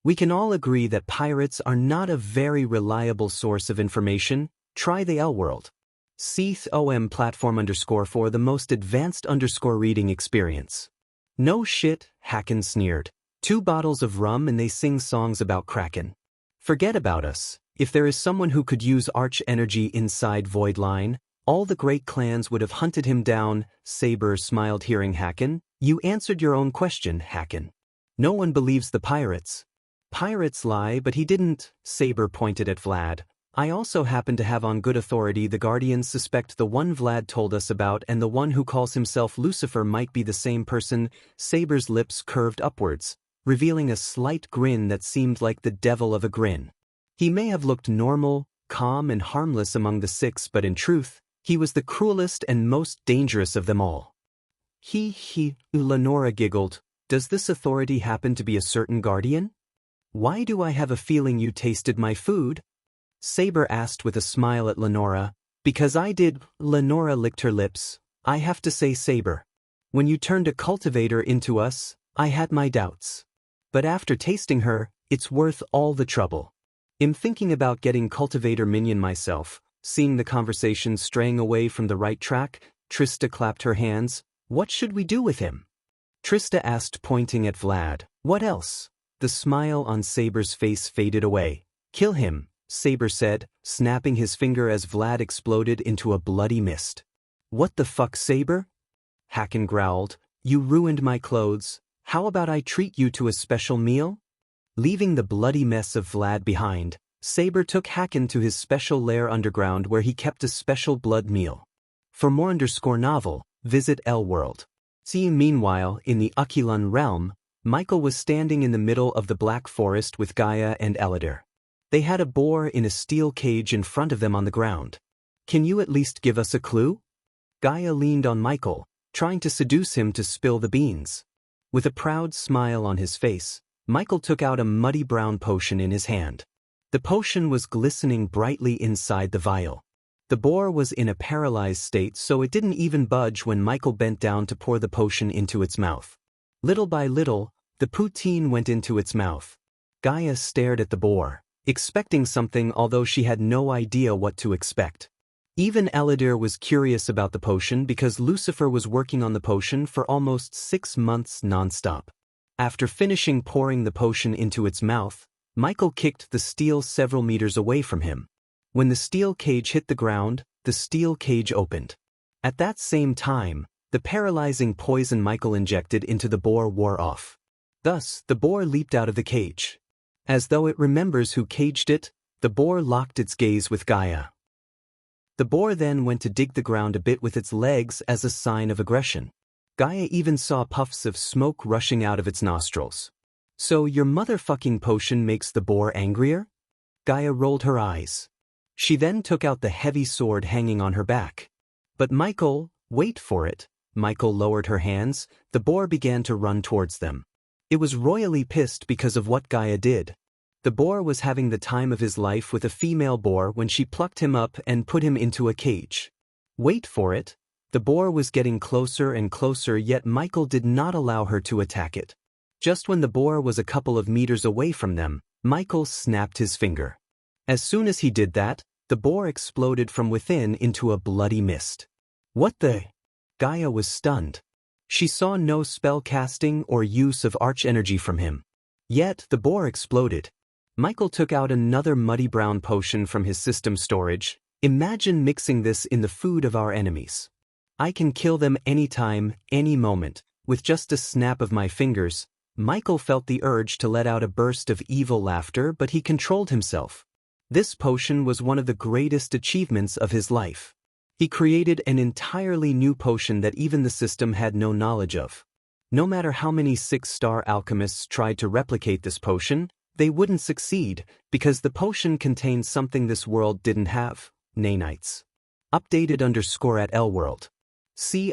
We can all agree that pirates are not a very reliable source of information. Try the L World. COM platform_ for the most advanced reading experience. No shit, Hacken sneered. 2 bottles of rum and they sing songs about Kraken. Forget about us. If there is someone who could use arch energy inside Void Line, all the great clans would have hunted him down. Saber smiled hearing Hacken. You answered your own question, Hacken. No one believes the pirates. Pirates lie, but he didn't. Saber pointed at Vlad. I also happen to have on good authority the Guardians suspect the one Vlad told us about and the one who calls himself Lucifer might be the same person. Saber's lips curved upwards, revealing a slight grin that seemed like the devil of a grin. He may have looked normal, calm and harmless among the 6, but in truth, he was the cruelest and most dangerous of them all. Lenora giggled. Does this authority happen to be a certain Guardian? Why do I have a feeling you tasted my food? Saber asked with a smile at Lenora. Because I did. Lenora licked her lips. I have to say, Saber, when you turned a cultivator into us, I had my doubts. But after tasting her, it's worth all the trouble. I'm thinking about getting cultivator minion myself. Seeing the conversation straying away from the right track, Trista clapped her hands. What should we do with him? Trista asked, pointing at Vlad. What else? The smile on Saber's face faded away. Kill him, Saber said, snapping his finger as Vlad exploded into a bloody mist. What the fuck, Saber? Hacken growled. You ruined my clothes. How about I treat you to a special meal? Leaving the bloody mess of Vlad behind, Saber took Hacken to his special lair underground where he kept a special blood meal. For more _novel, visit L World. See, meanwhile, in the Akilan realm, Michael was standing in the middle of the Black Forest with Gaia and Elidar. They had a boar in a steel cage in front of them on the ground. Can you at least give us a clue? Gaia leaned on Michael, trying to seduce him to spill the beans. With a proud smile on his face, Michael took out a muddy brown potion in his hand. The potion was glistening brightly inside the vial. The boar was in a paralyzed state, so it didn't even budge when Michael bent down to pour the potion into its mouth. Little by little, the poutine went into its mouth. Gaia stared at the boar, expecting something, although she had no idea what to expect. Even Elidar was curious about the potion because Lucifer was working on the potion for almost 6 months non-stop. After finishing pouring the potion into its mouth, Michael kicked the steel several meters away from him. When the steel cage hit the ground, the steel cage opened. At that same time, the paralyzing poison Michael injected into the boar wore off. Thus, the boar leaped out of the cage. As though it remembers who caged it, the boar locked its gaze with Gaia. The boar then went to dig the ground a bit with its legs as a sign of aggression. Gaia even saw puffs of smoke rushing out of its nostrils. So your motherfucking potion makes the boar angrier? Gaia rolled her eyes. She then took out the heavy sword hanging on her back. But Michael, wait for it. Michael lowered her hands. The boar began to run towards them. It was royally pissed because of what Gaia did. The boar was having the time of his life with a female boar when she plucked him up and put him into a cage. Wait for it. The boar was getting closer and closer, yet Michael did not allow her to attack it. Just when the boar was a couple of meters away from them, Michael snapped his finger. As soon as he did that, the boar exploded from within into a bloody mist. What the? Gaia was stunned. She saw no spell casting or use of arch energy from him. Yet the boar exploded. Michael took out another muddy brown potion from his system storage. Imagine mixing this in the food of our enemies. I can kill them anytime, any moment, with just a snap of my fingers. Michael felt the urge to let out a burst of evil laughter, but he controlled himself. This potion was one of the greatest achievements of his life. He created an entirely new potion that even the system had no knowledge of. No matter how many 6-star alchemists tried to replicate this potion, they wouldn't succeed, because the potion contained something this world didn't have: nanites. Updated _ at World. See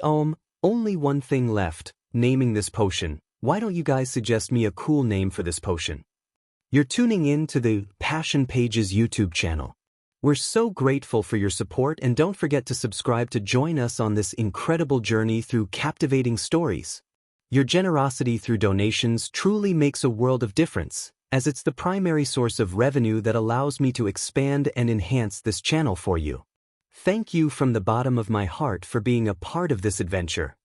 only one thing left: naming this potion. Why don't you guys suggest me a cool name for this potion? You're tuning in to the Passion Pages YouTube channel. We're so grateful for your support, and don't forget to subscribe to join us on this incredible journey through captivating stories. Your generosity through donations truly makes a world of difference, as it's the primary source of revenue that allows me to expand and enhance this channel for you. Thank you from the bottom of my heart for being a part of this adventure.